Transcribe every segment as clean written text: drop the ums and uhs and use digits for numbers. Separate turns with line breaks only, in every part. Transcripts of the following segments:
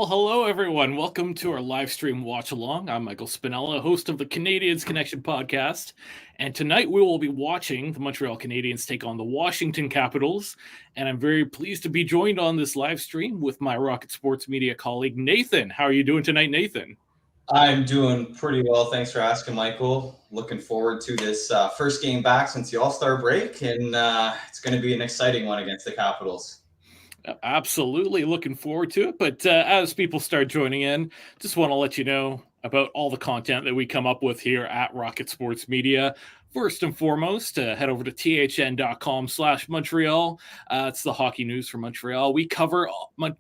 Hello everyone. Welcome to our live stream watch along. I'm Michael Spinella, host of the Canadiens Connection podcast. And tonight we will be watching the Montreal Canadiens take on the Washington Capitals. And I'm very pleased to be joined on this live stream with my Rocket Sports Media colleague, Nathan. How are you doing tonight, Nathan?
I'm doing pretty well. Thanks for asking, Michael. Looking forward to this first game back since the All-Star break, and it's going to be an exciting one against the Capitals.
Absolutely looking forward to it. But as people start joining in, just want to let you know about all the content that we come up with here at Rocket Sports Media. First and foremost, head over to thn.com/Montreal. It's the hockey news for Montreal. We cover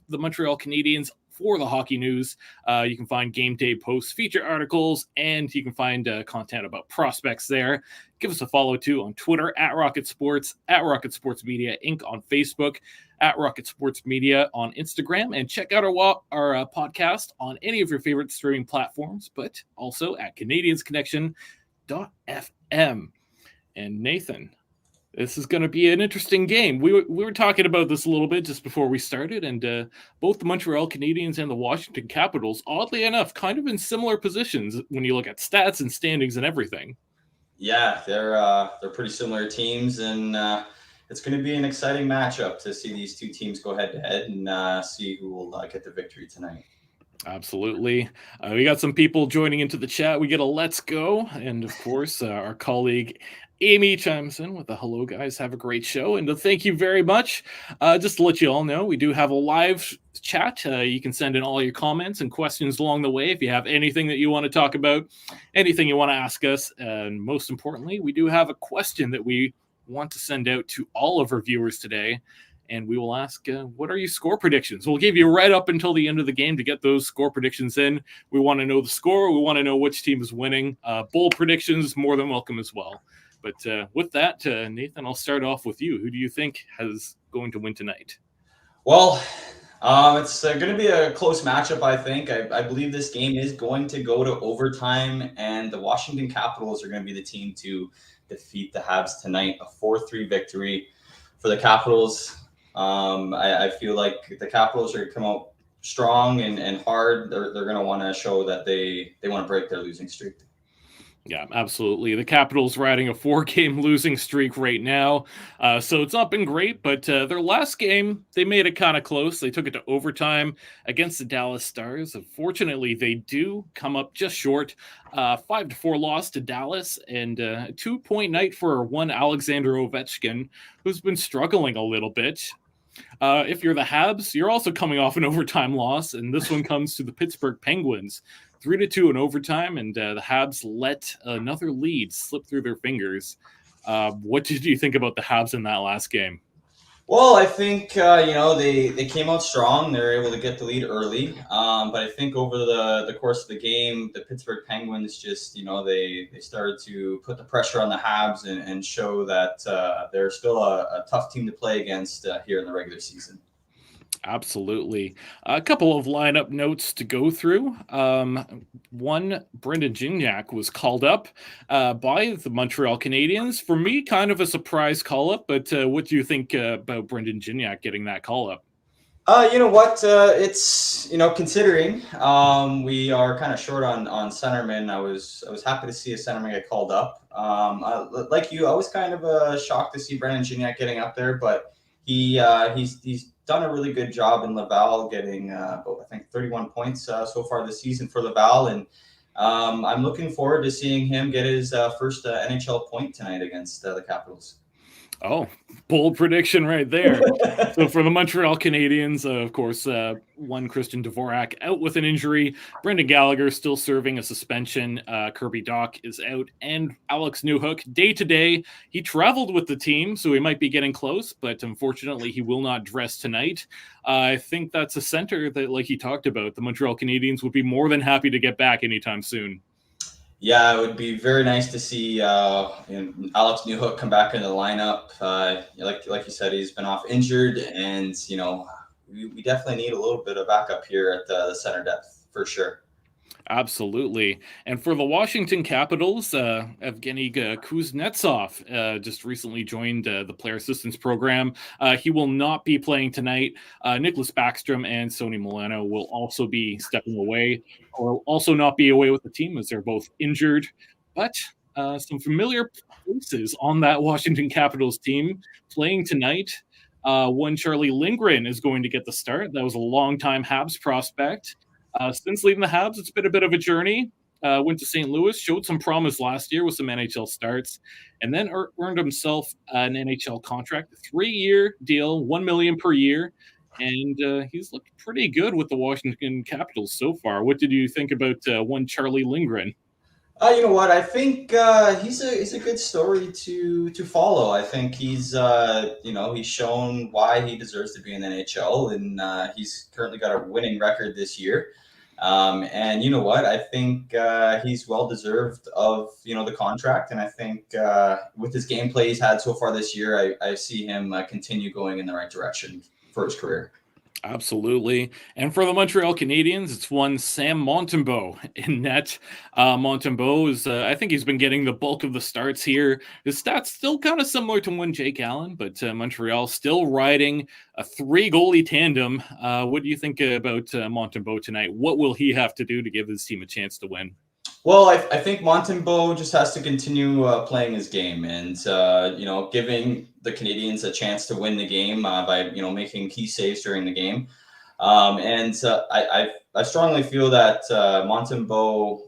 the Montreal Canadiens for the hockey news. You can find game day posts, feature articles, and you can find content about prospects there. Give us a follow too on Twitter at Rocket Sports, at Rocket Sports Media Inc. on Facebook, at Rocket Sports Media on Instagram, and check out our podcast on any of your favorite streaming platforms, but also at CanadiensConnection.fm. And Nathan, this is going to be an interesting game. We were talking about this a little bit just before we started, and both the Montreal Canadiens and the Washington Capitals, oddly enough, kind of in similar positions when you look at stats and standings and everything.
Yeah, they're pretty similar teams, and it's going to be an exciting matchup to see these two teams go head-to-head and see who will get the victory tonight.
Absolutely. We got some people joining into the chat. We get a let's go. And of course, our colleague Amy chimes in with a hello, guys. Have a great show. And thank you very much. Just to let you all know, we do have a live chat. You can send in all your comments and questions along the way if you have anything that you want to talk about, anything you want to ask us. And most importantly, we do have a question that we want to send out to all of our viewers today. And we will ask, what are your score predictions? We'll give you right up until the end of the game to get those score predictions in. We want to know the score. We want to know which team is winning. Bold predictions, more than welcome as well. But with that, Nathan, I'll start off with you. Who do you think is going to win tonight?
Well, it's going to be a close matchup, I think. I believe this game is going to go to overtime, and the Washington Capitals are going to be the team to defeat the Habs tonight. A 4-3 victory for the Capitals. I feel like the Capitals are going to come out strong and hard. They're going to want to show that they want to break their losing streak.
Yeah, absolutely. The Capitals riding a 4-game losing streak right now. So it's not been great, but their last game, they made it kind of close. They took it to overtime against the Dallas Stars. Unfortunately, they do come up just short. 5-4 loss to Dallas, and a 2-point night for one Alexander Ovechkin, who's been struggling a little bit. If you're the Habs, you're also coming off an overtime loss, and this one comes to the Pittsburgh Penguins. 3-2 in overtime, and the Habs let another lead slip through their fingers. What did you think about the Habs in that last game?
Well, I think they came out strong. They were able to get the lead early, but I think over the course of the game, the Pittsburgh Penguins just they started to put the pressure on the Habs and show that they're still a tough team to play against here in the regular season.
Absolutely. A couple of lineup notes to go through. One, Brendan Gignac was called up by the Montreal Canadiens. For me, kind of a surprise call-up, but what do you think about Brendan Gignac getting that call-up?
You know what? It's considering we are kind of short on centermen. I was happy to see a centerman get called up. Like you, I was kind of shocked to see Brendan Gignac getting up there, but he's done a really good job in Laval, getting I think 31 points so far this season for Laval, and I'm looking forward to seeing him get his first NHL point tonight against the Capitals.
Oh, bold prediction right there. So for the Montreal Canadiens, of course, one Christian Dvorak out with an injury. Brendan Gallagher still serving a suspension. Kirby Dach is out. And Alex Newhook, day-to-day, he traveled with the team, so he might be getting close, but unfortunately he will not dress tonight. I think that's a center that, like he talked about, the Montreal Canadiens would be more than happy to get back anytime soon.
Yeah, it would be very nice to see Alex Newhook come back in the lineup. Like you said, he's been off injured, and we definitely need a little bit of backup here at the center depth for sure.
Absolutely. And for the Washington Capitals, Evgeny Kuznetsov just recently joined the player assistance program. He will not be playing tonight. Nicholas Backstrom and Sonny Milano will also be stepping away, or also not be away with the team as they're both injured. But some familiar faces on that Washington Capitals team playing tonight. One Charlie Lindgren is going to get the start. That was a longtime Habs prospect. Since leaving the Habs, it's been a bit of a journey. Went to St. Louis, showed some promise last year with some NHL starts, and then earned himself an NHL contract, a 3-year deal, $1 million per year, and he's looked pretty good with the Washington Capitals so far. What did you think about one Charlie Lindgren?
You know what? I think he's a good story to follow. I think he's he's shown why he deserves to be in the NHL, and he's currently got a winning record this year. And you know what? I think he's well deserved of the contract, and I think with his gameplay he's had so far this year, I see him continue going in the right direction for his career.
Absolutely. And for the Montreal Canadiens, it's one Sam Montembeault in net. Montembeault is, I think he's been getting the bulk of the starts here. His stats still kind of similar to one Jake Allen, but Montreal still riding a 3-goalie tandem. What do you think about Montembeault tonight? What will he have to do to give his team a chance to win?
Well, I think Montembeault just has to continue playing his game and, giving the Canadiens a chance to win the game by, making key saves during the game. I strongly feel that Montembeault,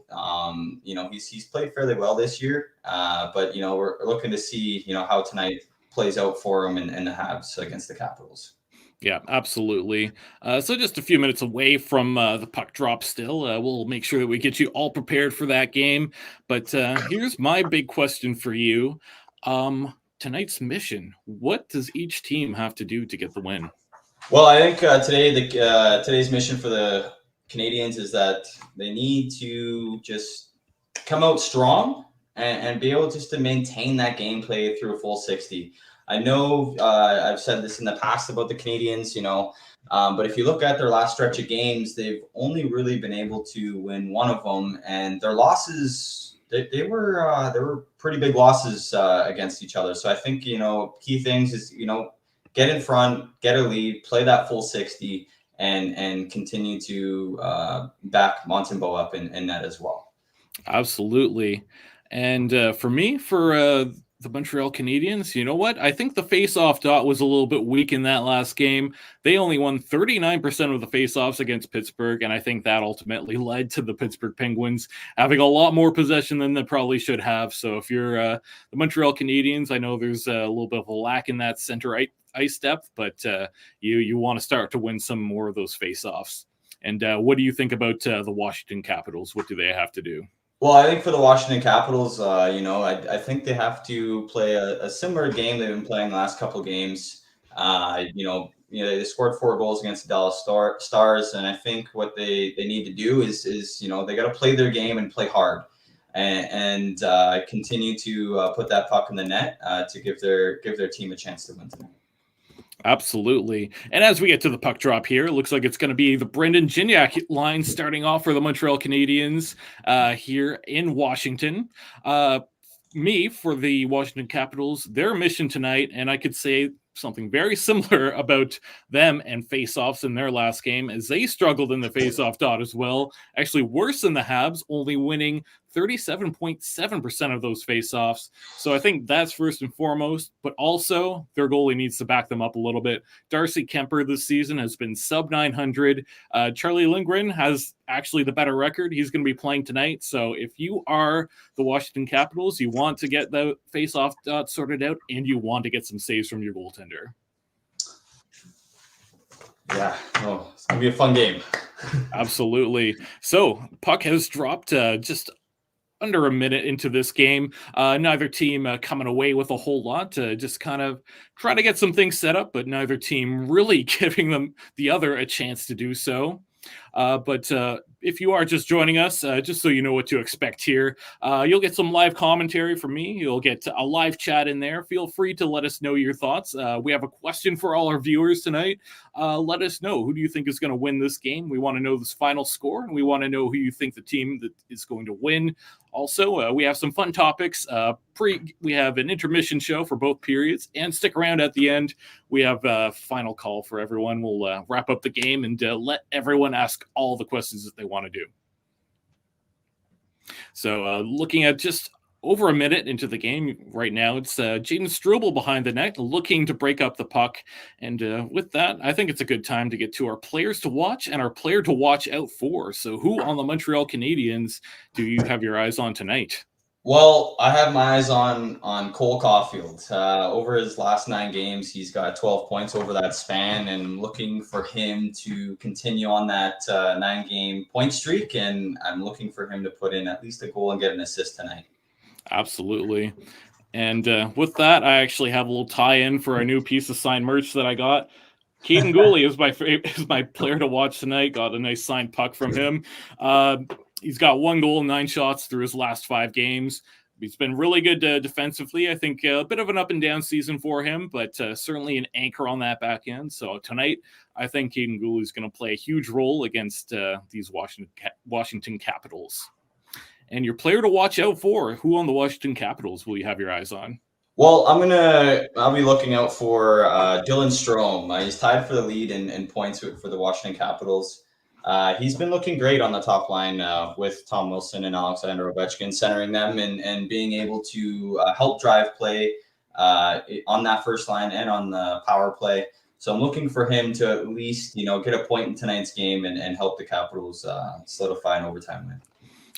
he's played fairly well this year, but, we're looking to see, how tonight plays out for him and the Habs against the Capitals.
Yeah, absolutely. So just a few minutes away from the puck drop still. We'll make sure that we get you all prepared for that game. But here's my big question for you. Tonight's mission, what does each team have to do to get the win?
Well, I think today's mission for the Canadiens is that they need to just come out strong and be able just to maintain that gameplay through a full 60. I know I've said this in the past about the Canadiens, but if you look at their last stretch of games, they've only really been able to win one of them, and their losses they were pretty big losses against each other. So I think key things is get in front, get a lead, play that full 60, and continue to back Montembeault up in net as well.
Absolutely. And for me, for the Montreal Canadiens, you know what? I think the face-off dot was a little bit weak in that last game. They only won 39% of the face-offs against Pittsburgh, and I think that ultimately led to the Pittsburgh Penguins having a lot more possession than they probably should have. So if you're the Montreal Canadiens, I know there's a little bit of a lack in that center ice depth, but you want to start to win some more of those face-offs. And what do you think about the Washington Capitals? What do they have to do?
Well, I think for the Washington Capitals, I think they have to play a similar game they've been playing the last couple of games. They scored 4 goals against the Dallas Stars, and I think what they need to do is they got to play their game and play hard, and continue to put that puck in the net to give their team a chance to win tonight.
Absolutely. And as we get to the puck drop here, it looks like it's going to be the Brendan Gignac line starting off for the Montreal Canadiens here in Washington. Me, for the Washington Capitals, their mission tonight, and I could say something very similar about them and face-offs in their last game, as they struggled in the face-off dot as well. Actually worse than the Habs, only winning 37.7% of those face-offs. So I think that's first and foremost, but also their goalie needs to back them up a little bit. Darcy Kemper this season has been sub 900. Charlie Lindgren has actually the better record. He's going to be playing tonight. So if you are the Washington Capitals, you want to get the face-off dot sorted out, and you want to get some saves from your goaltender.
Yeah, it's going to be a fun game.
Absolutely. So puck has dropped just under a minute into this game. Neither team coming away with a whole lot, just kind of trying to get some things set up, but neither team really giving the other a chance to do so. But if you are just joining us, just so you know what to expect here, you'll get some live commentary from me. You'll get a live chat in there. Feel free to let us know your thoughts. We have a question for all our viewers tonight. Let us know, who do you think is going to win this game? We want to know this final score, and we want to know who you think the team that is going to win. Also, we have some fun topics. We have an intermission show for both periods, and stick around at the end. We have a final call for everyone. We'll wrap up the game and let everyone ask all the questions that they want to do. So looking at just over a minute into the game right now, it's Jaden Struble behind the net looking to break up the puck. And with that, I think it's a good time to get to our players to watch and our player to watch out for. So who on the Montreal Canadiens do you have your eyes on tonight?
Well, I have my eyes on Cole Caulfield. Over his last 9 games, he's got 12 points over that span, and I'm looking for him to continue on that 9-game point streak, and I'm looking for him to put in at least a goal and get an assist tonight.
Absolutely. And with that, I actually have a little tie-in for a new piece of signed merch that I got. Keaton Gooley is my player to watch tonight. Got a nice signed puck from him. He's got 1 goal and 9 shots through his last 5 games. He's been really good defensively. I think a bit of an up and down season for him, but certainly an anchor on that back end. So tonight, I think Keaton Gooley is going to play a huge role against these Washington Capitals. And your player to watch out for, who on the Washington Capitals will you have your eyes on?
Well, I'll be looking out for Dylan Strome. He's tied for the lead in points for the Washington Capitals. He's been looking great on the top line with Tom Wilson and Alexander Ovechkin centering them and being able to help drive play on that first line and on the power play. So I'm looking for him to at least, get a point in tonight's game and help the Capitals solidify an overtime win.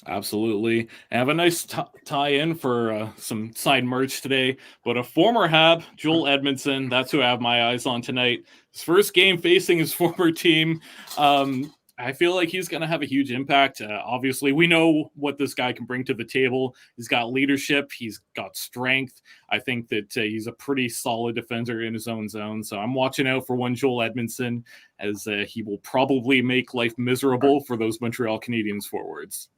Absolutely. I have a nice tie-in for some signed merch today, but a former Hab, Joel Edmondson, that's who I have my eyes on tonight. His first game facing his former team. I feel like he's going to have a huge impact. Obviously, we know what this guy can bring to the table. He's got leadership. He's got strength. I think that he's a pretty solid defender in his own zone. So I'm watching out for one Joel Edmondson, as he will probably make life miserable for those Montreal Canadiens forwards.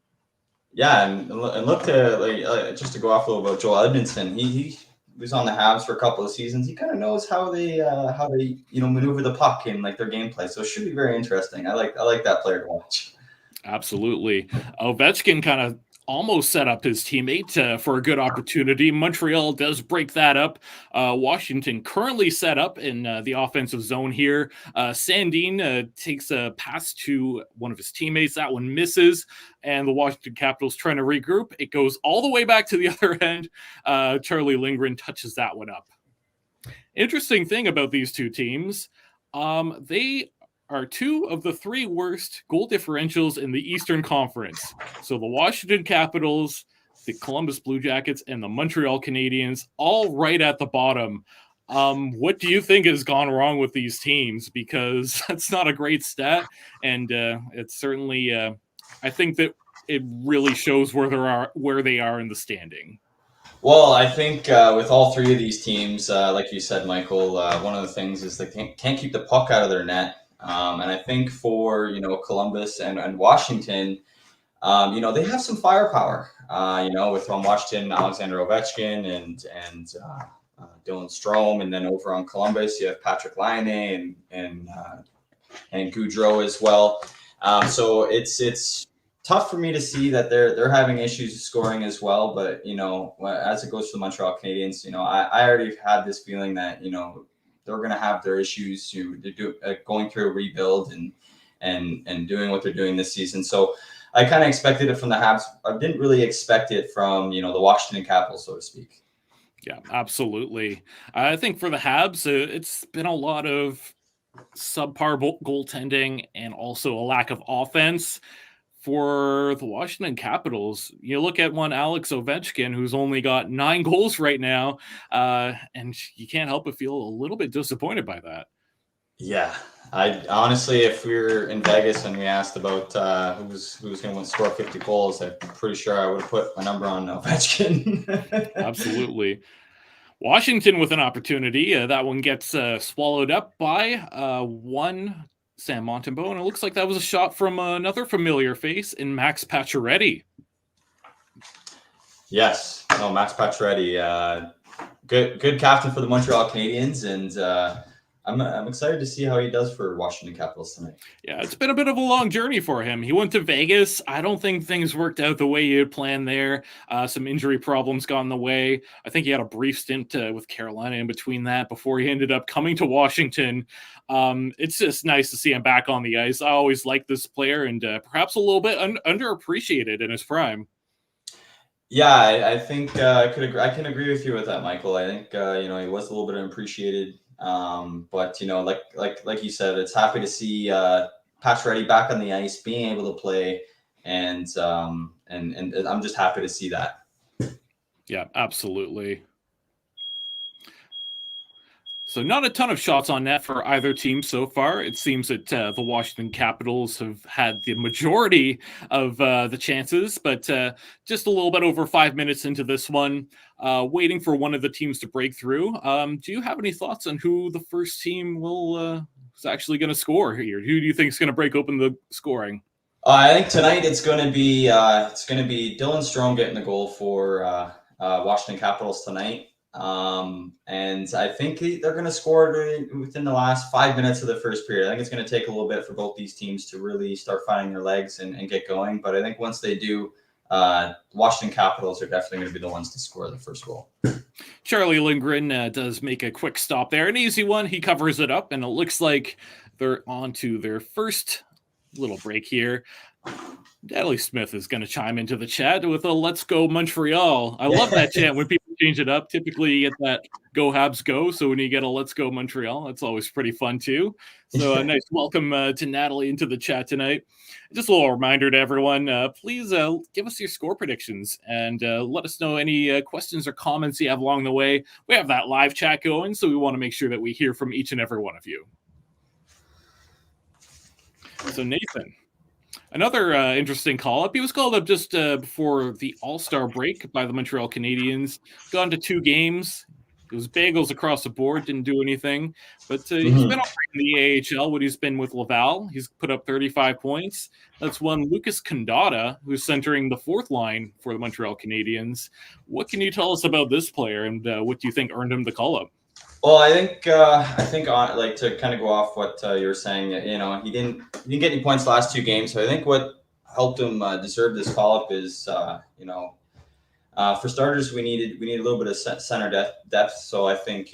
Yeah, and look to just to go off a little about Joel Edmondson. He was on the Habs for a couple of seasons. He kind of knows how they maneuver the puck in their gameplay. So it should be very interesting. I like that player to watch.
Absolutely. Ovechkin kind of almost set up his teammate for a good opportunity. Montreal does break that up. Washington currently set up in the offensive zone here. Sandin takes a pass to one of his teammates. That one misses, and the Washington Capitals trying to regroup. It goes all the way back to the other end. Charlie Lindgren touches that one up. Interesting thing about these two teams, they are 2 of the 3 worst goal differentials in the Eastern Conference. So the Washington Capitals, the Columbus Blue Jackets, and the Montreal Canadiens, all right at the bottom. What do you think has gone wrong with these teams? Because that's not a great stat, and it's certainly, I think that it really shows where they are in the standing.
Well, I think with all 3 of these teams, like you said, Michael, one of the things is they can't keep the puck out of their net. And I think for, Columbus and Washington, they have some firepower, with Washington, Alexander Ovechkin and Dylan Strome. And then over on Columbus, you have Patrick Laine and Gaudreau as well. So it's tough for me to see that they're having issues scoring as well. But, as it goes to the Montreal Canadiens, I already had this feeling that, they're going to have their issues. They're going through a rebuild and doing what they're doing this season. So I kind of expected it from the Habs. I didn't really expect it from, the Washington Capitals, so to speak.
Yeah, absolutely. I think for the Habs, it's been a lot of subpar goaltending and also a lack of offense. For the Washington Capitals, you look at one Alex Ovechkin, who's only got 9 goals right now, and you can't help but feel a little bit disappointed by that.
Yeah, I honestly, if we were in Vegas and we asked about who's going to score 50 goals, I'm pretty sure I would have put my number on Ovechkin.
Absolutely. Washington with an opportunity. That one gets swallowed up by one Sam Montembeault, and it looks like that was a shot from another familiar face in Max Pacioretty.
Yes, no, Max Pacioretty, good captain for the Montreal Canadiens, and I'm excited to see how he does for Washington Capitals tonight.
Yeah, it's been a bit of a long journey for him. He went to Vegas. I don't think things worked out the way he had planned there. Some injury problems got in the way. I think he had a brief stint with Carolina in between that before he ended up coming to Washington. It's just nice to see him back on the ice. I always liked this player, and perhaps a little bit underappreciated in his prime.
Yeah, I think I can agree with you with that, Michael. I think he was a little bit unappreciated, but like you said, it's happy to see Pacioretty back on the ice, being able to play, and I'm just happy to see that.
Yeah, absolutely. So not a ton of shots on net for either team so far. It seems that the Washington Capitals have had the majority of the chances, but just a little bit over 5 minutes into this one, waiting for one of the teams to break through. Do you have any thoughts on who the first team is actually going to score here? Who do you think is going to break open the scoring?
I think tonight it's going to be Dylan Strome getting the goal for Washington Capitals tonight. And I think they're going to score within the last 5 minutes of the first period. I think it's going to take a little bit for both these teams to really start finding their legs and get going. But I think once they do, Washington Capitals are definitely going to be the ones to score the first goal.
Charlie Lindgren does make a quick stop there. An easy one. He covers it up, and it looks like they're on to their first little break here. Natalie Smith is going to chime into the chat with a "Let's go Montreal." I love that chant when people change it up. Typically, you get that "Go Habs go." So when you get a "Let's go Montreal," that's always pretty fun too. So a nice welcome to Natalie into the chat tonight. Just a little reminder to everyone, please give us your score predictions and let us know any questions or comments you have along the way. We have that live chat going, so we want to make sure that we hear from each and every one of you. So Nathan, another interesting call-up. He was called up just before the All-Star break by the Montreal Canadiens. Gone to 2 games. It was bagels across the board, didn't do anything. But he's been all right in the AHL when he's been with Laval. He's put up 35 points. That's one Lucas Condotta, who's centering the 4th line for the Montreal Canadiens. What can you tell us about this player, and what do you think earned him the call-up?
Well, I think on like to kind of go off what you were saying, he didn't get any points the last 2 games. So I think what helped him deserve this call up is for starters we need a little bit of center depth. So I think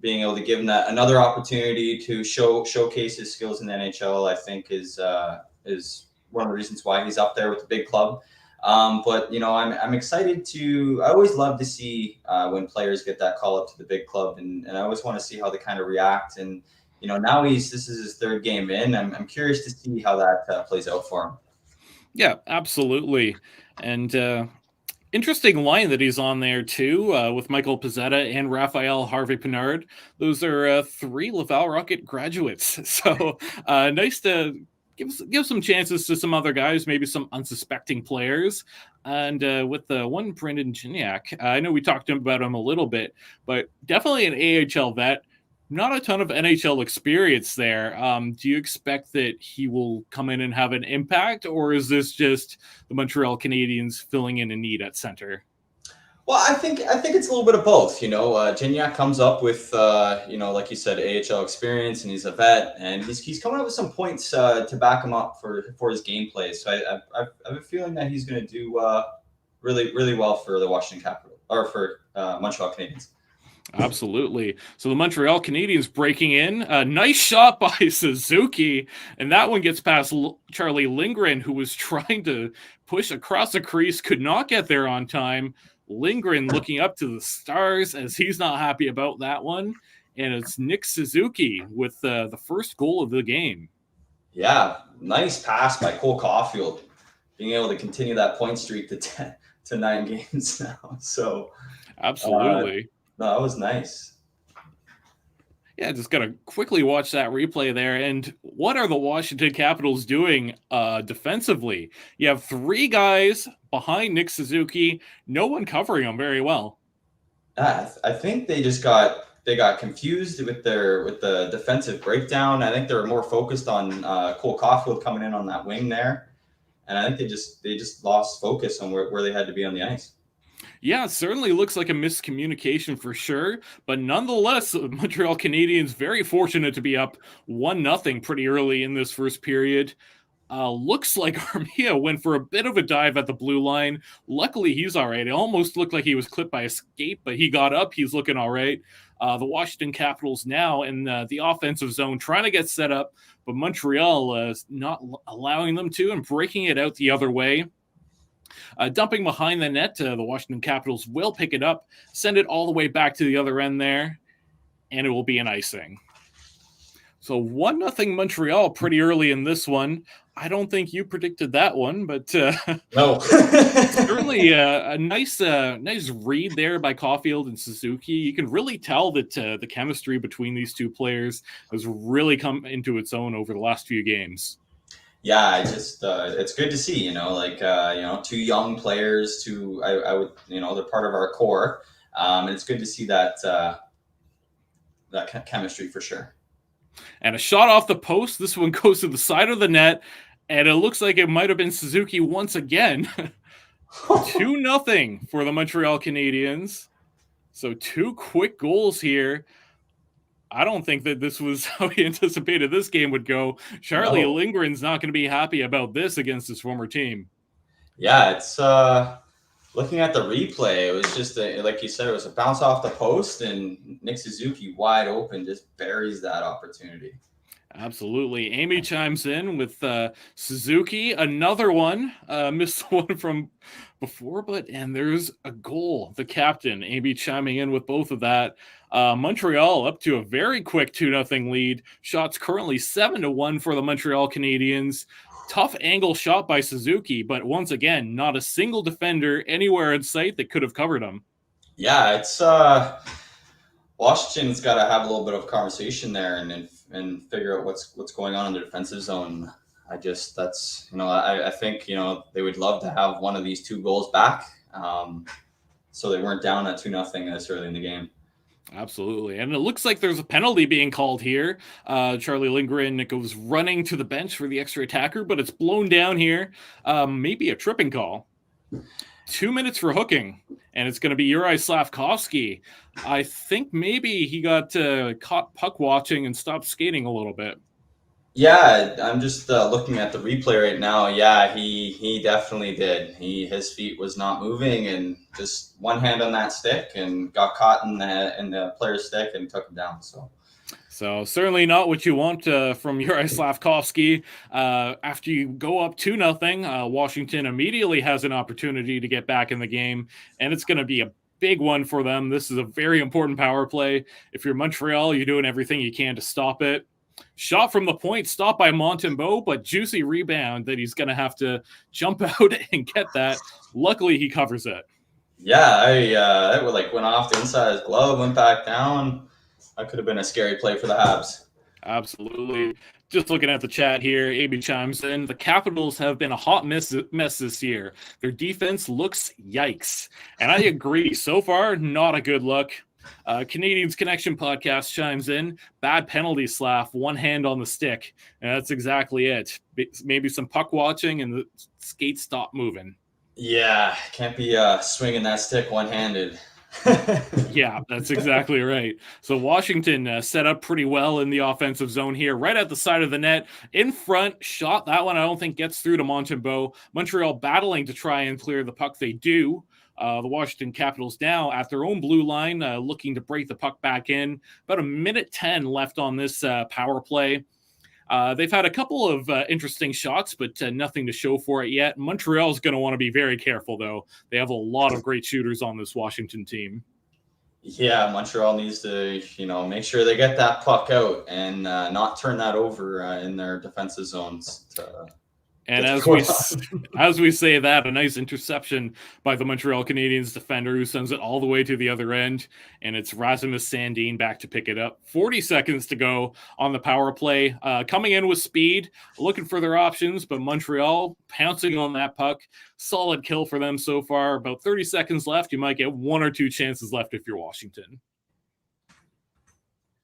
being able to give him that another opportunity to showcase his skills in the NHL, I think is one of the reasons why he's up there with the big club. But I'm excited to. I always love to see when players get that call up to the big club, and I always want to see how they kind of react. And now this is his 3rd game in. I'm curious to see how that plays out for him.
Yeah, absolutely. And interesting line that he's on there too, with Michael Pezzetta and Raphael Harvey-Pinard. Those are 3 Laval Rocket graduates. So nice to give some chances to some other guys, maybe some unsuspecting players. And with the one Brendan Gignac, I know we talked about him a little bit, but definitely an AHL vet. Not a ton of NHL experience there. Do you expect that he will come in and have an impact, or is this just the Montreal Canadiens filling in a need at center?
Well, I think it's a little bit of both. Gignac comes up with like you said, AHL experience, and he's a vet, and he's coming up with some points to back him up for his gameplay. So I have a feeling that he's going to do really, really well for the Washington Capitals or for Montreal Canadiens.
Absolutely. So the Montreal Canadiens breaking in. A nice shot by Suzuki, and that one gets past Charlie Lindgren, who was trying to push across the crease, could not get there on time. Lindgren looking up to the stars as he's not happy about that one. And it's Nick Suzuki with the first goal of the game.
Yeah, nice pass by Cole Caulfield, being able to continue that point streak to 9 games now. So
absolutely.
No, that was nice.
Yeah, just got to quickly watch that replay there. And what are the Washington Capitals doing defensively? You have 3 guys behind Nick Suzuki, no one covering him very well.
I think they just got they got confused with the defensive breakdown. I think they were more focused on Cole Caulfield coming in on that wing there, and I think they just lost focus on where they had to be on the ice.
Yeah, it certainly looks like a miscommunication for sure, but nonetheless, Montreal Canadiens very fortunate to be up 1-0 pretty early in this first period. Looks like Armia went for a bit of a dive at the blue line. Luckily, he's all right. It almost looked like he was clipped by a skate, but he got up. He's looking all right. The Washington Capitals now in the offensive zone trying to get set up, but Montreal is not allowing them to and breaking it out the other way. Dumping behind the net, the Washington Capitals will pick it up, send it all the way back to the other end there, and it will be an icing. So 1-0 Montreal pretty early in this one. I don't think you predicted that one, but
no.
Certainly a nice read there by Caulfield and Suzuki. You can really tell that the chemistry between these two players has really come into its own over the last few games.
Yeah, I just it's good to see, two young players. I would, they're part of our core, and it's good to see that chemistry for sure.
And a shot off the post. This one goes to the side of the net, and it looks like it might have been Suzuki once again. 2-0 for the Montreal Canadiens. So 2 quick goals here. I don't think that this was how he anticipated this game would go. Charlie Lindgren's not going to be happy about this against his former team.
Yeah, it's looking at the replay, it was just like you said, it was a bounce off the post, and Nick Suzuki wide open just buries that opportunity.
Absolutely. Amy chimes in with Suzuki, another one, missed one from before, and there's a goal. The captain, Amy, chiming in with both of that. Montreal up to a very quick 2-0 lead. Shots currently 7-1 for the Montreal Canadiens. Tough angle shot by Suzuki, but once again, not a single defender anywhere in sight that could have covered him. Yeah,
it's Washington's got to have a little bit of conversation there and figure out what's going on in the defensive zone. I think they would love to have one of these 2 goals back, so they weren't down at 2-0 this early in the game.
Absolutely. And it looks like there's a penalty being called here. Charlie Lindgren goes running to the bench for the extra attacker, but it's blown down here. Maybe a tripping call. 2 minutes for hooking, and it's going to be Uri Slavkovsky. I think maybe he got caught puck watching and stopped skating a little bit.
Yeah, I'm just looking at the replay right now. Yeah, he definitely did. His feet was not moving, and just one hand on that stick and got caught in the player's stick and took him down.
So certainly not what you want from Uri Slavkovsky. After you go up 2-0, Washington immediately has an opportunity to get back in the game, and it's going to be a big one for them. This is a very important power play. If you're Montreal, you're doing everything you can to stop it. Shot from the point, stopped by Montembeault, but juicy rebound that he's going to have to jump out and get that. Luckily, he covers it.
Yeah, it went off the inside of his glove, went back down. That could have been a scary play for the Habs.
Absolutely. Just looking at the chat here, AB chimes in. The Capitals have been a hot mess this year. Their defense looks yikes. And I agree. So far, not a good look. Canadiens Connection podcast chimes in. Bad penalty, Slav. One hand on the stick. And that's exactly it. Maybe some puck watching and the skate stop moving.
Yeah, can't be swinging that stick one-handed.
Yeah, that's exactly right. So Washington set up pretty well in the offensive zone here, right at the side of the net, in front, shot. That one I don't think gets through to Montembeault. Montreal battling to try and clear the puck. They do. The Washington Capitals now at their own blue line, looking to break the puck back in. About 1:10 left on this power play. They've had a couple of interesting shots, but nothing to show for it yet. Montreal's going to want to be very careful, though. They have a lot of great shooters on this Washington team.
Yeah, Montreal needs to, make sure they get that puck out and not turn that over in their defensive zones.
And as we say that, a nice interception by the Montreal Canadiens defender who sends it all the way to the other end, and it's Rasmus Sandin back to pick it up. 40 seconds to go on the power play. Coming in with speed, looking for their options, but Montreal pouncing on that puck. Solid kill for them so far. About 30 seconds left. You might get 1 or 2 chances left if you're Washington.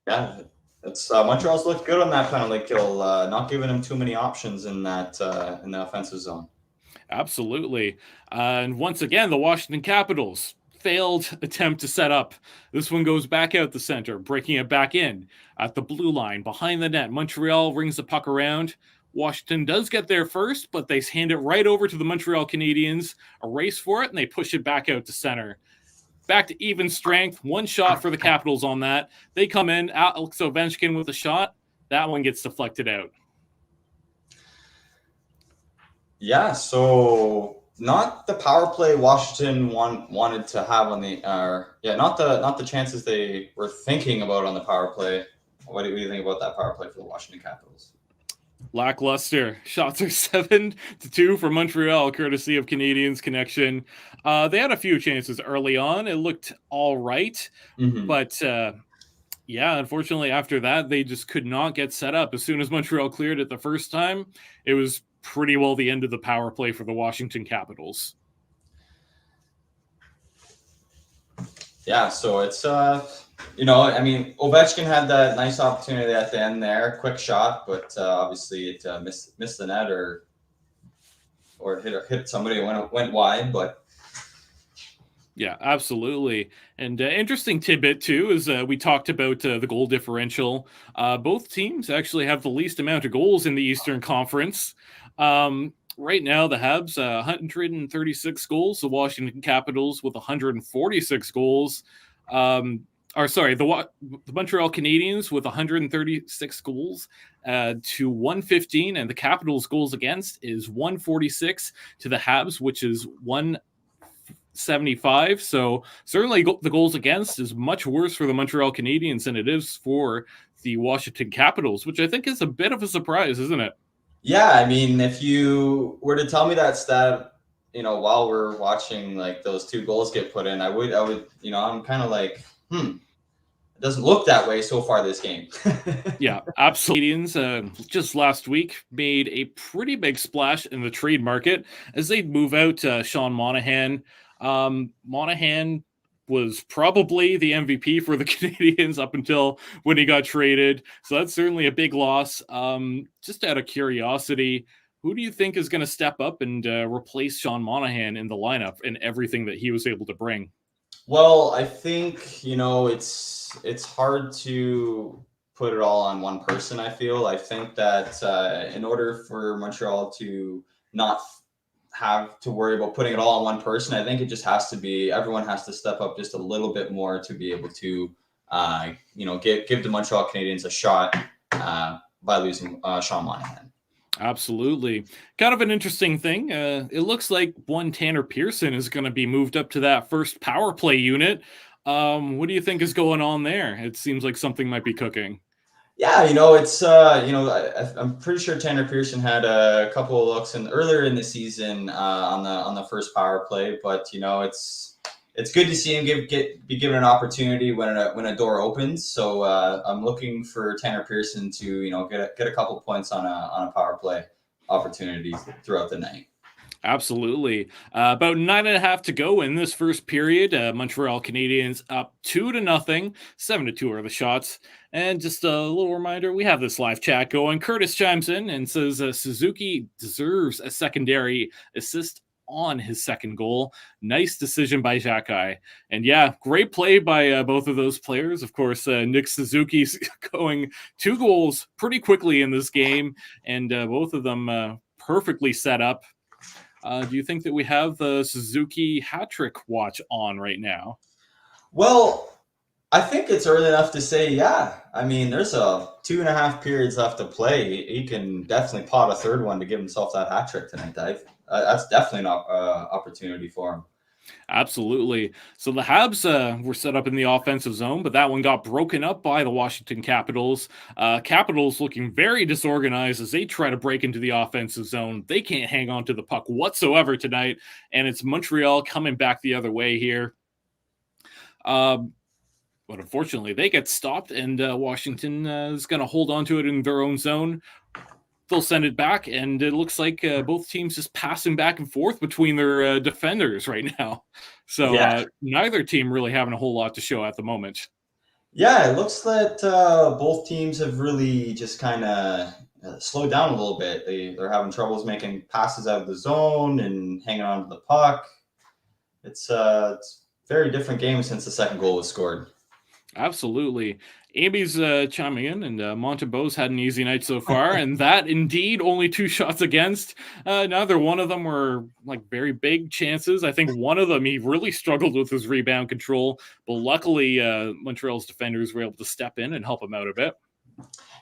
Yeah, it's Montreal's looked good on that penalty kill, not giving them too many options in the offensive zone.
Absolutely. And once again, the Washington Capitals failed attempt to set up. This one goes back out the center, breaking it back in at the blue line behind the net. Montreal rings the puck around. Washington does get there first, but they hand it right over to the Montreal Canadiens, a race for it, and they push it back out to center. Back to even strength. One shot for the Capitals on that. They come in. Alex Ovechkin with a shot. That one gets deflected out.
Yeah, so not the power play Washington wanted to have on the not the chances they were thinking about on the power play. What do you think about that power play for the Washington Capitals?
Lackluster. Shots are 7-2 for Montreal, courtesy of Canadiens Connection. They had a few chances early on. It looked all right, but yeah, unfortunately, after that, they just could not get set up. As soon as Montreal cleared it the first time, it was pretty well the end of the power play for the Washington Capitals.
Yeah, so it's I mean, Ovechkin had that nice opportunity at the end there, quick shot, but obviously it missed the net or hit somebody and went wide. But
yeah, absolutely. And interesting tidbit too is we talked about the goal differential. Both teams actually have the least amount of goals in the Eastern Conference. Right now, the Habs 136 goals, the Washington Capitals with 146 goals. The Montreal Canadiens with 136 goals to 115, and the Capitals' goals against is 146 to the Habs, which is 175. So certainly the goals against is much worse for the Montreal Canadiens than it is for the Washington Capitals, which I think is a bit of a surprise, isn't it?
yeah, I mean, if you were to tell me that stat, while we're watching like those two goals get put in, I would, I'm kind of like, it doesn't look that way so far this game.
Yeah, absolutely. Just last week made a pretty big splash in the trade market as they move out Sean Monahan. Monahan was probably the MVP for the Canadiens up until when he got traded. So that's certainly a big loss. Just out of curiosity, who do you think is going to step up and replace Sean Monahan in the lineup and everything that he was able to bring?
Well, I think it's hard to put it all on one person. I think that in order for Montreal to not have to worry about putting it all on one person, I think it just has to be everyone has to step up just a little bit more to be able to give the Montreal Canadiens a shot by losing Sean Monahan.
Absolutely. Kind of an interesting thing. It looks like one Tanner Pearson is going to be moved up to that first power play unit. What do you think is going on there? It seems like something might be cooking.
Yeah, it's I'm pretty sure Tanner Pearson had a couple of looks earlier in the season on the first power play, but it's good to see him be given an opportunity when a door opens. So I'm looking for Tanner Pearson to get a couple points on a power play opportunity throughout the night.
Absolutely. About 9.5 to go in this first period. Montreal Canadiens up 2-0. 7-2 are the shots. And just a little reminder, we have this live chat going. Curtis chimes in and says Suzuki deserves a secondary assist on his second goal. Nice decision by Xhekaj. And yeah, great play by both of those players. Of course, Nick Suzuki's going 2 goals pretty quickly in this game, and both of them perfectly set up. Do you think that we have the Suzuki hat trick watch on right now?
Well, I think it's early enough to say, yeah. I mean, there's 2.5 periods left to play. He can definitely pot a third one to give himself that hat trick tonight, Dave. That's definitely an opportunity for him.
Absolutely. So the Habs were set up in the offensive zone, but that one got broken up by the Washington Capitals. Capitals looking very disorganized as they try to break into the offensive zone. They can't hang on to the puck whatsoever tonight, and it's Montreal coming back the other way here. But unfortunately, they get stopped, and Washington is going to hold on to it in their own zone. They'll send it back, and it looks like both teams just passing back and forth between their defenders right now. So neither team really having a whole lot to show at the moment.
Yeah, it looks that both teams have really just kind of slowed down a little bit. They're having troubles making passes out of the zone and hanging on to the puck. It's a very different game since the second goal was scored.
Absolutely. Amy's chiming in, and Montebeau's had an easy night so far, and that indeed only 2 shots against. Neither one of them were like very big chances. I think one of them he really struggled with his rebound control, but luckily Montreal's defenders were able to step in and help him out a bit.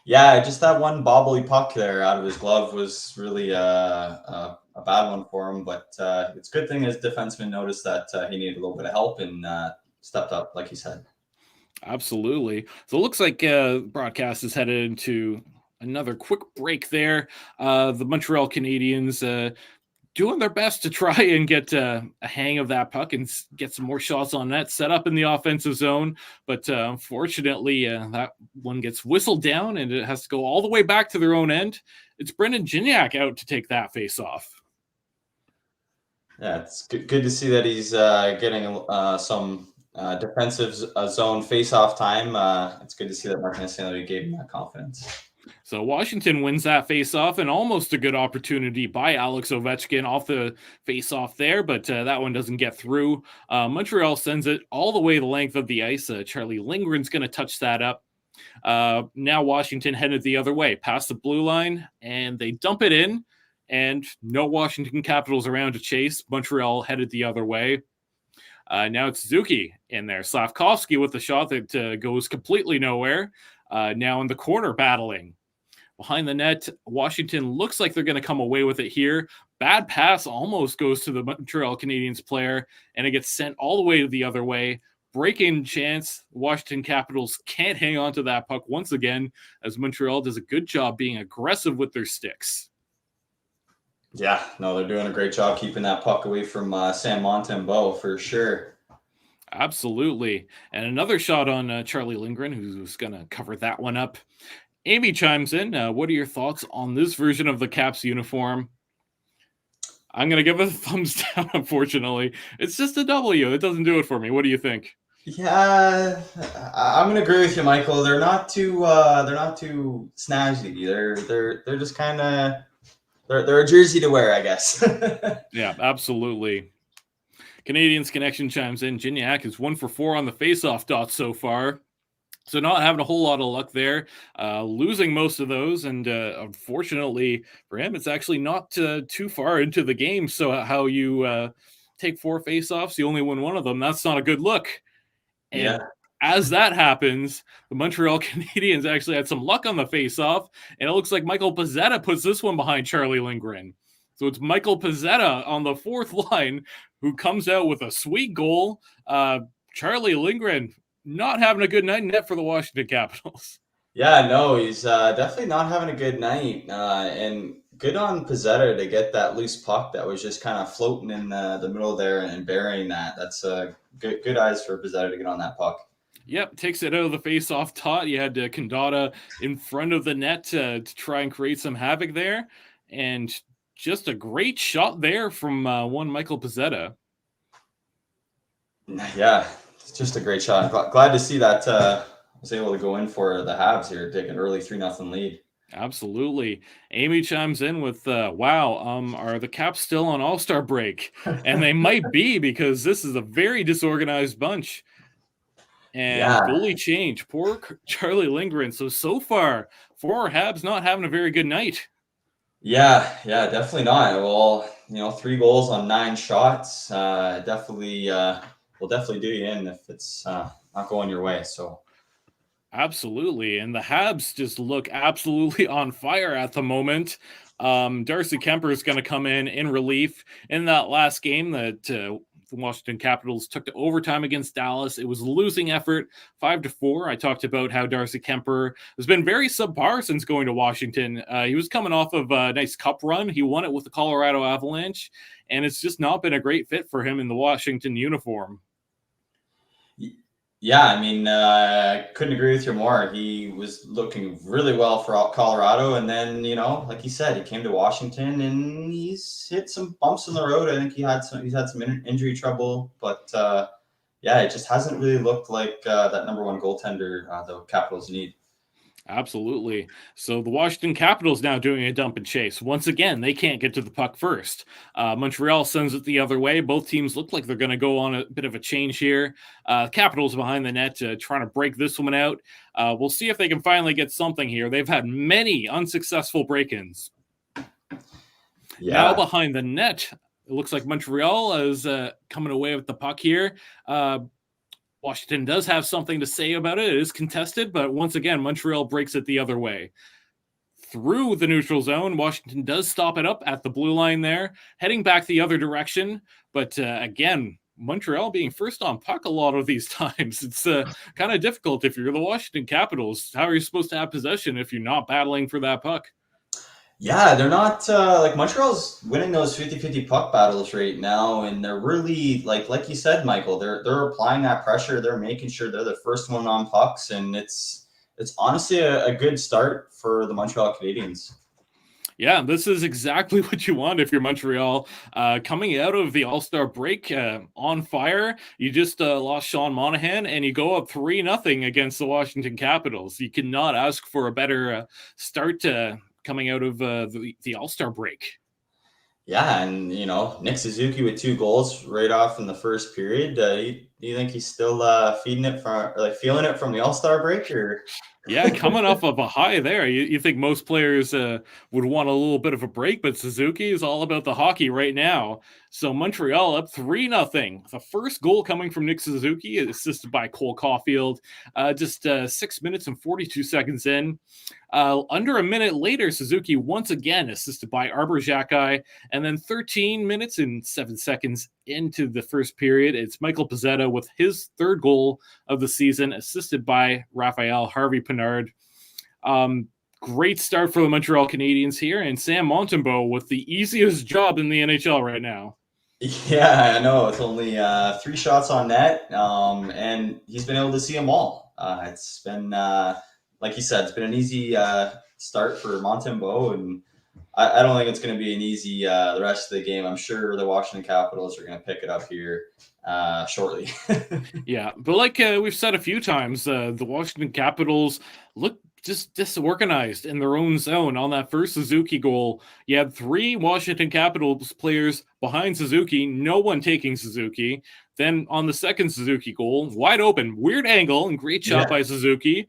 Yeah, just that one bobbly puck there out of his glove was really a bad one for him. But it's a good thing his defenseman noticed that he needed a little bit of help and stepped up, like he said.
Absolutely. So it looks like broadcast is headed into another quick break there. The Montreal Canadiens doing their best to try and get a hang of that puck and get some more shots on net, set up in the offensive zone. But unfortunately, that one gets whistled down and it has to go all the way back to their own end. It's Brendan Gignac out to take that face off.
Yeah, it's good to see that he's getting some defensive zone face-off time. It's good to see that Martin Stanley gave him that confidence.
So Washington wins that face-off, and almost a good opportunity by Alex Ovechkin off the face-off there, but that one doesn't get through. Montreal sends it all the way the length of the ice. Charlie Lindgren's going to touch that up. Now Washington headed the other way, past the blue line, and they dump it in, and no Washington Capitals around to chase. Montreal headed the other way. Now it's Suzuki in there. Slavkovsky with the shot that goes completely nowhere. Now in the corner battling. Behind the net, Washington looks like they're going to come away with it here. Bad pass almost goes to the Montreal Canadiens player, and it gets sent all the way to the other way. Break-in chance. Washington Capitals can't hang on to that puck once again, as Montreal does a good job being aggressive with their sticks.
Yeah, no, they're doing a great job keeping that puck away from Sam Montembeau for sure.
Absolutely. And another shot on Charlie Lindgren, who's going to cover that one up. Amy chimes in. What are your thoughts on this version of the Caps uniform? I'm going to give it a thumbs down, unfortunately. It's just a W. It doesn't do it for me. What do you think?
Yeah, I'm gonna agree with you, Michael. They're not too snazzy. They're just kind of they're a jersey to wear, I guess.
Yeah, absolutely. Canadiens Connection chimes in. Gignac is 1 for 4 on the faceoff dots so far. So not having a whole lot of luck there, losing most of those, and unfortunately for him, it's actually not too far into the game. So how you take 4 faceoffs, you only win one of them. That's not a good look. And
Yeah.
as that happens, the Montreal Canadiens actually had some luck on the faceoff, and it looks like Michael Pezzetta puts this one behind Charlie Lindgren. So it's Michael Pezzetta on the fourth line who comes out with a sweet goal. Charlie Lindgren not having a good night in net for the Washington Capitals.
Yeah, no, he's definitely not having a good night. And good on Pizzetta to get that loose puck that was just kind of floating in the middle there and burying that. That's good eyes for Pizzetta to get on that puck.
Yep, takes it out of the face-off tot. You had Condata in front of the net to try and create some havoc there. And just a great shot there from one Michael Pezzetta.
Yeah, it's just a great shot. Glad to see that was able to go in for the Habs here, take an early 3-0 lead.
Absolutely. Amy chimes in with, wow, are the Caps still on All-Star break? And they might be, because this is a very disorganized bunch. And goalie change. Poor Charlie Lindgren. So far, 4 Habs not having a very good night.
Yeah, definitely not. Well, 3 goals on 9 shots definitely will definitely do you in if it's not going your way. So
absolutely. And the Habs just look absolutely on fire at the moment. Darcy Kemper is going to come in relief in that last game that the Washington Capitals took to overtime against Dallas. It was a losing effort, 5-4. I talked about how Darcy Kemper has been very subpar since going to Washington. He was coming off of a nice cup run. He won it with the Colorado Avalanche, and it's just not been a great fit for him in the Washington uniform.
Yeah, I mean, couldn't agree with you more. He was looking really well for Colorado, and then like you said, he came to Washington and he's hit some bumps in the road. I think he's had some injury trouble, but yeah, it just hasn't really looked like that number one goaltender the Capitals need.
Absolutely. So the Washington Capitals now doing a dump and chase. Once again, they can't get to the puck first. Montreal sends it the other way. Both teams look like they're going to go on a bit of a change here. Capitals behind the net trying to break this one out. We'll see if they can finally get something here. They've had many unsuccessful break-ins.
Yeah.
Now behind the net, it looks like Montreal is coming away with the puck here. Washington does have something to say about it. It is contested, but once again, Montreal breaks it the other way. Through the neutral zone, Washington does stop it up at the blue line there, heading back the other direction. But again, Montreal being first on puck a lot of these times. It's kind of difficult if you're the Washington Capitals. How are you supposed to have possession if you're not battling for that puck?
Yeah, they're not like Montreal's winning those 50-50 puck battles right now, and they're really like you said, Michael, they're applying that pressure. They're making sure they're the first one on pucks, and it's honestly a good start for the Montreal Canadiens.
Yeah, this is exactly what you want if you're Montreal. Coming out of the All-Star break on fire, you just lost Sean Monahan, and you go up 3-0 against the Washington Capitals. You cannot ask for a better start coming out of the All-Star break.
Yeah, and Nick Suzuki with 2 goals right off in the first period. Do you think he's still feeling it from the All-Star break, or?
Yeah, coming off of a high there. You think most players would want a little bit of a break, but Suzuki is all about the hockey right now. So Montreal up 3-0. The first goal coming from Nick Suzuki, assisted by Cole Caulfield. Just 6 minutes and 42 seconds in. Under a minute later, Suzuki once again assisted by Arbor Xhekaj. And then 13 minutes and 7 seconds into the first period, it's Michael Pezzetta with his third goal of the season, assisted by Raphael Harvey-Pinard. Great start for the Montreal Canadiens here, and Sam Montembeault with the easiest job in the NHL right now.
Yeah, I know. It's only 3 shots on net, and he's been able to see them all. It's been, like you said, it's been an easy start for Montembeault, and I don't think it's going to be an easy the rest of the game. I'm sure the Washington Capitals are going to pick it up here shortly.
Yeah, but like we've said a few times, the Washington Capitals look just disorganized in their own zone. On that first Suzuki goal, you had 3 Washington Capitals players behind Suzuki, no one taking Suzuki. Then on the second Suzuki goal, wide open, weird angle, and great shot by Suzuki.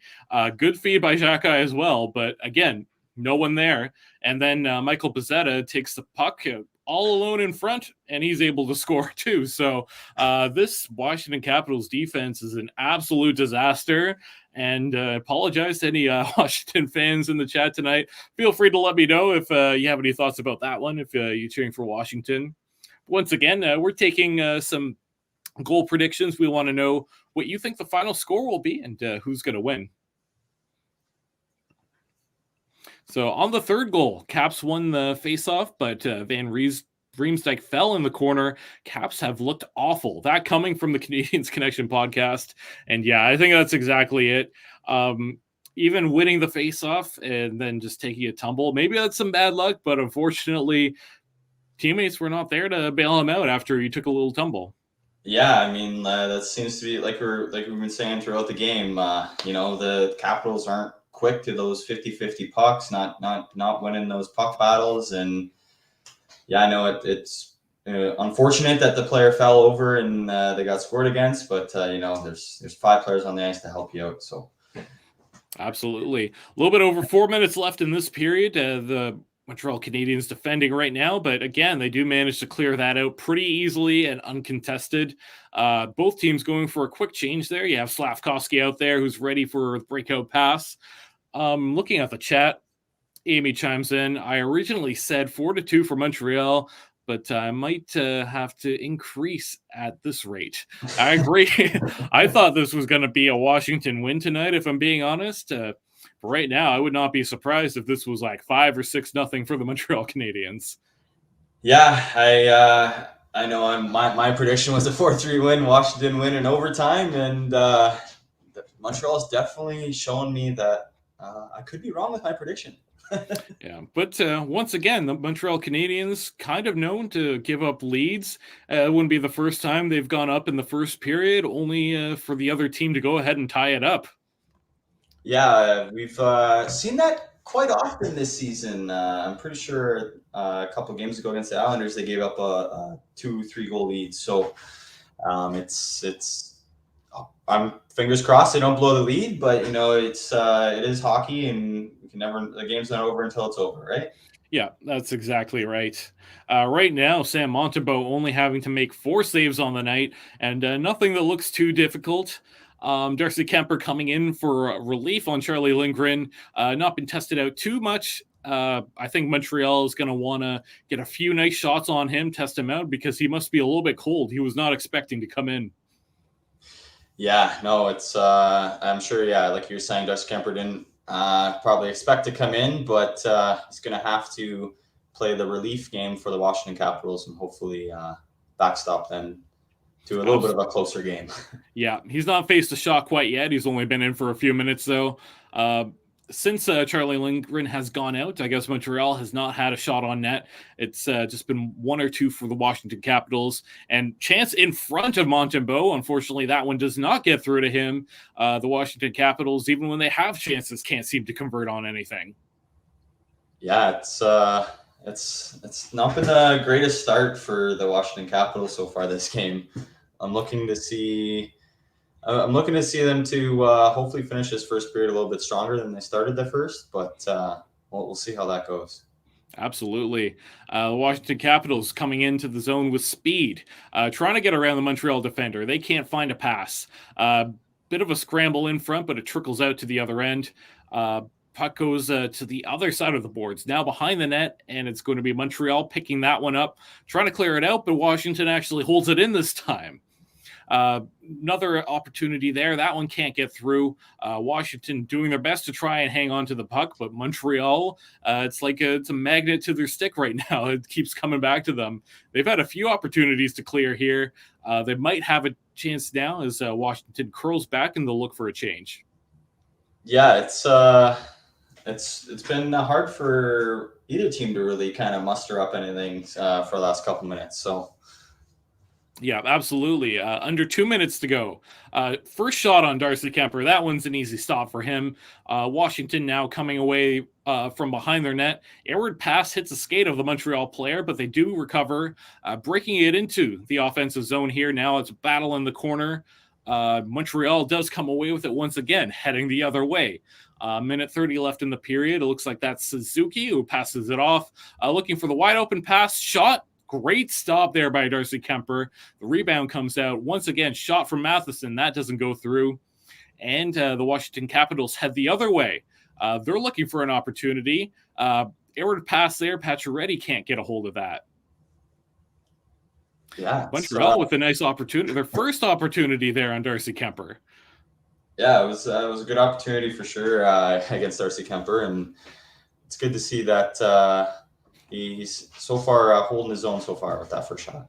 Good feed by Xhekaj as well, but again, no one there. And then Michael Pezzetta takes the puck all alone in front, and he's able to score too. So this Washington Capitals defense is an absolute disaster. And apologize to any Washington fans in the chat tonight. Feel free to let me know if you have any thoughts about that one, if you're cheering for Washington. Once again, we're taking some goal predictions. We want to know what you think the final score will be and who's going to win. So on the third goal, Caps won the faceoff, but Van Riemsdyk fell in the corner. Caps have looked awful. That coming from the Canadiens Connection podcast. And yeah, I think that's exactly it. Even winning the faceoff and then just taking a tumble, maybe that's some bad luck, but unfortunately, teammates were not there to bail him out after he took a little tumble.
Yeah, I mean, that seems to be like we've been saying throughout the game. The Capitals aren't quick to those 50-50 pucks, not winning those puck battles. And yeah, I know it's unfortunate that the player fell over and they got scored against, but there's 5 players on the ice to help you out. So
absolutely. A little bit over 4 minutes left in this period. The Montreal Canadiens defending right now, but again, they do manage to clear that out pretty easily and uncontested. Both teams going for a quick change there. You have Slavkovsky out there who's ready for a breakout pass. Looking at the chat, Amy chimes in. I originally said 4-2 for Montreal, but I might have to increase at this rate. I agree. I thought this was going to be a Washington win tonight, if I'm being honest. But right now, I would not be surprised if this was like 5 or 6-0 for the Montreal Canadiens.
Yeah, I know. My prediction was a 4-3 win, Washington win in overtime, and Montreal's definitely shown me that I could be wrong with my prediction.
Yeah, but once again, the Montreal Canadiens kind of known to give up leads. It wouldn't be the first time they've gone up in the first period, only for the other team to go ahead and tie it up.
Yeah, we've seen that quite often this season. I'm pretty sure a couple games ago against the Islanders, they gave up a 2-3 goal lead. So it's I'm fingers crossed they don't blow the lead, but it is hockey, and we can never the game's not over until it's over, right?
Yeah, that's exactly right. Right now, Sam Montembeault only having to make 4 saves on the night, and nothing that looks too difficult. Darcy Kemper coming in for relief on Charlie Lindgren. Not been tested out too much. I think Montreal is going to want to get a few nice shots on him, test him out, because he must be a little bit cold. He was not expecting to come in.
Yeah, no, it's I'm sure. Yeah, like you were saying, Darcy Kemper didn't probably expect to come in, but he's going to have to play the relief game for the Washington Capitals and hopefully backstop them to a little bit of a closer game.
Yeah, he's not faced a shot quite yet. He's only been in for a few minutes, though. Since Charlie Lindgren has gone out, I guess Montreal has not had a shot on net. It's just been 1 or 2 for the Washington Capitals. And chance in front of Montembeault. Unfortunately, that one does not get through to him. The Washington Capitals, even when they have chances, can't seem to convert on anything.
Yeah, it's not been the greatest start for the Washington Capitals so far this game. I'm looking to see them to hopefully finish this first period a little bit stronger than they started the first, but we'll see how that goes.
Absolutely. The Washington Capitals coming into the zone with speed, trying to get around the Montreal defender. They can't find a pass. Bit of a scramble in front, but it trickles out to the other end. Puck goes to the other side of the boards, now behind the net, and it's going to be Montreal picking that one up, trying to clear it out, but Washington actually holds it in this time. Another opportunity there. That one can't get through. Washington doing their best to try and hang on to the puck, but Montreal, it's like it's a magnet to their stick right now. It keeps coming back to them. They've had a few opportunities to clear here. They might have a chance now as Washington curls back and they'll look for a change.
Yeah, it's been hard for either team to really kind of muster up anything for the last couple minutes. So.
Yeah, absolutely. Under 2 minutes to go. First shot on Darcy Kemper. That one's an easy stop for him. Washington now coming away from behind their net. Airward pass hits the skate of the Montreal player, but they do recover, breaking it into the offensive zone here. Now it's a battle in the corner. Montreal does come away with it once again, heading the other way. Minute 30 left in the period. It looks like that's Suzuki who passes it off. Looking for the wide open pass. Shot. Great stop there by Darcy Kemper. The rebound comes out. Once again, shot from Matheson. That doesn't go through. And the Washington Capitals head the other way. They're looking for an opportunity. Airward pass there. Pacioretty can't get a hold of that.
Yeah,
Montreal with a nice opportunity. Their first opportunity there on Darcy Kemper.
Yeah, it was a good opportunity for sure against Darcy Kemper. And it's good to see that he's so far holding his own so far with that first shot.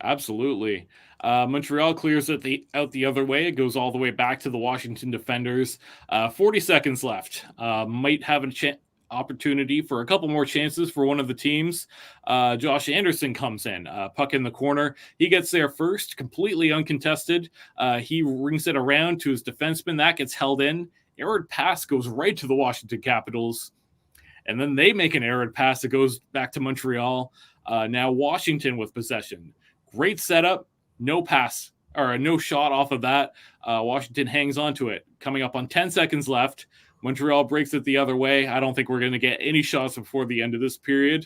Absolutely. Montreal clears it out the other way. It goes all the way back to the Washington defenders. 40 seconds left. Might have an opportunity for a couple more chances for one of the teams. Josh Anderson comes in. Puck in the corner. He gets there first, completely uncontested. He rings it around to his defenseman. That gets held in. Airward pass goes right to the Washington Capitals. And then they make an errant pass that goes back to Montreal. Now Washington with possession. Great setup. No pass or no shot off of that. Washington hangs on to it. Coming up on 10 seconds left. Montreal breaks it the other way. I don't think we're going to get any shots before the end of this period.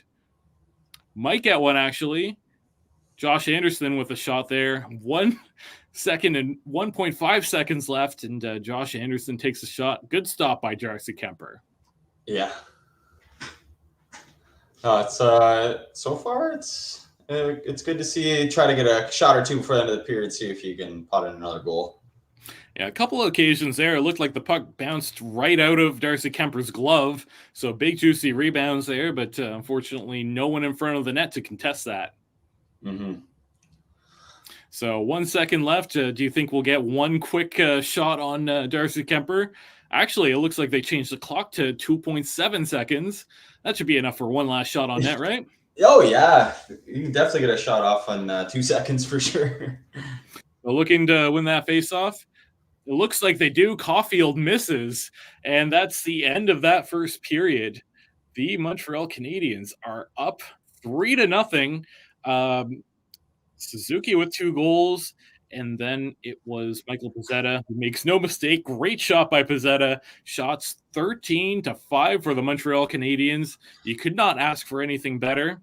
Might get one, actually. Josh Anderson with a shot there. 1 second and 1.5 seconds left, and Josh Anderson takes a shot. Good stop by Darcy Kemper.
Yeah. It's so far it's good to see you try to get a shot or two before the end of the period, see if you can pot in another goal.
Yeah, a couple of occasions there, it looked like the puck bounced right out of Darcy Kemper's glove. So big, juicy rebounds there, but unfortunately, no one in front of the net to contest that.
Mm-hmm.
So 1 second left. Do you think we'll get one quick shot on Darcy Kemper? Actually, it looks like they changed the clock to 2.7 seconds. That should be enough for one last shot on net, right?
Oh yeah, you can definitely get a shot off on 2 seconds for sure.
Well, looking to win that face-off. It looks like they do. Caulfield misses, and that's the end of that first period. The Montreal Canadiens are up 3-0. Suzuki with 2 goals, and then it was Michael Pezzetta who makes no mistake. Great shot by Pezzetta. Shots 13-5 for the Montreal Canadiens. You could not ask for anything better.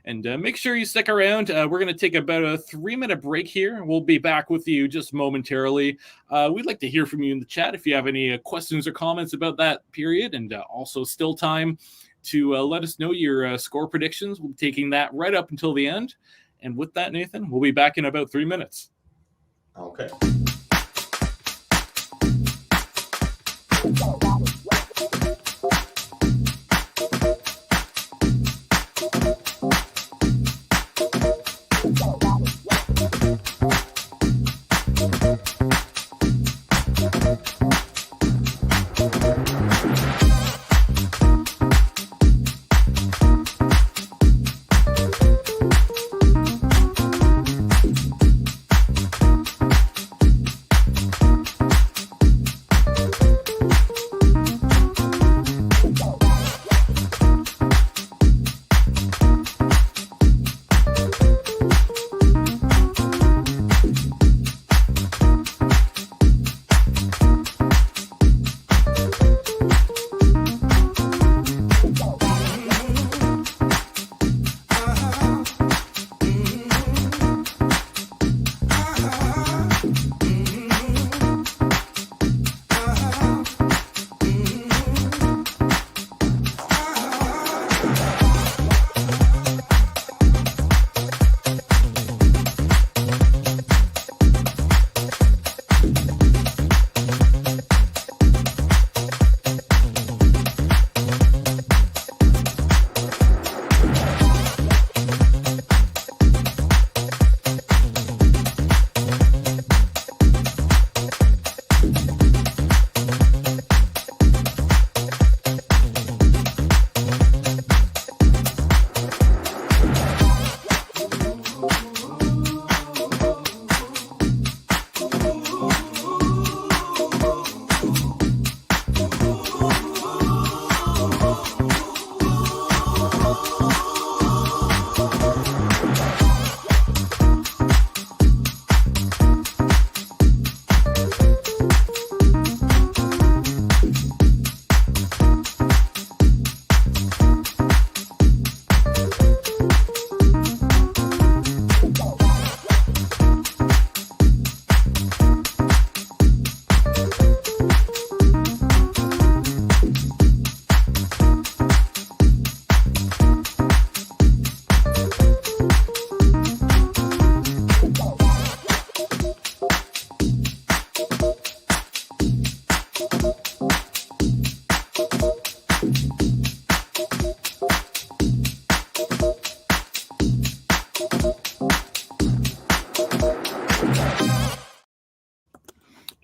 And make sure you stick around. We're going to take about a 3-minute break here. We'll be back with you just momentarily. We'd like to hear from you in the chat if you have any questions or comments about that period, and also still time to let us know your score predictions. We'll be taking that right up until the end. And with that, Nathan, we'll be back in about 3 minutes.
Okay.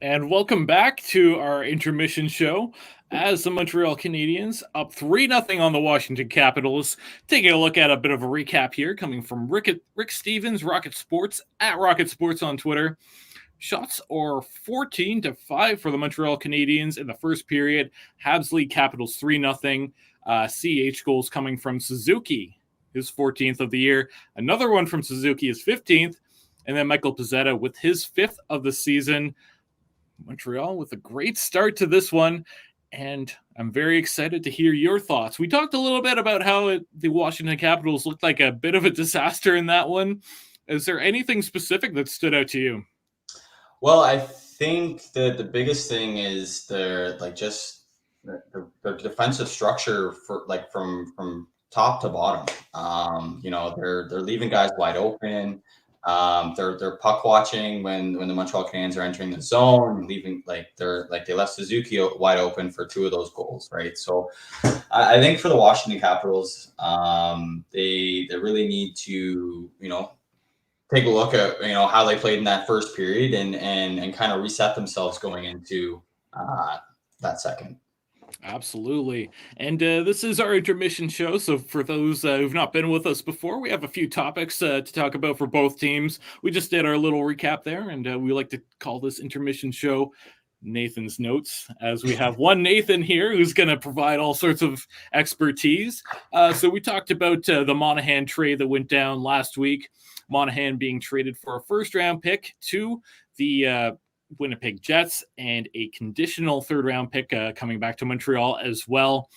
And welcome back to our intermission show as the Montreal Canadiens up 3-0 on the Washington Capitals. Taking a look at a bit of a recap here coming from Rick Stevens, Rocket Sports, at Rocket Sports on Twitter. Shots are 14-5 for the Montreal Canadiens in the first period. Habs lead Capitals 3-0. CH goals coming from Suzuki, his 14th of the year. Another one from Suzuki, his 15th. And then Michael Pezzetta with his 5th of the season. Montreal with a great start to this one, and I'm very excited to hear your thoughts. We talked a little bit about how the Washington Capitals looked like a bit of a disaster in that one. Is there anything specific that stood out to you?
Well, I think that the biggest thing is their the defensive structure for from top to bottom. They're leaving guys wide open. They're puck watching when the Montreal Canadiens are entering the zone, leaving they left Suzuki wide open for 2 of those goals, right? So I think for the Washington Capitals, they really need to take a look at how they played in that first period and kind of reset themselves going into that second.
Absolutely. And this is our intermission show. So, for those who've not been with us before, we have a few topics to talk about for both teams. We just did our little recap there, and we like to call this intermission show Nathan's Notes, as we have one Nathan here who's going to provide all sorts of expertise. So, we talked about the Monahan trade that went down last week. Monahan being traded for a first-round pick to the Winnipeg Jets and a conditional third-round pick coming back to Montreal as well.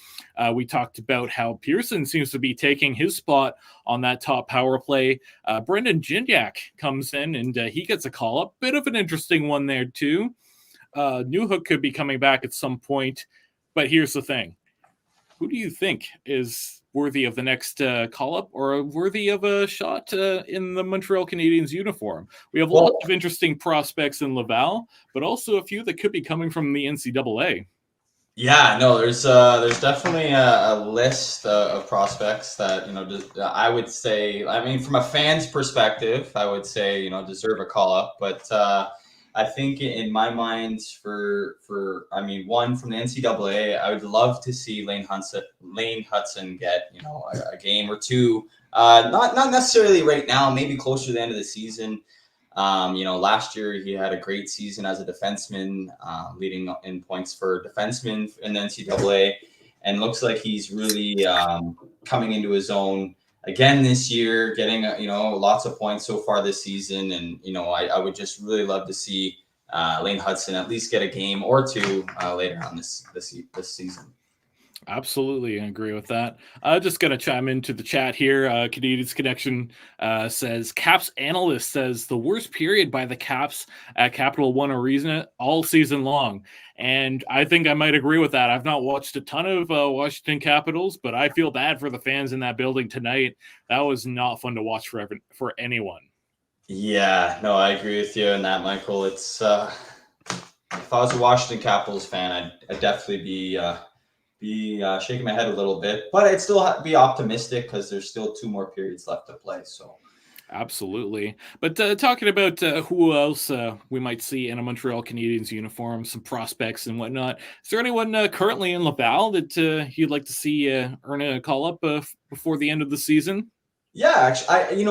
We talked about how Pearson seems to be taking his spot on that top power play. Brendan Gignac comes in and he gets a call-up. Bit of an interesting one there too. Newhook could be coming back at some point, but here's the thing. Who do you think is worthy of the next call-up or worthy of a shot in the Montreal Canadiens uniform? We have lots of interesting prospects in Laval, but also a few that could be coming from the NCAA.
Yeah, no, there's definitely a list of prospects that, I would say, I mean, from a fan's perspective, I would say, deserve a call-up, but I think in my mind one from the NCAA, I would love to see Lane Hudson get, a game or two. Not necessarily right now, maybe closer to the end of the season. Last year he had a great season as a defenseman, leading in points for defensemen in the NCAA, and looks like he's really coming into his own again this year, getting lots of points so far this season, and I would just really love to see Lane Hudson at least get a game or two later on this season.
Absolutely, I agree with that. Just going to chime into the chat here. Canadiens Connection says, Caps analyst says the worst period by the Caps at Capital One Arena all season long. And I think I might agree with that. I've not watched a ton of Washington Capitals, but I feel bad for the fans in that building tonight. That was not fun to watch for anyone.
Yeah, no, I agree with you on that, Michael. It's if I was a Washington Capitals fan, I'd definitely be shaking my head a little bit, but I'd still be optimistic because there's still 2 more periods left to play. So,
absolutely. But talking about who else we might see in a Montreal Canadiens uniform, some prospects and whatnot. Is there anyone currently in Laval that you'd like to see earn a call up before the end of the season?
Yeah, actually, it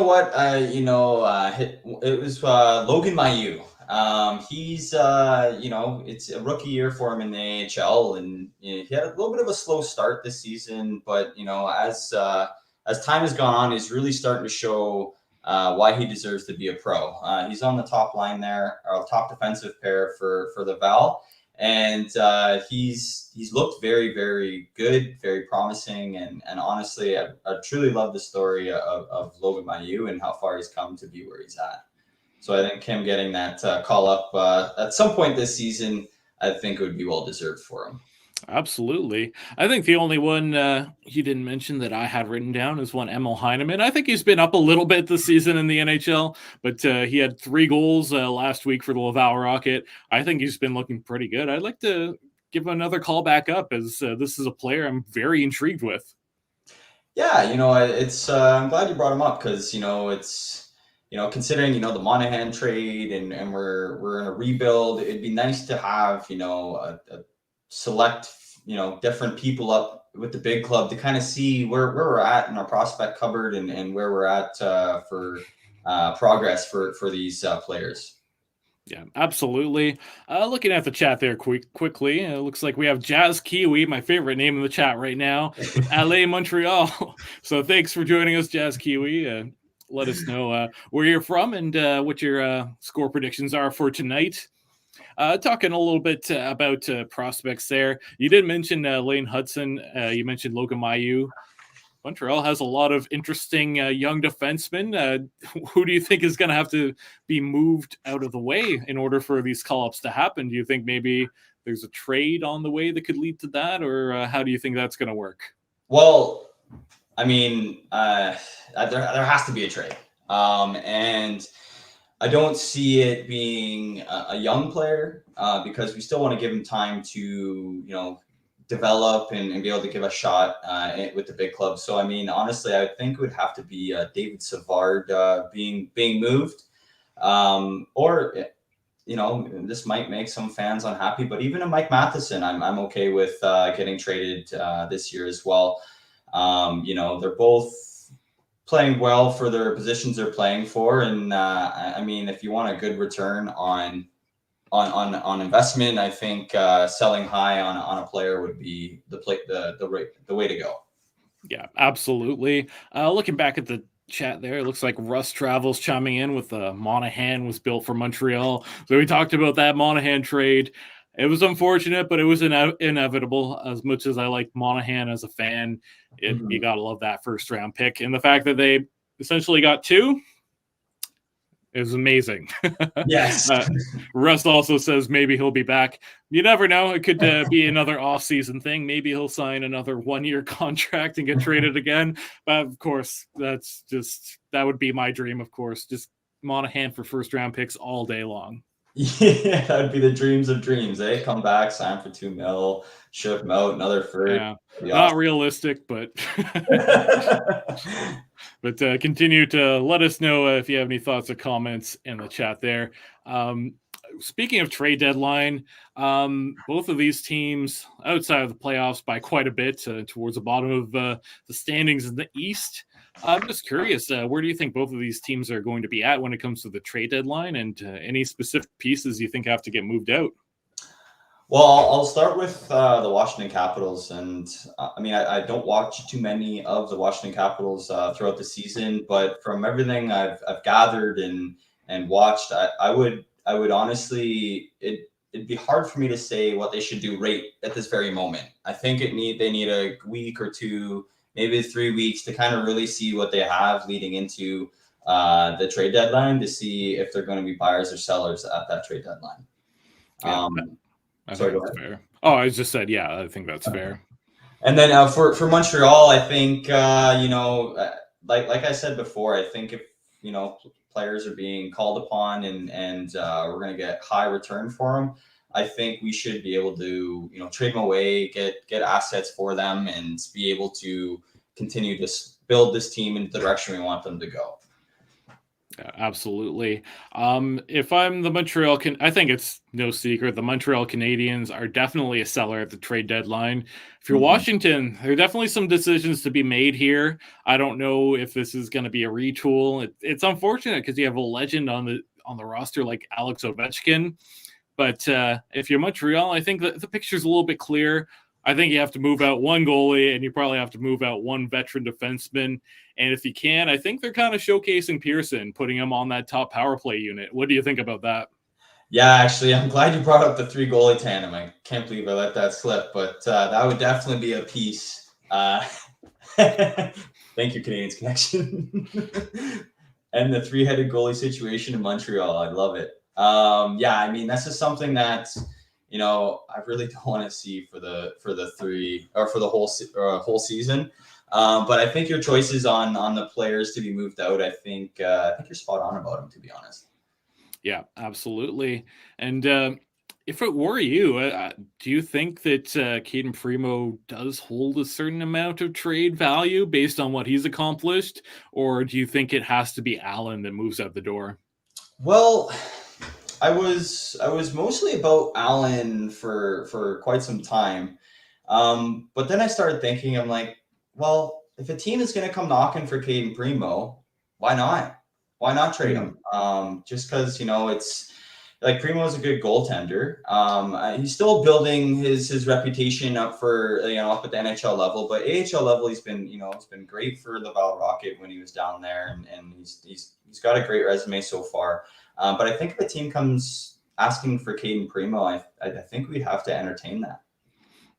was Logan Mailloux. He's it's a rookie year for him in the AHL, and he had a little bit of a slow start this season, but as time has gone on, he's really starting to show why he deserves to be a pro. He's on the top line there, or top defensive pair for the Val. And he's looked very, very good, very promising, and honestly, I truly love the story of Logan Mailloux and how far he's come to be where he's at. So I think him getting that call up at some point this season, I think it would be well deserved for him.
Absolutely. I think the only one you didn't mention that I had written down is one Emil Heineman. I think he's been up a little bit this season in the NHL, but he had 3 goals last week for the Laval Rocket. I think he's been looking pretty good. I'd like to give him another call back up, as this is a player I'm very intrigued with.
Yeah, it's I'm glad you brought him up because it's considering the Monahan trade and we're in a rebuild. It'd be nice to have a select different people up with the big club to kind of see where we're at in our prospect cupboard and where we're at for progress for these players.
Yeah, absolutely. Looking at the chat there quickly, it looks like we have Jazz Kiwi, my favorite name in the chat right now, with LA Montreal. So thanks for joining us, Jazz Kiwi. Let us know where you're from and what your score predictions are for tonight. Talking a little bit about prospects there. You did mention Lane Hudson. You mentioned Logan Mailloux. Montreal has a lot of interesting young defensemen. Who do you think is going to have to be moved out of the way in order for these call-ups to happen? Do you think maybe there's a trade on the way that could lead to that, or how do you think that's going to work?
Well, I mean, there has to be a trade, and I don't see it being a young player because we still want to give him time to develop and be able to give a shot with the big club. So, I mean, honestly, I think it would have to be David Savard being moved, or this might make some fans unhappy, but even a Mike Matheson, I'm okay with getting traded this year as well. They're both playing well for their positions they're playing for, and I mean, if you want a good return on investment, I think selling high on a player would be the way to go.
Yeah, absolutely. Looking back at the chat there, it looks like Russ Travels chiming in with Monahan was built for Montreal. So we talked about that Monahan trade. It was unfortunate, but it was inevitable. As much as I like Monahan as a fan, you got to love that first round pick. And the fact that they essentially got two, it was amazing.
Yes.
Russ also says maybe he'll be back. You never know. It could be another off-season thing. Maybe he'll sign another one-year contract and get traded again. But of course, that would be my dream, of course. Just Monahan for first-round picks all day long.
Yeah, that would be the dreams of dreams, eh? Come back, sign for $2 million, ship him out, another first.
Yeah, not realistic, but but continue to let us know if you have any thoughts or comments in the chat there. Speaking of trade deadline, both of these teams outside of the playoffs by quite a bit towards the bottom of the standings in the East. I'm just curious, where do you think both of these teams are going to be at when it comes to the trade deadline, and any specific pieces you think have to get moved out?
Well, I'll start with the Washington Capitals, and I mean, I don't watch too many of the Washington Capitals throughout the season, but from everything I've gathered and watched, I would honestly, it'd be hard for me to say what they should do right at this very moment. I think they need a week or two, maybe 3 weeks to kind of really see what they have leading into the trade deadline to see if they're going to be buyers or sellers at that trade deadline.
Yeah, I think that's fair. Oh, I just said, yeah, I think that's fair.
And then for Montreal, I think like I said before, I think if players are being called upon and we're going to get high return for them, I think we should be able to trade them away, get assets for them, and be able to continue to build this team in the direction we want them to go.
Yeah, absolutely. If I'm the Montreal, I think it's no secret the Montreal Canadiens are definitely a seller at the trade deadline. If you're Washington, there are definitely some decisions to be made here. I don't know if this is going to be a retool. It's unfortunate because you have a legend on the roster like Alex Ovechkin. But if you're Montreal, I think the picture's a little bit clear. I think you have to move out one goalie, and you probably have to move out one veteran defenseman. And if you can, I think they're kind of showcasing Pearson, putting him on that top power play unit. What do you think about that?
Yeah, actually, I'm glad you brought up the 3 goalie tandem. I can't believe I let that slip, but that would definitely be a piece. Thank you, Canadiens Connection. And the 3-headed goalie situation in Montreal, I love it. Yeah, I mean, that's just something that I really don't want to see for the whole season. But I think your choices on the players to be moved out, I think you're spot on about them, to be honest.
Yeah, absolutely. And if it were you, do you think that Caden Primo does hold a certain amount of trade value based on what he's accomplished, or do you think it has to be Allen that moves out the door?
Well, I was mostly about Allen for quite some time, but then I started thinking, I'm like, well, if a team is going to come knocking for Caden Primo, why not? Why not trade him? Just because it's like Primo is a good goaltender. He's still building his reputation up for up at the NHL level, but AHL level he's been it's been great for the Val Rocket when he was down there, and he's got a great resume so far. But I think if a team comes asking for Caden Primo, I think we'd have to entertain that.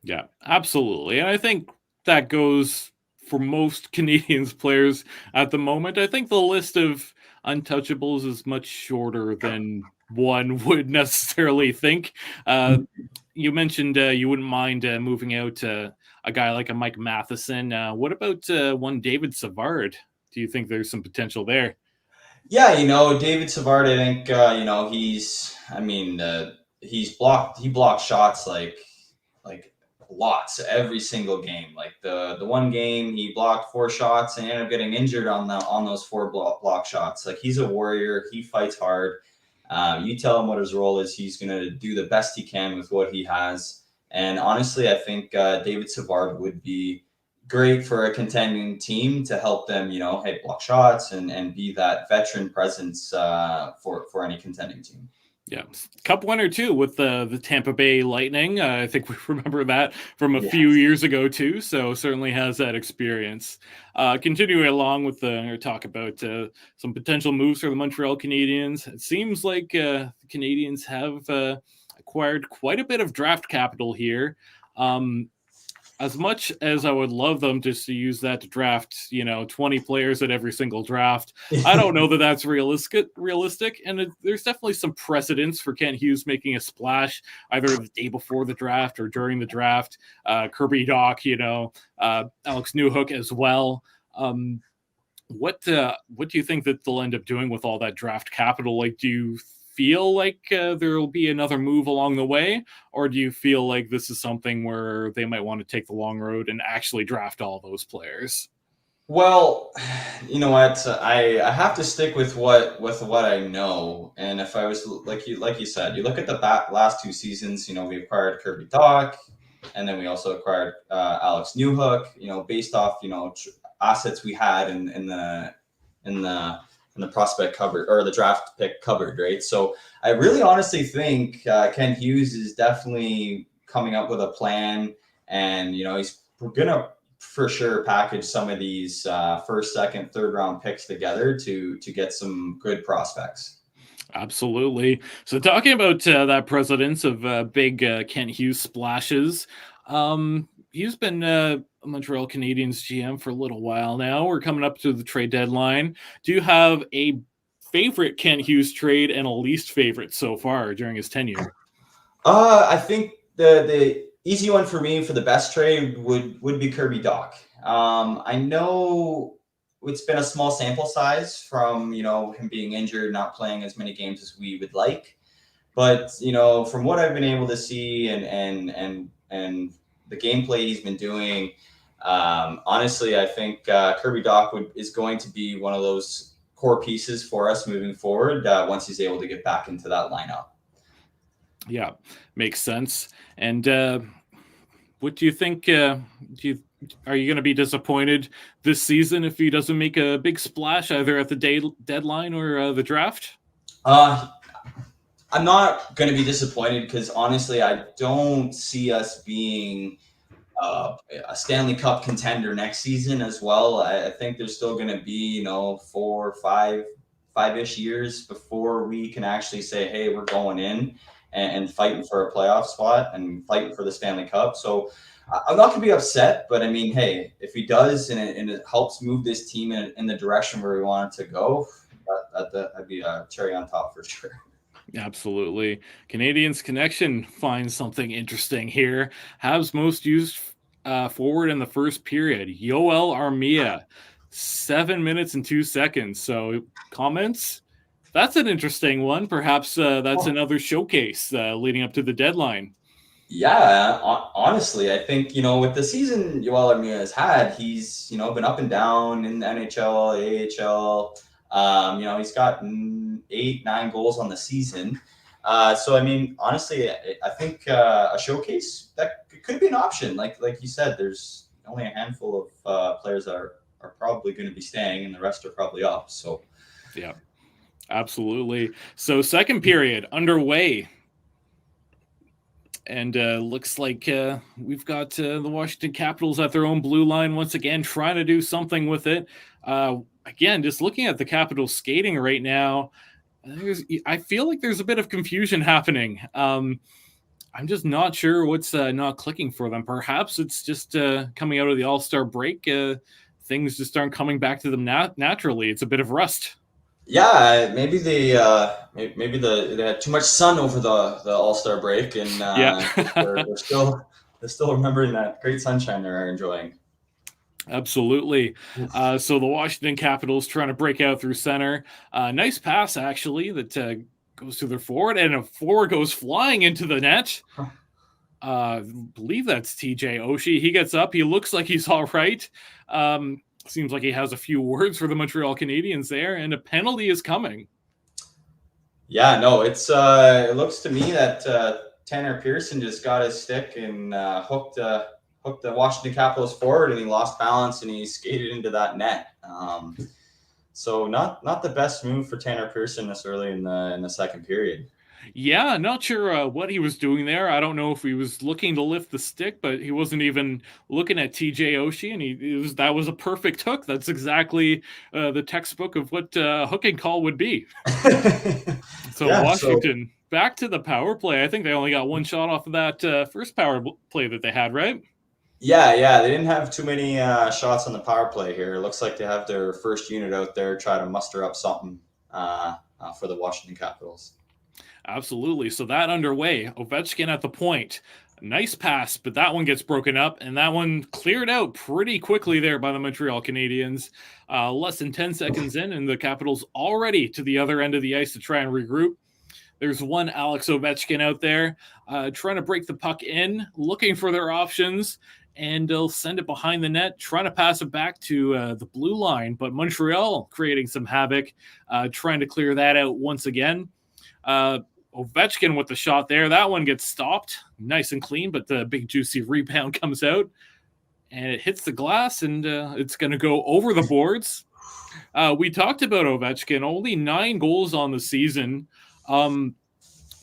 Yeah, absolutely. And I think that goes for most Canadiens players at the moment. I think the list of untouchables is much shorter than one would necessarily think. You mentioned you wouldn't mind moving out a guy like a Mike Matheson. What about one David Savard? Do you think there's some potential there?
Yeah, David Savard, I think, he blocked shots like lots every single game. Like the one game he blocked 4 shots and ended up getting injured on those 4 block shots. Like he's a warrior. He fights hard. You tell him what his role is. He's going to do the best he can with what he has. And honestly, I think David Savard would be great for a contending team to help them, hey, block shots and be that veteran presence for any contending team.
Yeah, Cup winner too with the Tampa Bay Lightning. I think we remember that from a few
Yes.
years ago too. So certainly has that experience. Continuing along with our talk about some potential moves for the Montreal Canadiens. It seems like the Canadiens have acquired quite a bit of draft capital here. As much as I would love them just to use that to draft, 20 players at every single draft, I don't know that that's realistic. And there's definitely some precedence for Kent Hughes making a splash either the day before the draft or during the draft. Kirby Dach, Alex Newhook as well. What do you think that they'll end up doing with all that draft capital? Like, do you feel like there will be another move along the way, or do you feel like this is something where they might want to take the long road and actually draft all those players?
Well, you know what? I have to stick with what I know. And if I was like you said, you look at the last 2 seasons. We acquired Kirby Dach, and then we also acquired Alex Newhook. Based off assets we had in the prospect cupboard or the draft pick cupboard, right? So I really honestly think Ken Hughes is definitely coming up with a plan, and he's gonna for sure package some of these first, second, third round picks together to get some good prospects.
Absolutely. So talking about that precedence of big Kent Hughes splashes, he's been a Montreal Canadiens GM for a little while now. We're coming up to the trade deadline. Do you have a favorite Kent Hughes trade and a least favorite so far during his tenure?
I think the easy one for me for the best trade would be Kirby Dach. I know it's been a small sample size from him being injured, not playing as many games as we would like, but from what I've been able to see and the gameplay he's been doing, honestly, I think Kirby Dach is going to be one of those core pieces for us moving forward once he's able to get back into that lineup.
Yeah, makes sense. And what do you think? Are you going to be disappointed this season if he doesn't make a big splash either at the deadline or the draft?
I'm not going to be disappointed because honestly, I don't see us being a Stanley Cup contender next season as well. I think there's still going to be 4, 5-ish years before we can actually say, hey, we're going in and fighting for a playoff spot and fighting for the Stanley Cup. So I'm not going to be upset, but I mean, hey, if he does and it helps move this team in the direction where we want it to go, that'd be a cherry on top for sure.
Absolutely. Canadiens Connection finds something interesting here. Habs most used forward in the first period. Yoel Armia, 7 minutes and 2 seconds. So comments? That's an interesting one. Perhaps that's another showcase leading up to the deadline.
Yeah, honestly, I think, with the season Yoel Armia has had, he's, been up and down in the NHL, AHL. He's got 8, 9 goals on the season. So, I mean, honestly, I think a showcase that could be an option. Like you said, there's only a handful of players that are probably going to be staying, and the rest are probably up. So,
yeah, absolutely. So, second period underway. And looks like we've got the Washington Capitals at their own blue line once again, trying to do something with it. Again, just looking at the Capitals skating right now, I feel like there's a bit of confusion happening. I'm just not sure what's not clicking for them. Perhaps it's just coming out of the All-Star break. Things just aren't coming back to them naturally. It's a bit of rust.
Yeah, maybe they had too much sun over the All-Star break, and they're still remembering that great sunshine they're enjoying.
Absolutely. So the Washington Capitals trying to break out through center. Nice pass actually that goes to their forward, and a forward goes flying into the net. Believe that's TJ Oshie. He gets up. He looks like he's all right. Seems like he has a few words for the Montreal Canadiens there, and a penalty is coming.
Yeah, no, it looks to me that Tanner Pearson just got his stick and hooked the Washington Capitals forward, and he lost balance and he skated into that net. So not the best move for Tanner Pearson this early in the second period.
Yeah, not sure what he was doing there. I don't know if he was looking to lift the stick, but he wasn't even looking at TJ Oshie, and that was a perfect hook. That's exactly the textbook of what hooking call would be. So
Yeah, so
Washington back to the power play. I think they only got one shot off of that first power play that they had, right?
yeah, they didn't have too many shots on the power play here. It looks like they have their first unit out there try to muster up something for the Washington Capitals.
Absolutely. So that underway. Ovechkin at the point. Nice pass, but that one gets broken up, and that one cleared out pretty quickly there by the Montreal Canadiens. Less than 10 seconds in, and the Capitals already to the other end of the ice to try and regroup. There's one Alex Ovechkin out there trying to break the puck in, looking for their options, and they'll send it behind the net, trying to pass it back to the blue line. But Montreal creating some havoc, trying to clear that out once again. Ovechkin with the shot there. That one gets stopped nice and clean, but the big juicy rebound comes out and it hits the glass, and it's going to go over the boards. We talked about Ovechkin, only 9 goals on the season.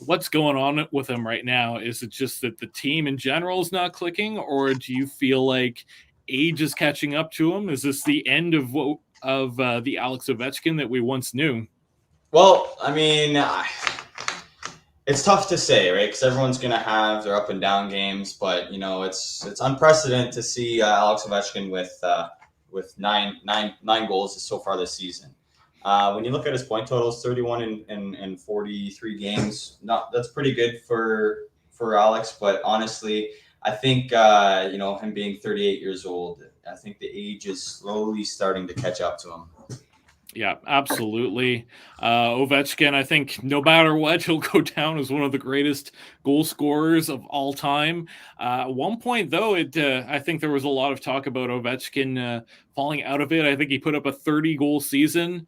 What's going on with him right now? Is it just that the team in general is not clicking, or do you feel like age is catching up to him? Is this the end of the Alex Ovechkin that we once knew?
Well, I mean, it's tough to say, right? Because everyone's going to have their up and down games, but you know, it's unprecedented to see Alex Ovechkin with nine goals so far this season. When you look at his point totals, 31 in 43 games, that's pretty good for Alex. But honestly, I think him being 38 years old, I think the age is slowly starting to catch up to him.
Yeah, absolutely. Ovechkin, I think no matter what, he'll go down as one of the greatest goal scorers of all time. At one point, though, I think there was a lot of talk about Ovechkin falling out of it. I think he put up a 30-goal season,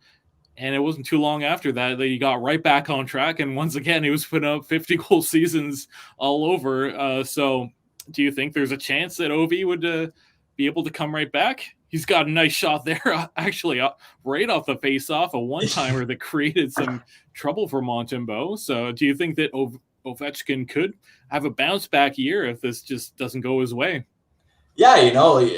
and it wasn't too long after that he got right back on track. And once again, he was putting up 50-goal seasons all over. So do you think there's a chance that Ovi would be able to come right back? He's got a nice shot there, actually, right off the face-off, a one-timer that created some trouble for Montembeault. So do you think that Ovechkin could have a bounce-back year if this just doesn't go his way?
Yeah,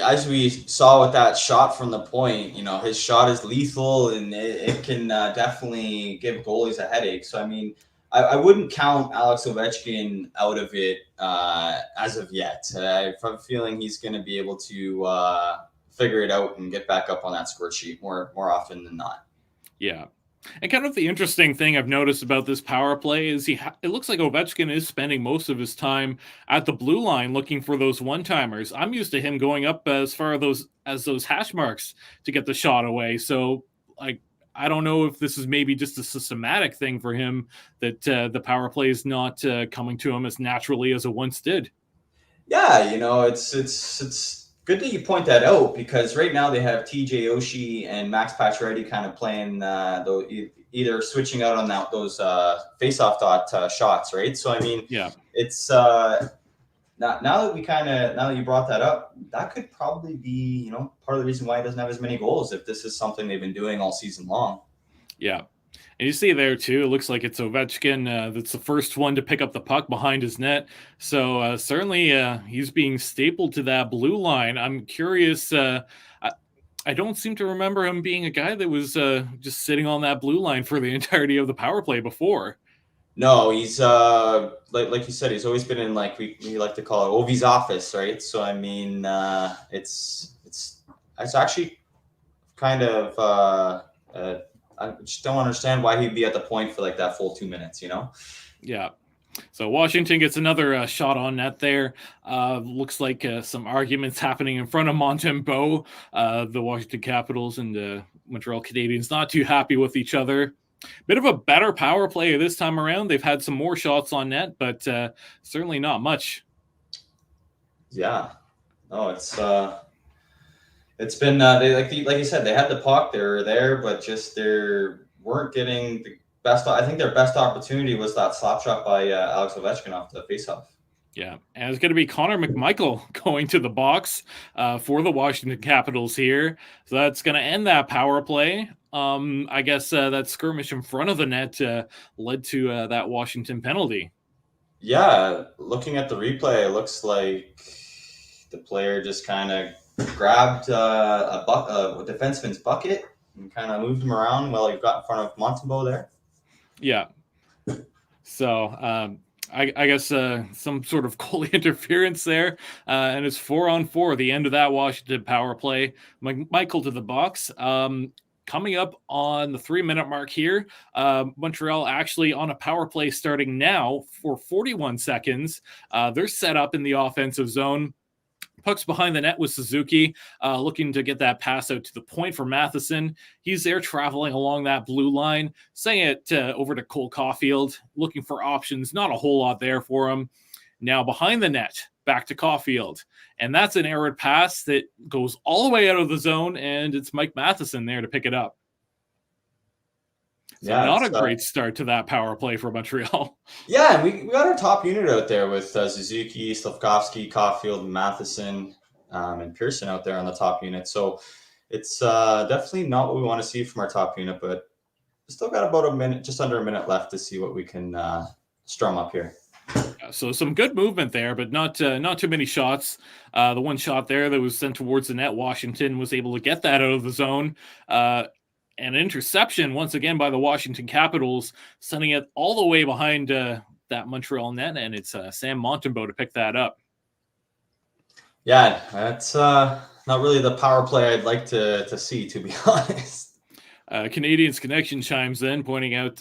as we saw with that shot from the point, his shot is lethal and it can definitely give goalies a headache. So, I mean, I wouldn't count Alex Ovechkin out of it as of yet. I have a feeling he's going to be able to figure it out and get back up on that score sheet more often than not.
Yeah. And kind of the interesting thing I've noticed about this power play is it looks like Ovechkin is spending most of his time at the blue line looking for those one-timers. I'm used to him going up as far as those hash marks to get the shot away. So, like, I don't know if this is maybe just a systematic thing for him that the power play is not coming to him as naturally as it once did.
Yeah, it's good that you point that out because right now they have TJ Oshie and Max Pacioretty kind of playing either switching out on those face-off dot shots, right? So I mean,
Yeah,
it's now that you brought that up, that could probably be part of the reason why he doesn't have as many goals if this is something they've been doing all season long.
yeah. And you see there, too, it looks like it's Ovechkin that's the first one to pick up the puck behind his net. So certainly he's being stapled to that blue line. I'm curious. I don't seem to remember him being a guy that was just sitting on that blue line for the entirety of the power play before.
No, he's like you said, he's always been in we like to call it Ovi's office, right? So I mean, it's actually kind of I just don't understand why he'd be at the point for that full 2 minutes,
Yeah. So Washington gets another shot on net there. Looks like some arguments happening in front of Montembeault. The Washington Capitals and the Montreal Canadiens not too happy with each other. Bit of a better power play this time around. They've had some more shots on net, but certainly not much.
Yeah. No, it's been they like you said, they had the puck, they were there, but just they weren't getting the I think their best opportunity was that slap shot by Alex Ovechkin off the faceoff.
Yeah, and it's going to be Connor McMichael going to the box for the Washington Capitals here. So that's going to end that power play. I guess that skirmish in front of the net led to that Washington penalty.
Yeah, looking at the replay, it looks like the player just kind of grabbed a defenseman's bucket and kind of moved him around while he got in front of Montembeault there.
Yeah. So I guess some sort of goalie interference there, and it's 4-on-4, the end of that Washington power play. Michael to the box. Coming up on the 3-minute mark here, Montreal actually on a power play starting now for 41 seconds. They're set up in the offensive zone. Puck's behind the net with Suzuki, looking to get that pass out to the point for Matheson. He's there traveling along that blue line, sending it over to Cole Caulfield, looking for options. Not a whole lot there for him. Now behind the net, back to Caulfield. And that's an errant pass that goes all the way out of the zone, and it's Mike Matheson there to pick it up. So not a great start to that power play for Montreal.
Yeah, we got our top unit out there with Suzuki, Slavkovsky, Caulfield, Matheson, and Pearson out there on the top unit. So it's definitely not what we want to see from our top unit, but we still got about a minute, just under a minute left to see what we can strum up here.
So some good movement there, but not too many shots. The one shot there that was sent towards the net, Washington was able to get that out of the zone. An interception once again by the Washington Capitals, sending it all the way behind that Montreal net, and it's Sam Montembeault to pick that up.
Yeah, that's not really the power play I'd like to see, to be honest.
Canadiens Connection chimes in, pointing out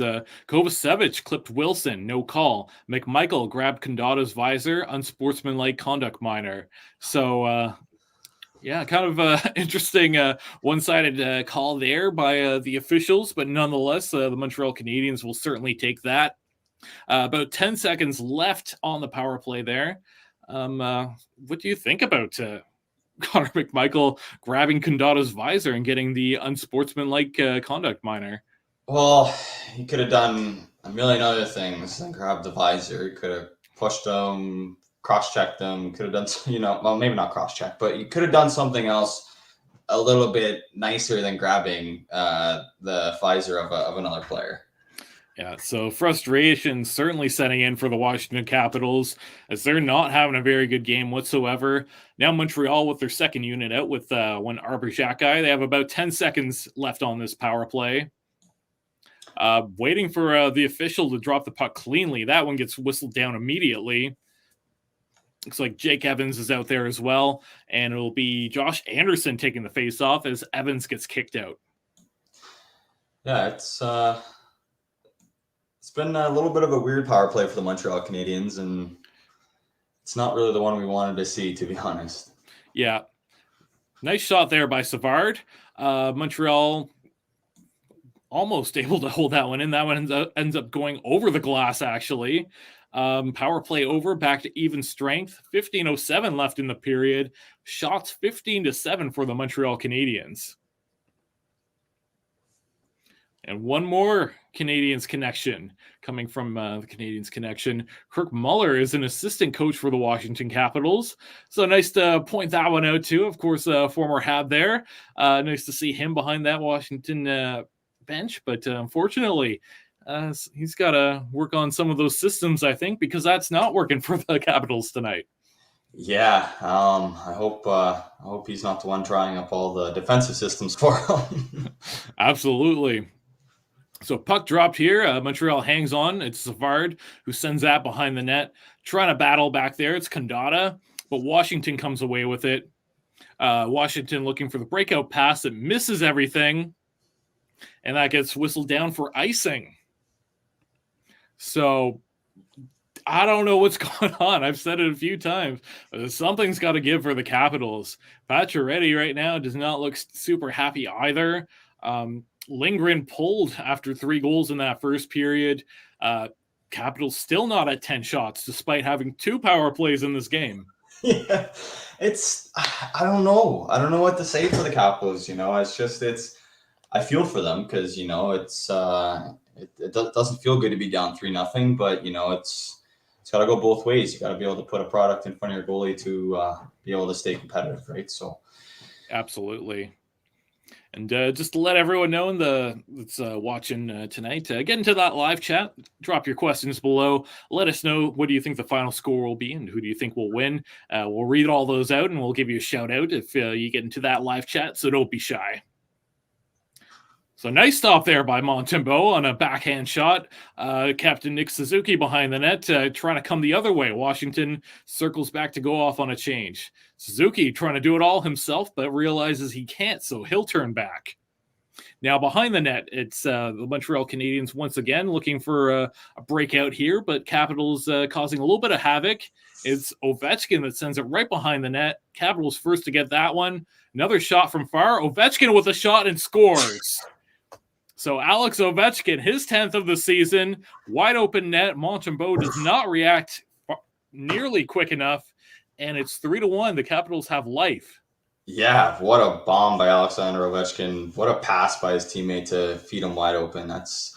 Kovacevic clipped Wilson, no call. McMichael grabbed Condata's visor, unsportsmanlike conduct minor. So, yeah, kind of interesting one-sided call there by the officials, but nonetheless, the Montreal Canadiens will certainly take that. About 10 seconds left on the power play there. What do you think about Connor McMichael grabbing Condata's visor and getting the unsportsmanlike conduct minor?
Well, he could have done a million other things than grab the visor. He could have pushed him, cross-checked him, could have done, well, maybe not cross-check, but he could have done something else a little bit nicer than grabbing the visor of another player.
Yeah, so frustration certainly setting in for the Washington Capitals as they're not having a very good game whatsoever. Now Montreal with their second unit out with one Arbor-Jacques guy. They have about 10 seconds left on this power play. Waiting for the official to drop the puck cleanly. That one gets whistled down immediately. Looks like Jake Evans is out there as well, and it'll be Josh Anderson taking the face-off as Evans gets kicked out.
Yeah, it's been a little bit of a weird power play for the Montreal Canadiens, and it's not really the one we wanted to see, to be honest.
Yeah. Nice shot there by Savard. Montreal almost able to hold that one in. That one ends up going over the glass, actually. Power play over, back to even strength. 15:07 left in the period. Shots 15-7 for the Montreal Canadiens. And one more Canadiens Connection coming from the Canadiens Connection. Kirk Muller is an assistant coach for the Washington Capitals. So nice to point that one out too. Of course, former Hab there. Nice to see him behind that Washington bench. But unfortunately, he's got to work on some of those systems, I think, because that's not working for the Capitals tonight.
Yeah, I hope he's not the one trying up all the defensive systems for him.
Absolutely. So puck dropped here. Montreal hangs on. It's Savard who sends that behind the net. Trying to battle back there. It's Condata, but Washington comes away with it. Washington looking for the breakout pass that misses everything, and that gets whistled down for icing. So I don't know what's going on. I've said it a few times. Something's got to give for the Capitals. Pacioretty right now does not look super happy either. Lindgren pulled after 3 goals in that first period. Capitals still not at 10 shots, despite having 2 power plays in this game.
Yeah, I don't know. I don't know what to say for the Capitals. I feel for them because, it's it doesn't feel good to be down 3-0, but it's got to go both ways. You got to be able to put a product in front of your goalie to be able to stay competitive, right? So
absolutely. And just to let everyone know that's watching tonight, get into that live chat, drop your questions below. Let us know, what do you think the final score will be and who do you think will win? We'll read all those out and we'll give you a shout out if you get into that live chat, so don't be shy. So nice stop there by Montembeault on a backhand shot. Captain Nick Suzuki behind the net, trying to come the other way. Washington circles back to go off on a change. Suzuki trying to do it all himself, but realizes he can't, so he'll turn back. Now behind the net, it's the Montreal Canadiens once again looking for a breakout here, but Capitals causing a little bit of havoc. It's Ovechkin that sends it right behind the net. Capitals first to get that one. Another shot from far. Ovechkin with a shot and scores. So Alex Ovechkin, his 10th of the season, wide open net. Montembeault does not react nearly quick enough, and it's 3-1. The Capitals have life.
Yeah, what a bomb by Alexander Ovechkin. What a pass by his teammate to feed him wide open. That's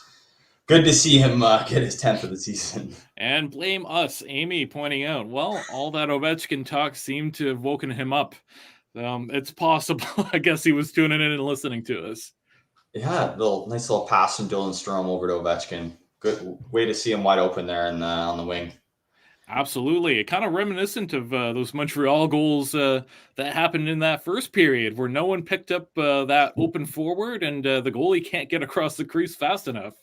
good to see him get his 10th of the season.
And blame us, Amy pointing out, well, all that Ovechkin talk seemed to have woken him up. It's possible. I guess he was tuning in and listening to us.
Yeah, nice little pass from Dylan Strome over to Ovechkin. Good way to see him wide open there on the wing.
Absolutely. Kind of reminiscent of those Montreal goals that happened in that first period where no one picked up that open forward and the goalie can't get across the crease fast enough.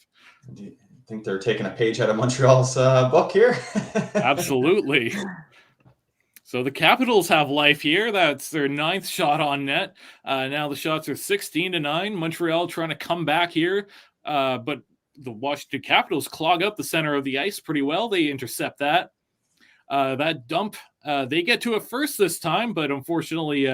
Do you think they're taking a page out of Montreal's book here?
Absolutely. So the Capitals have life here. That's their 9th shot on net. Now the shots are 16-9. Montreal trying to come back here, but the Washington Capitals clog up the center of the ice pretty well. They intercept that. That dump, they get to it first this time, but unfortunately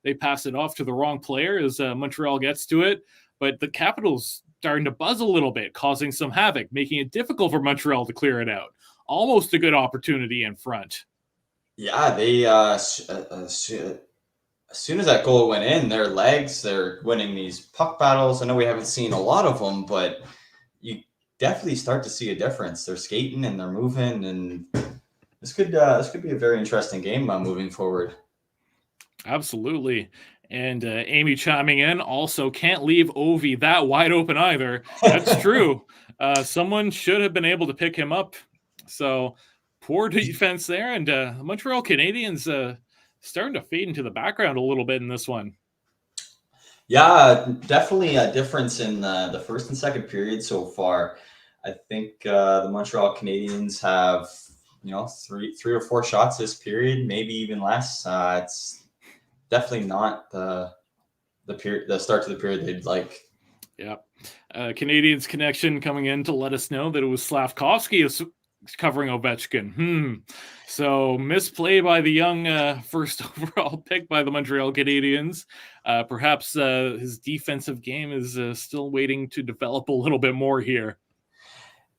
they pass it off to the wrong player as Montreal gets to it. But the Capitals starting to buzz a little bit, causing some havoc, making it difficult for Montreal to clear it out. Almost a good opportunity in front.
Yeah, they as soon as that goal went in, their legs, they're winning these puck battles. I know we haven't seen a lot of them, but you definitely start to see a difference. They're skating and they're moving, and this could be a very interesting game moving forward.
Absolutely. And Amy chiming in, also can't leave Ovi that wide open either. That's true. Someone should have been able to pick him up. So poor defense there. And Montreal Canadiens starting to fade into the background a little bit in this one.
Yeah, definitely a difference in the first and second period so far. I think the Montreal Canadiens have three or four shots this period, maybe even less. It's definitely not the start to the period they'd like.
Yeah. Canadiens Connection coming in to let us know that it was Slavkovsky covering Ovechkin. So misplay by the young first overall pick by the Montreal Canadiens. Perhaps his defensive game is still waiting to develop a little bit more here.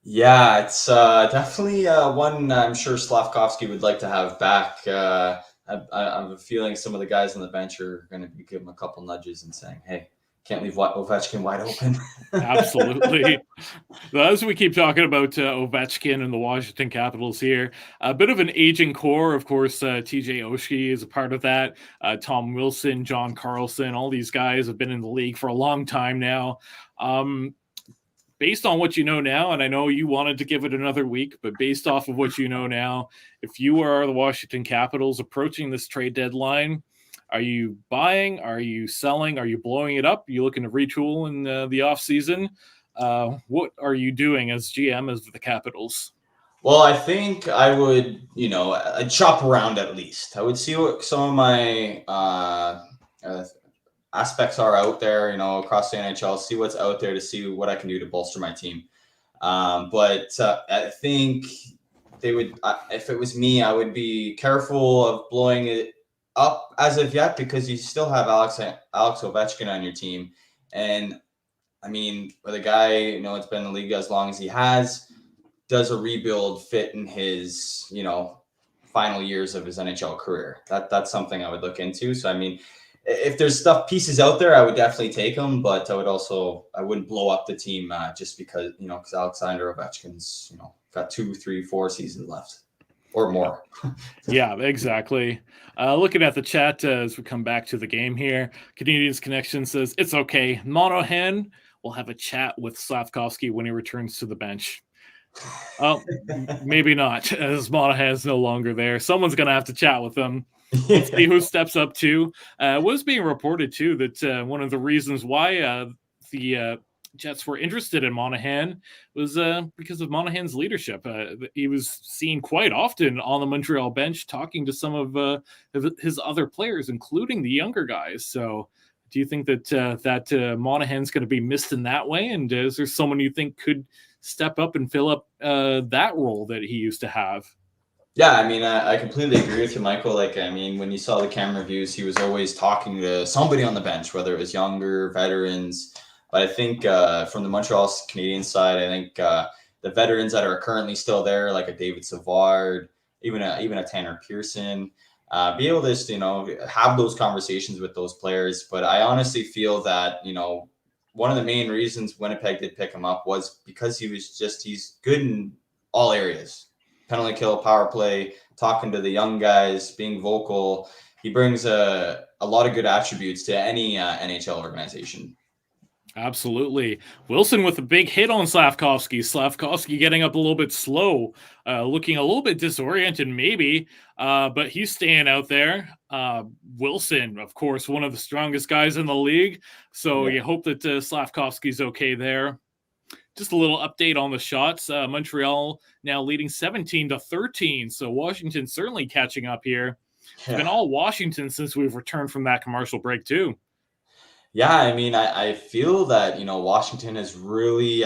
Yeah, it's definitely one I'm sure Slavkovsky would like to have back. I have a feeling some of the guys on the bench are going to be giving him a couple nudges and saying, hey, can't leave Ovechkin wide open.
Absolutely. As we keep talking about Ovechkin and the Washington Capitals here, a bit of an aging core. Of course, TJ Oshie is a part of that. Tom Wilson, John Carlson, all these guys have been in the league for a long time now. Based on what you know now, and I know you wanted to give it another week, but based off of what you know now, if you are the Washington Capitals approaching this trade deadline, are you buying? Are you selling? Are you blowing it up? Are you looking to retool in the offseason? What are you doing as GM of the Capitals?
Well, I think I would, I'd shop around at least. I would see what some of my aspects are out there, across the NHL, see what's out there to see what I can do to bolster my team. But I think they would, if it was me, I would be careful of blowing it up as of yet, because you still have Alex Ovechkin on your team. And I mean, with a guy, it's been in the league as long as he has, does a rebuild fit in his, final years of his NHL career? That's something I would look into. So, I mean, if there's pieces out there, I would definitely take them, but I wouldn't blow up the team just because, because Alexander Ovechkin's, got 2, 3, 4 seasons left or more.
Yeah, exactly. Looking at the chat as we come back to the game here, Canadiens Connection says, it's okay. Monahan will have a chat with Slavkovsky when he returns to the bench. Oh, maybe not, as Monahan's no longer there. Someone's going to have to chat with him. Let's see who steps up too. Was being reported too that one of the reasons why the Jets were interested in Monahan was because of Monahan's leadership. He was seen quite often on the Montreal bench talking to some of his other players, including the younger guys. So do you think that Monahan's going to be missed in that way? And is there someone you think could step up and fill up that role that he used to have?
Yeah, I mean, I completely agree with you, Michael. Like, I mean, when you saw the camera views, he was always talking to somebody on the bench, whether it was younger, veterans. But I think from the Montreal Canadiens side, I think the veterans that are currently still there, like a David Savard, even a Tanner Pearson, be able to just, have those conversations with those players. But I honestly feel that, one of the main reasons Winnipeg did pick him up was because he's good in all areas. Penalty kill, power play, talking to the young guys, being vocal. He brings a lot of good attributes to any NHL organization.
Absolutely. Wilson with a big hit on Slavkovsky. Slavkovsky getting up a little bit slow, looking a little bit disoriented maybe, but he's staying out there. Wilson, of course, one of the strongest guys in the league. So you hope that Slavkovsky's okay there. Just a little update on the shots. Montreal now leading 17-13. So Washington certainly catching up here. It's been all Washington since we've returned from that commercial break too.
Yeah, I mean, I feel that, Washington has really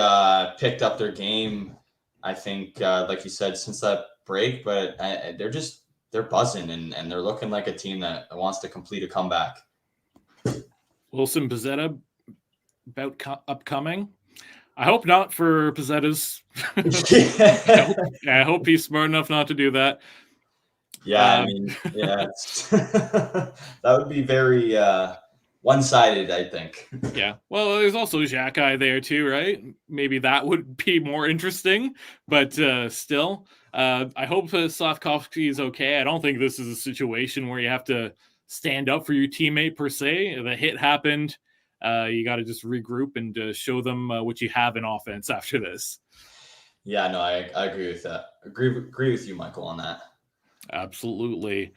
picked up their game, I think, like you said, since that break, but they're buzzing and they're looking like a team that wants to complete a comeback.
Wilson Pezzetta about upcoming. I hope not for Pezzetta's. I hope he's smart enough not to do that.
Yeah, I mean, yeah, that would be very one-sided, I think.
Yeah, well, there's also Xhekaj there too, right? Maybe that would be more interesting, but still, I hope Slavkovsky is okay. I don't think this is a situation where you have to stand up for your teammate per se. The hit happened. You got to just regroup and show them what you have in offense after this.
Yeah, no, I agree with that. Agree with you, Michael, on that.
Absolutely.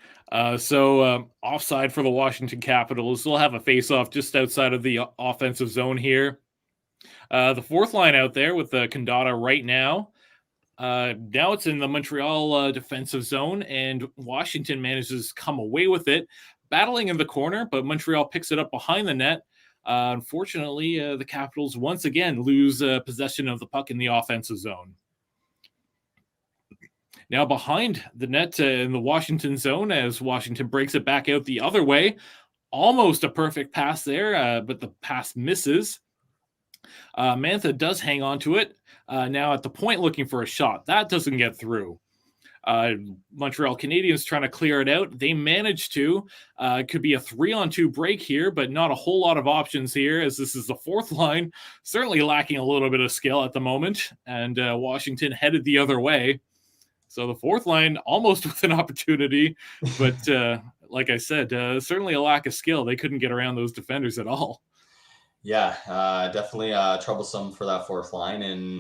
So offside for the Washington Capitals. They'll have a face-off just outside of the offensive zone here. The fourth line out there with Condata right now. Now it's in the Montreal defensive zone, and Washington manages to come away with it, battling in the corner, but Montreal picks it up behind the net. Unfortunately, the Capitals once again lose possession of the puck in the offensive zone. Now behind the net in the Washington zone as Washington breaks it back out the other way. Almost a perfect pass there, but the pass misses. Mantha does hang on to it. Now at the point looking for a shot. That doesn't get through. Montreal Canadiens trying to clear it out. They managed to. It could be a 3-on-2 break here, but not a whole lot of options here as this is the fourth line. Certainly lacking a little bit of skill at the moment. And Washington headed the other way. So the fourth line almost with an opportunity, but like I said, certainly a lack of skill. They couldn't get around those defenders at all.
Yeah, definitely troublesome for that fourth line, and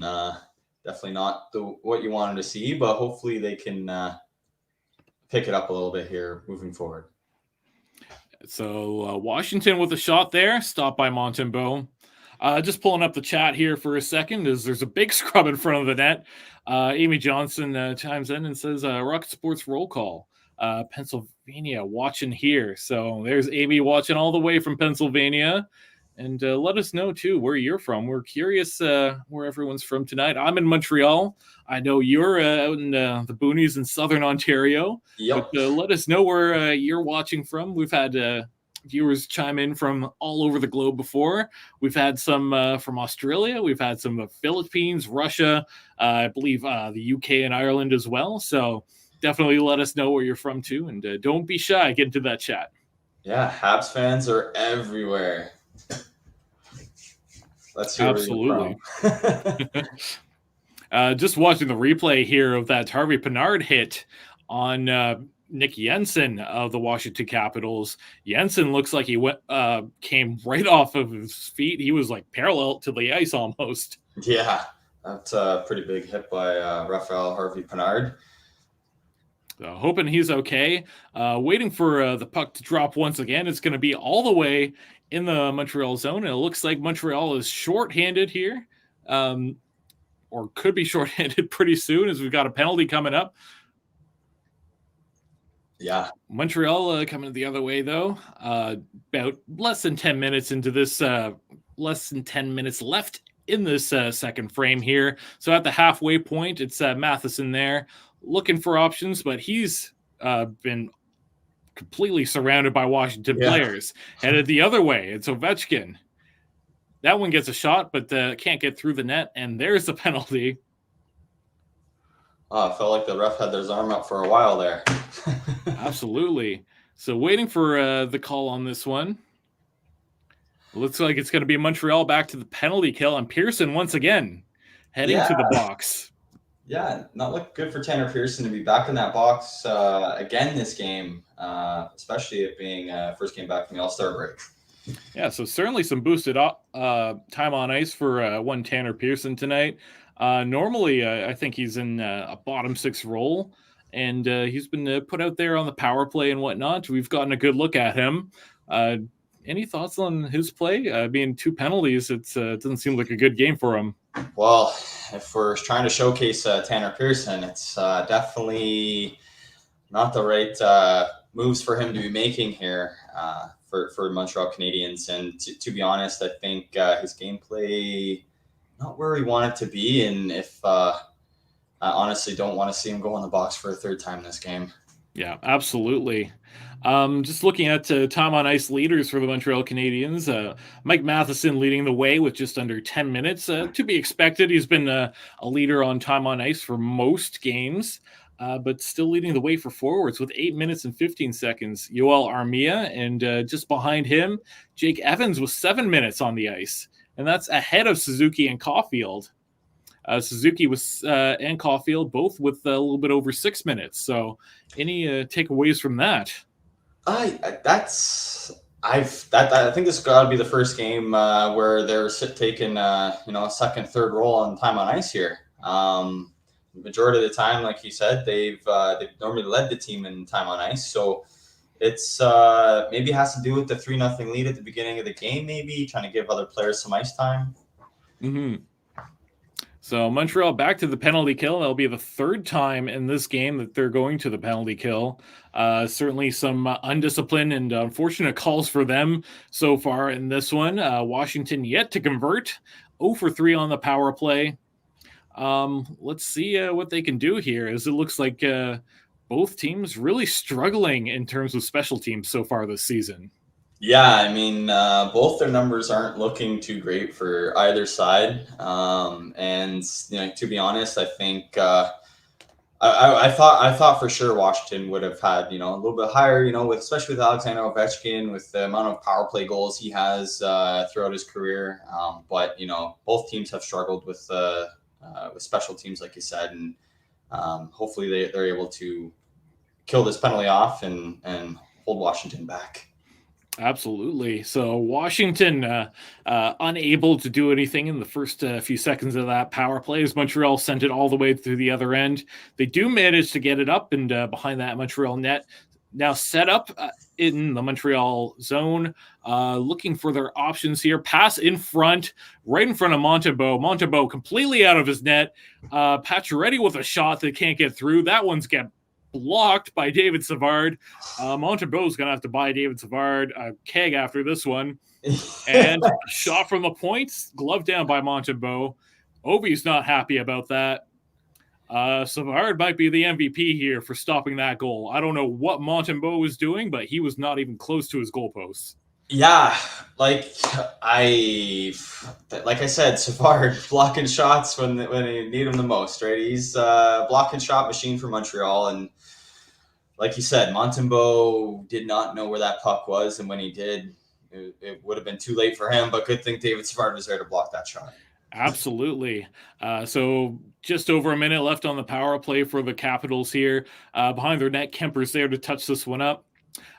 definitely not what you wanted to see, but hopefully they can pick it up a little bit here moving forward.
So Washington with a shot there, stopped by Montembeault. Just pulling up the chat here for a second, as there's a big scrub in front of the net. Amy Johnson chimes in and says, Rocket Sports roll call. Pennsylvania watching here. So there's Amy watching all the way from Pennsylvania. And let us know, too, where you're from. We're curious where everyone's from tonight. I'm in Montreal. I know you're out in the boonies in southern Ontario.
Yep.
But let us know where you're watching from. We've had viewers chime in from all over the globe before. We've had some from Australia. We've had some of the Philippines, Russia, I believe the UK and Ireland as well. So definitely let us know where you're from, too. And don't be shy. Get into that chat.
Yeah, Habs fans are everywhere. Let's hear where you're
Absolutely.
from.
Just watching the replay here of that Harvey Pinard hit on Nick Jensen of the Washington Capitals. Jensen looks like he came right off of his feet. He was like parallel to the ice almost.
Yeah, that's a pretty big hit by Raphael Harvey Pinard.
Hoping he's okay. Waiting for the puck to drop once again. It's going to be all the way in the Montreal zone. And it looks like Montreal is shorthanded here, or could be shorthanded pretty soon as we've got a penalty coming up.
Yeah.
Montreal coming the other way, though. About less than 10 minutes into this, less than 10 minutes left in this second frame here. So at the halfway point, it's Matheson there looking for options, but he's been completely surrounded by Washington players. Headed the other way, it's Ovechkin. That one gets a shot, but can't get through the net, and there's the penalty.
Oh, I felt like the ref had his arm up for a while there.
Absolutely. So waiting for the call on this one. Looks like it's going to be Montreal back to the penalty kill, and Pearson once again heading to the box.
Yeah, not looking good for Tanner Pearson to be back in that box again this game, especially it being first game back from the All-Star break.
Yeah, so certainly some boosted time on ice for one Tanner Pearson tonight. Normally, I think he's in a bottom six role, and he's been put out there on the power play and whatnot. We've gotten a good look at him. Any thoughts on his play? Being two penalties, it doesn't seem like a good game for him.
Well, if we're trying to showcase Tanner Pearson, it's definitely not the right moves for him to be making here for Montreal Canadiens. And to be honest, I think his gameplay not where we want it to be. And if I honestly don't want to see him go in the box for a third time this game.
Yeah, absolutely. Just looking at time on ice leaders for the Montreal Canadiens, Mike Matheson leading the way with just under 10 minutes. To be expected, he's been a leader on time on ice for most games, but still leading the way for forwards with 8 minutes and 15 seconds. Yoel Armia, and just behind him, Jake Evans with 7 minutes on the ice, and that's ahead of Suzuki and Caulfield. Suzuki was and Caulfield both with a little bit over 6 minutes. So, any takeaways from that?
I think this has got to be the first game where they're taking a second, third role on time on ice here. Majority of the time, like you said, they've normally led the team in time on ice. So it's maybe has to do with the 3-0 lead at the beginning of the game. Maybe trying to give other players some ice time.
Mm-hmm. So Montreal back to the penalty kill. That'll be the third time in this game that they're going to the penalty kill. Certainly some undisciplined and unfortunate calls for them so far in this one. Washington yet to convert. 0 for 3 on the power play. Let's see what they can do here, as it looks like both teams really struggling in terms of special teams so far this season.
Yeah, I mean, both their numbers aren't looking too great for either side. And to be honest, I think I thought for sure Washington would have had a little bit higher, especially with Alexander Ovechkin, with the amount of power play goals he has throughout his career. But both teams have struggled with special teams, like you said, and hopefully they're able to kill this penalty off and hold Washington back.
Absolutely. So Washington unable to do anything in the first few seconds of that power play as Montreal sent it all the way through the other end. They do manage to get it up and behind that Montreal net. Now set up in the Montreal zone, looking for their options here. Pass in front, right in front of Montembeault. Montembeault completely out of his net. Pacioretty with a shot that can't get through. That one's get blocked by David Savard. Montembeault's going to have to buy David Savard a keg after this one. And shot from the points, glove down by Montembeault. Ovi's not happy about that. Savard might be the MVP here for stopping that goal. I don't know what Montembeault was doing, but he was not even close to his goalposts.
Yeah, like I said, Savard blocking shots when you need him the most, right? He's a blocking shot machine for Montreal, and like you said, Montembeault did not know where that puck was, and when he did, it would have been too late for him. But good thing David Savard was there to block that shot.
Absolutely. So just over a minute left on the power play for the Capitals here. Behind their net, Kemper's there to touch this one up.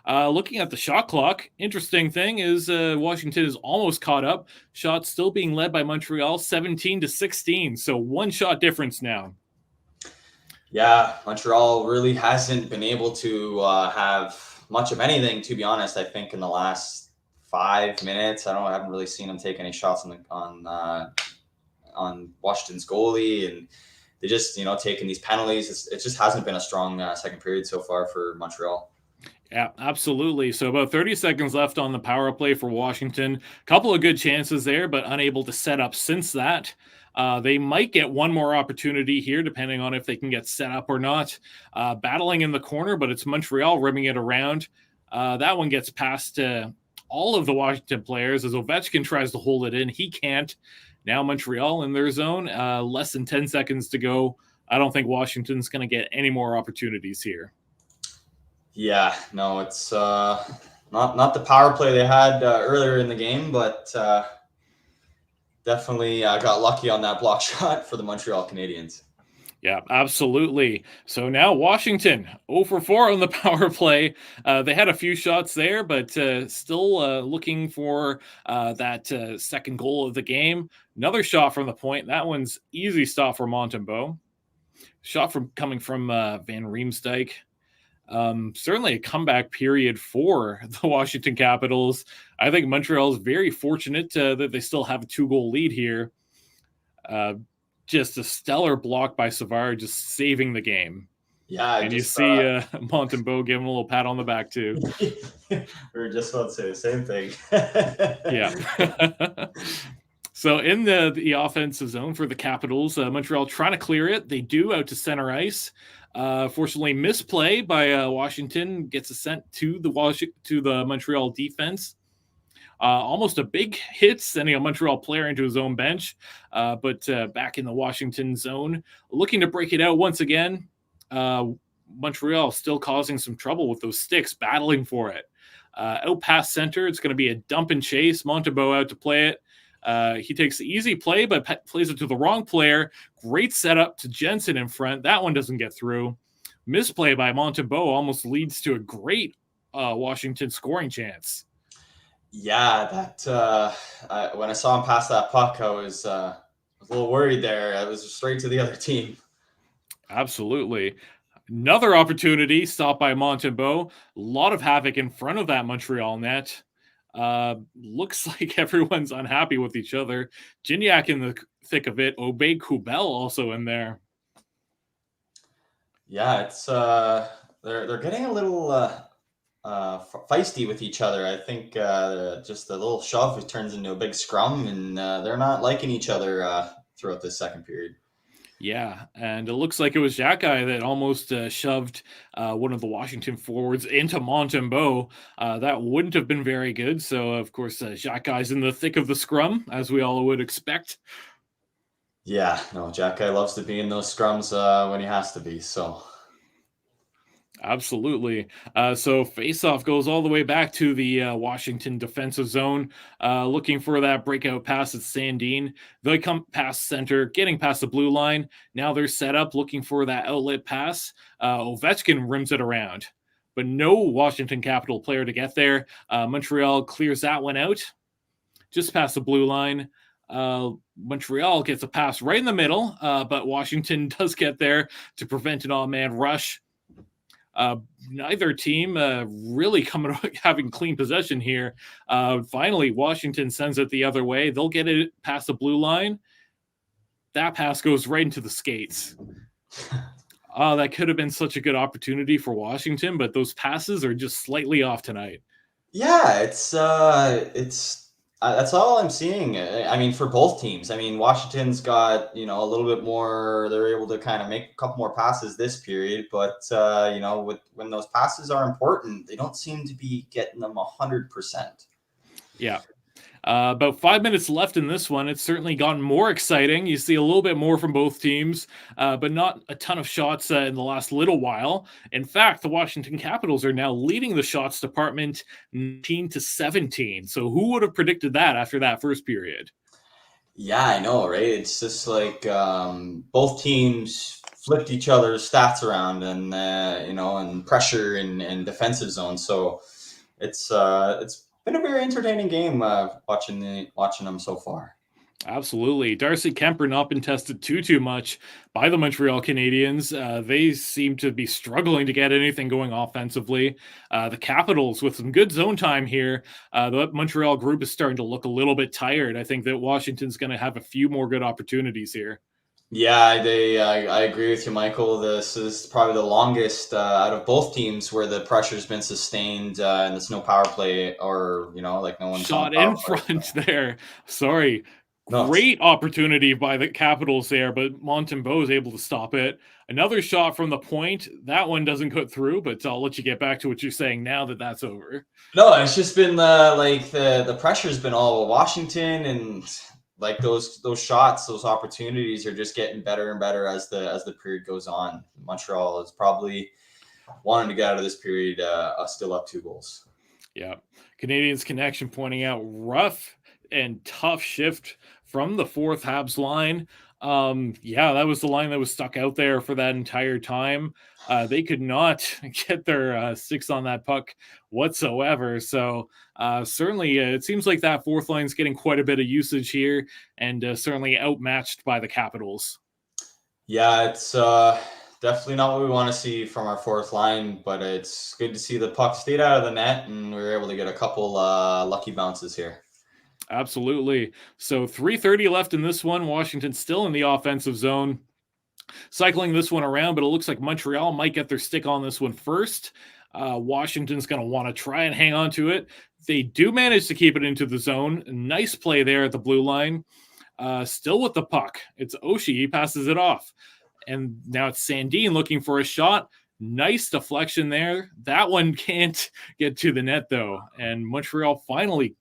Looking at the shot clock, interesting thing is Washington is almost caught up. Shots still being led by Montreal, 17-16. So one shot difference now.
Yeah, Montreal really hasn't been able to have much of anything, to be honest. I think in the last 5 minutes, I haven't really seen them take any shots on Washington's goalie, and they just taking these penalties. It just hasn't been a strong second period so far for Montreal.
Yeah, absolutely. So about 30 seconds left on the power play for Washington. Couple of good chances there, but unable to set up since that. They might get one more opportunity here, depending on if they can get set up or not. Battling in the corner, but it's Montreal rimming it around. That one gets past all of the Washington players as Ovechkin tries to hold it in. He can't. Now Montreal in their zone. Less than 10 seconds to go. I don't think Washington's going to get any more opportunities here.
Yeah, no, it's not the power play they had earlier in the game, but definitely got lucky on that block shot for the Montreal Canadiens.
Yeah, absolutely. So now Washington 0 for 4 on the power play. They had a few shots there, but still looking for that second goal of the game. Another shot from the point. That one's easy stop for Montembeault. Shot coming from Van Riemsdyk. Certainly a comeback period for the Washington Capitals. I think Montreal is very fortunate that they still have a 2-goal lead here. Just a stellar block by Savard, just saving the game.
Yeah,
and you see Montembeault give him a little pat on the back too.
We were just about to say the same thing.
Yeah. So in the offensive zone for the Capitals, Montreal trying to clear it. They do out to center ice. Fortunately, misplay by Washington gets a sent to the Montreal defense. Almost a big hit, sending a Montreal player into his own bench, but back in the Washington zone, looking to break it out once again. Montreal still causing some trouble with those sticks, battling for it. Out past center, it's going to be a dump and chase. Montembeault out to play it. He takes the easy play, but plays it to the wrong player. Great setup to Jensen in front. That one doesn't get through. Misplay by Montembeault almost leads to a great Washington scoring chance.
Yeah, that when I saw him pass that puck, I was a little worried there. I was straight to the other team.
Absolutely. Another opportunity stopped by Montembeault. A lot of havoc in front of that Montreal net. Looks like everyone's unhappy with each other. Gignac in the thick of it. Obey Kubel also in there.
Yeah, it's they're getting a little feisty with each other. I think just a little shove turns into a big scrum, and they're not liking each other throughout this second period.
Yeah, and it looks like it was Xhekaj that almost shoved one of the Washington forwards into Montembeault. That wouldn't have been very good. So, of course, Xhekaj's in the thick of the scrum, as we all would expect.
Yeah, no, Xhekaj loves to be in those scrums when he has to be, so...
Absolutely. So faceoff goes all the way back to the Washington defensive zone, looking for that breakout pass at Sandin. They come past center, getting past the blue line. Now they're set up, looking for that outlet pass. Ovechkin rims it around, but no Washington Capital player to get there. Montreal clears that one out, just past the blue line. Montreal gets a pass right in the middle, but Washington does get there to prevent an all-man rush. Neither team really having clean possession here. Finally, Washington sends it the other way. They'll get it past the blue line. That pass goes right into the skates. That could have been such a good opportunity for Washington, but those passes are just slightly off tonight.
Yeah, it's that's all I'm seeing. I mean, for both teams. I mean, Washington's got, a little bit more. They're able to kind of make a couple more passes this period, but when those passes are important, they don't seem to be getting them 100%.
Yeah. About 5 minutes left in this one. It's certainly gotten more exciting. You see a little bit more from both teams, but not a ton of shots in the last little while. In fact, the Washington Capitals are now leading the shots department 19-17. So who would have predicted that after that first period?
Yeah, I know, right? It's just like both teams flipped each other's stats around, and and pressure and defensive zone. So it's been a very entertaining game watching them so far.
Absolutely. Darcy Kemper not been tested too much by the Montreal Canadiens. They seem to be struggling to get anything going offensively. The Capitals with some good zone time here. The Montreal group is starting to look a little bit tired. I think that Washington's going to have a few more good opportunities here.
Yeah, I agree with you, Michael. This is probably the longest out of both teams where the pressure's been sustained, and there's no power play, or like no one's on the
Shot
power
in
play.
front there. Sorry.
No,
Great opportunity by the Capitals there, but Montembeault is able to stop it. Another shot from the point. That one doesn't cut through, but I'll let you get back to what you're saying now that that's over.
no, it's just been like the pressure's been all Washington, and like those shots, those opportunities are just getting better and better as the period goes on. Montreal is probably wanting to get out of this period still up 2 goals.
Yeah. Canadiens Connection pointing out rough and tough shift from the fourth Habs line. Yeah, that was the line that was stuck out there for that entire time. They could not get their six on that puck whatsoever. So certainly it seems like that fourth line is getting quite a bit of usage here, and certainly outmatched by the Capitals.
Yeah, it's definitely not what we want to see from our fourth line, but it's good to see the puck stayed out of the net, and we were able to get a couple lucky bounces here.
Absolutely. So 3:30 left in this one. Washington still in the offensive zone, cycling this one around, but it looks like Montreal might get their stick on this one first. Washington's going to want to try and hang on to it. They do manage to keep it into the zone. Nice play there at the blue line. Still with the puck. It's Oshie. He passes it off. And now it's Sandin looking for a shot. Nice deflection there. That one can't get to the net, though. And Montreal finally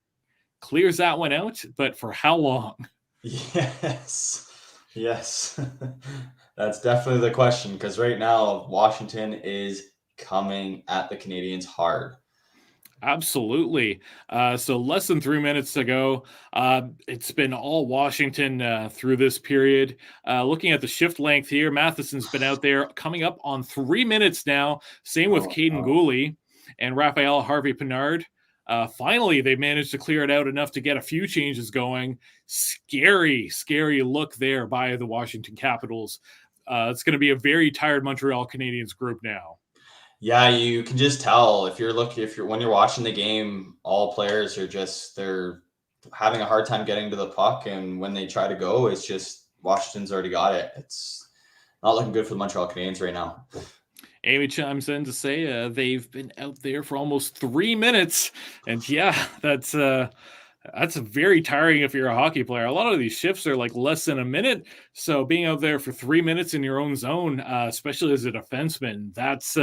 clears that one out, but for how long?
Yes. That's definitely the question, because right now Washington is coming at the Canadiens hard.
Absolutely. So less than 3 minutes to go. It's been all Washington through this period. Looking at the shift length here, Matheson's been out there coming up on 3 minutes now. Same with Caden Gooley and Raphael Harvey-Pinard. Finally, they managed to clear it out enough to get a few changes going. Scary look there by the Washington Capitals. It's going to be a very tired Montreal Canadiens group now.
Yeah, you can just tell when you're watching the game, all players are they're having a hard time getting to the puck, and when they try to go, it's just Washington's already got it. It's not looking good for the Montreal Canadiens right now.
Amy chimes in to say they've been out there for almost 3 minutes, and yeah, that's very tiring if you're a hockey player. A lot of these shifts are like less than a minute, so being out there for 3 minutes in your own zone, especially as a defenseman, that's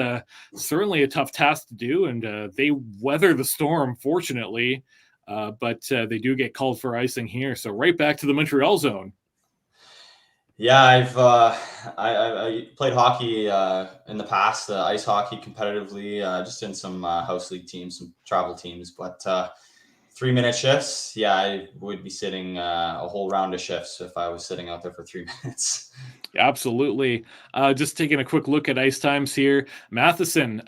certainly a tough task to do, and they weather the storm, fortunately, but they do get called for icing here, so right back to the Montreal zone.
Yeah, I played hockey in the past, ice hockey competitively, just in some house league teams, some travel teams, but 3-minute shifts. Yeah, I would be sitting a whole round of shifts if I was sitting out there for 3 minutes.
Absolutely. Just taking a quick look at ice times here. Matheson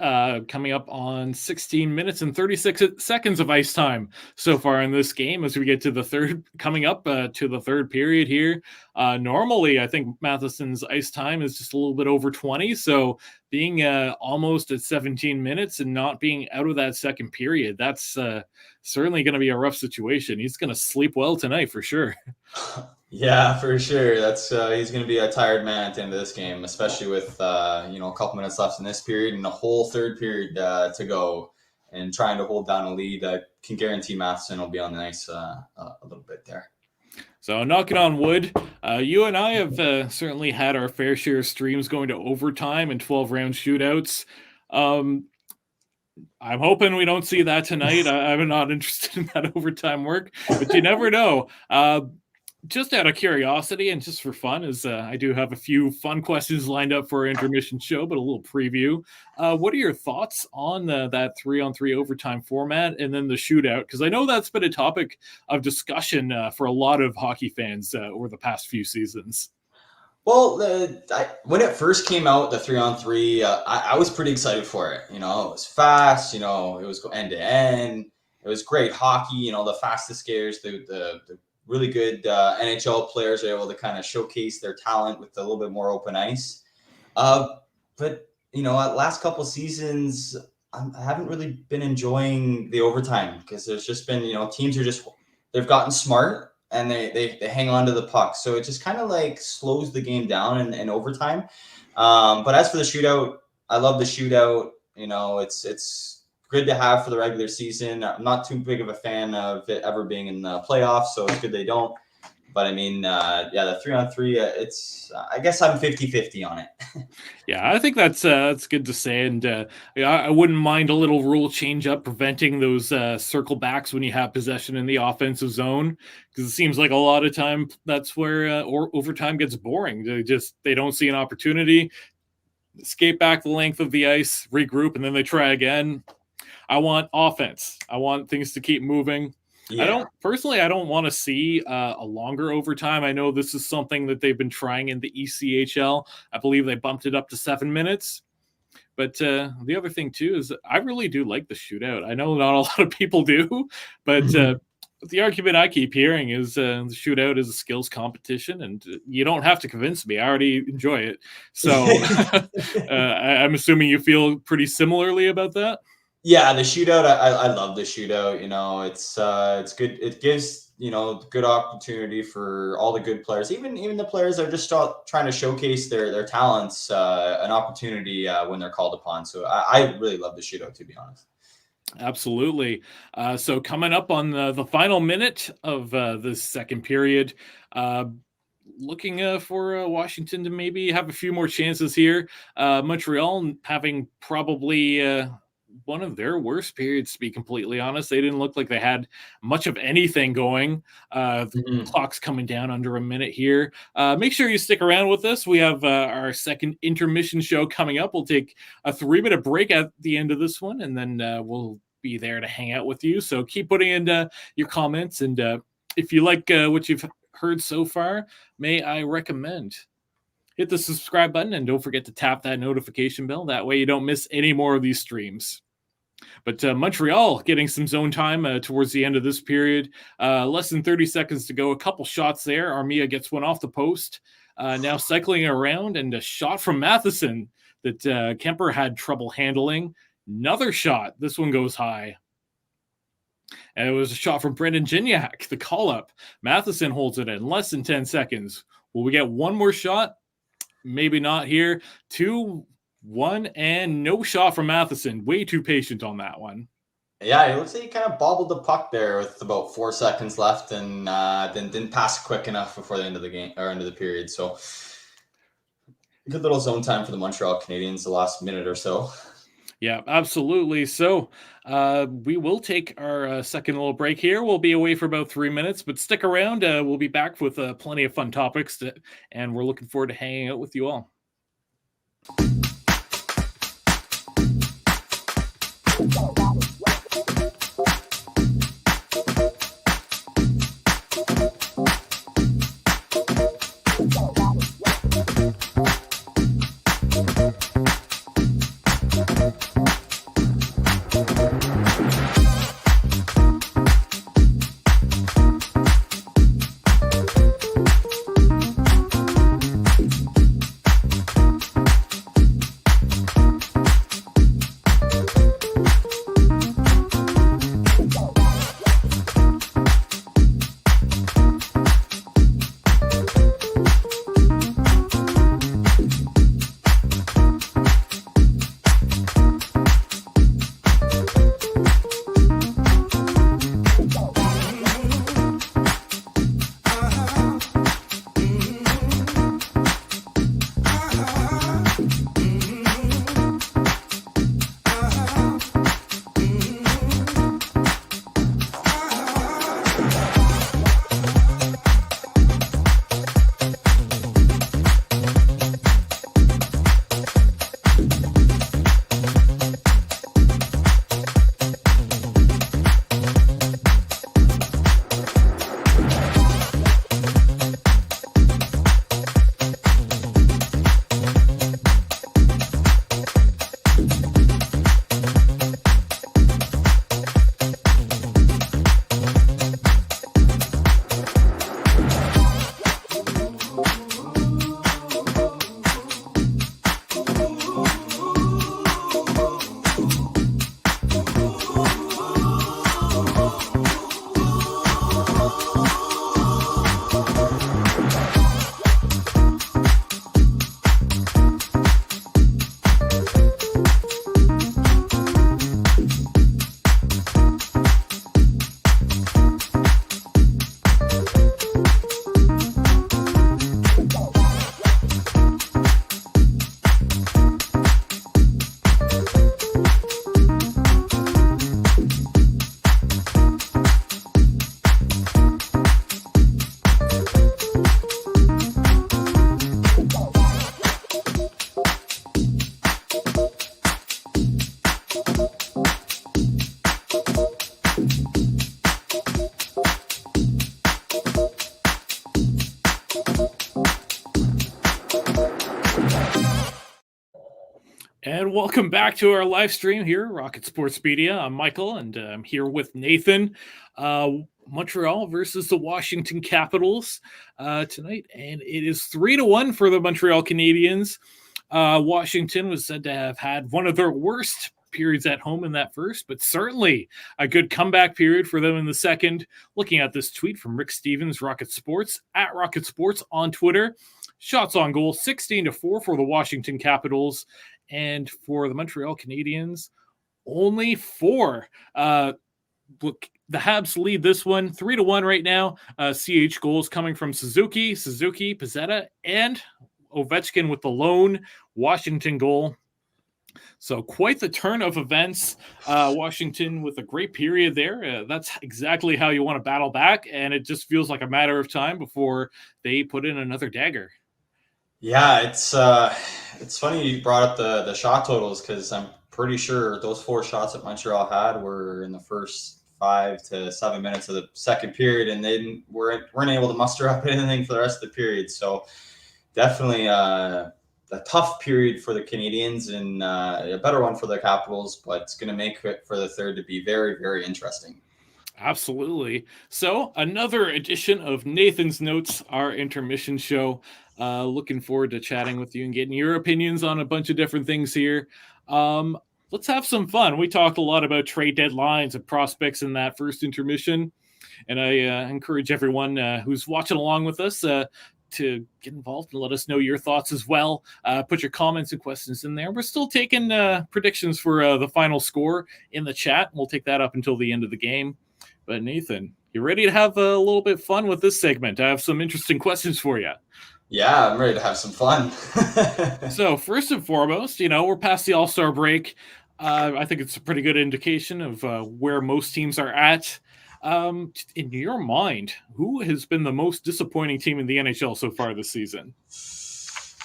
coming up on 16 minutes and 36 seconds of ice time so far in this game as we get to the third, coming up to the third period here. Normally, I think Matheson's ice time is just a little bit over 20. So being almost at 17 minutes and not being out of that second period, that's certainly going to be a rough situation. He's going to sleep well tonight for sure.
Yeah, for sure. That's he's going to be a tired man at the end of this game, especially with a couple minutes left in this period and a whole third period to go, and trying to hold down a lead. I can guarantee Matheson will be on the ice a little bit there.
So knocking on wood, you and I have certainly had our fair share of streams going to overtime and 12-round shootouts. I'm hoping we don't see that tonight. I'm not interested in that overtime work, but you never know. Just out of curiosity and just for fun, as I do have a few fun questions lined up for our intermission show, but a little preview. What are your thoughts on that 3-on-3 overtime format and then the shootout? Because I know that's been a topic of discussion for a lot of hockey fans over the past few seasons.
Well, when it first came out, the 3-on-3, I was pretty excited for it. You know, it was fast. You know, it was end to end. It was great hockey. You know, the fastest skaters, the really good NHL players are able to kind of showcase their talent with a little bit more open ice. But you know, last couple seasons, I haven't really been enjoying the overtime because there's just been, you know, teams are just, they've gotten smart and they hang on to the puck. So it just kind of like slows the game down in overtime. But as for the shootout, I love the shootout. You know, it's good to have for the regular season. I'm not too big of a fan of it ever being in the playoffs, so it's good they don't. But I mean, yeah, the 3-on-3, it's, I guess I'm 50-50 on it.
Yeah, I think that's good to say, and I wouldn't mind a little rule change up preventing those circle backs when you have possession in the offensive zone, because it seems like a lot of time that's where overtime gets boring. They don't see an opportunity, skate back the length of the ice, regroup, and then they try again. I want offense. I want things to keep moving. Yeah. I don't want to see a longer overtime. I know this is something that they've been trying in the ECHL. I believe they bumped it up to 7 minutes. But the other thing, too, is I really do like the shootout. I know not a lot of people do, but the argument I keep hearing is the shootout is a skills competition, and you don't have to convince me. I already enjoy it. So I'm assuming you feel pretty similarly about that?
Yeah, the shootout. I love the shootout. You know, it's good. It gives, you know, good opportunity for all the good players, even the players that are just trying to showcase their talents, an opportunity when they're called upon. So I really love the shootout, to be honest.
Absolutely. So coming up on the final minute of this second period, looking for Washington to maybe have a few more chances here. Montreal having probably one of their worst periods, to be completely honest. They didn't look like they had much of anything going. The clock's coming down under a minute here. Make sure you stick around with us. We have our second intermission show coming up. We'll take a 3-minute break at the end of this one, and then we'll be there to hang out with you. So keep putting in your comments, and if you like what you've heard so far, may I recommend hit the subscribe button, and don't forget to tap that notification bell. That way you don't miss any more of these streams. But Montreal getting some zone time towards the end of this period. Less than 30 seconds to go. A couple shots there. Armia gets one off the post. Now cycling around, and a shot from Matheson that Kemper had trouble handling. Another shot. This one goes high. And it was a shot from Brendan Gignac, the call-up. Matheson holds it in less than 10 seconds. Will we get one more shot? Maybe not here. 2-1, and no shot from Matheson. Way too patient on that one.
Yeah, it looks like he kind of bobbled the puck there with about 4 seconds left, and then didn't pass quick enough before the end of the game or end of the period. So good little zone time for the Montreal Canadiens the last minute or so.
Yeah, absolutely. So we will take our second little break here. We'll be away for about 3 minutes, but stick around. We'll be back with plenty of fun topics, and we're looking forward to hanging out with you all. welcome back to our live stream here, Rocket Sports Media. I'm Michael, and I'm here with Nathan. Montreal versus the Washington Capitals tonight, and it is 3-1 for the Montreal Canadiens. Washington was said to have had one of their worst periods at home in that first, but certainly a good comeback period for them in the second. Looking at this tweet from Rick Stevens, Rocket Sports, at Rocket Sports on Twitter. Shots on goal, 16-4 for the Washington Capitals. And for the Montreal Canadiens, only 4. Look, the Habs lead this one 3-1 right now. CH goals coming from Suzuki, Pizzetta, and Ovechkin with the lone Washington goal. So quite the turn of events. Washington with a great period there. That's exactly how you want to battle back, and it just feels like a matter of time before they put in another dagger.
Yeah, it's funny you brought up the shot totals, because I'm pretty sure those 4 shots that Montreal had were in the first 5 to 7 minutes of the second period, and they weren't able to muster up anything for the rest of the period. So definitely a tough period for the Canadiens, and a better one for the Capitals, but it's going to make it for the third to be very, very interesting.
Absolutely. So another edition of Nathan's Notes, our intermission show. Looking forward to chatting with you and getting your opinions on a bunch of different things here. Let's have some fun. We talked a lot about trade deadlines and prospects in that first intermission, and I encourage everyone who's watching along with us to get involved and let us know your thoughts as well. Put your comments and questions in there. We're still taking predictions for the final score in the chat. We'll take that up until the end of the game. But Nathan, you ready to have a little bit of fun with this segment? I have some interesting questions for you.
Yeah, I'm ready to have some fun.
So first and foremost, we're past the All-Star break. I think it's a pretty good indication of where most teams are at. In your mind, who has been the most disappointing team in the NHL so far this season?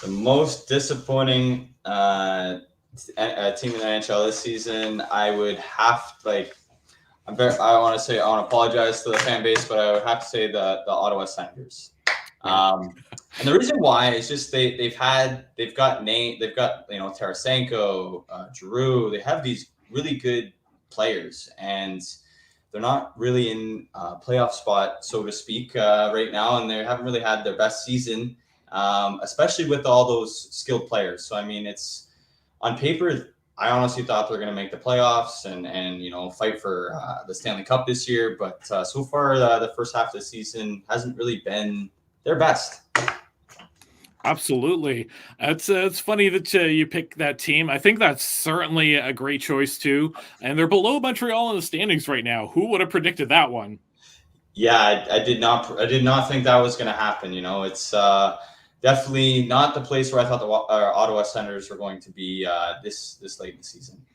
The most disappointing team in the NHL this season, I would have I want to apologize to the fan base, but I would have to say the Ottawa Senators. And the reason why is just they've got Tarasenko, Giroux. They have these really good players, and they're not really in a playoff spot, so to speak, right now, and they haven't really had their best season, especially with all those skilled players. So I mean, it's on paper, I honestly thought they're going to make the playoffs and fight for the Stanley Cup this year, but so far the first half of the season hasn't really been their best.
Absolutely. It's funny that you pick that team. I think that's certainly a great choice too. And they're below Montreal in the standings right now. Who would have predicted that one?
Yeah, I did not think that was going to happen. It's definitely not the place where I thought the Ottawa Senators were going to be this late in the season.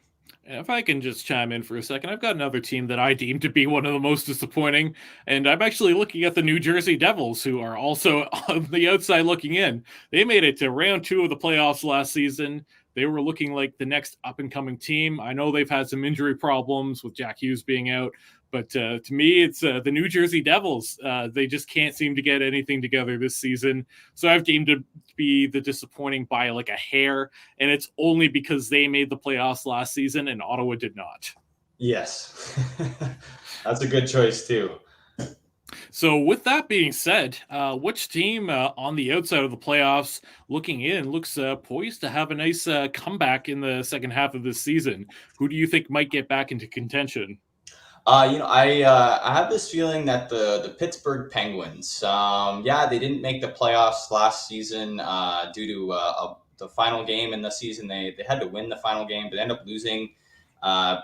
If I can just chime in for a second, I've got another team that I deem to be one of the most disappointing, and I'm actually looking at the New Jersey Devils, who are also on the outside looking in. They made it to round 2 of the playoffs last season. They were looking like the next up-and-coming team. I know they've had some injury problems with Jack Hughes being out, but to me, it's the New Jersey Devils. They just can't seem to get anything together this season. So I've deemed to be the disappointing by like a hair, and it's only because they made the playoffs last season and Ottawa did not.
Yes, that's a good choice too.
So with that being said, which team on the outside of the playoffs looking in looks poised to have a nice comeback in the second half of this season? Who do you think might get back into contention?
I have this feeling that the Pittsburgh Penguins, they didn't make the playoffs last season due to the final game in the season. They had to win the final game, but ended up losing.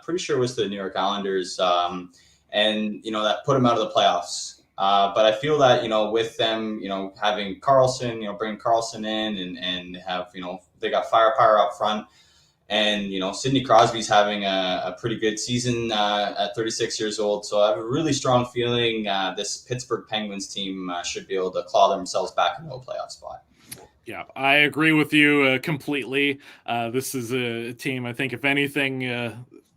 Pretty sure it was the New York Islanders, and that put them out of the playoffs. But I feel that with them, having Carlson, bringing Carlson in, and have they got firepower up front. And, Sidney Crosby's having a pretty good season at 36 years old. So I have a really strong feeling this Pittsburgh Penguins team should be able to claw themselves back into a playoff spot.
Yeah, I agree with you completely. This is a team, I think, if anything,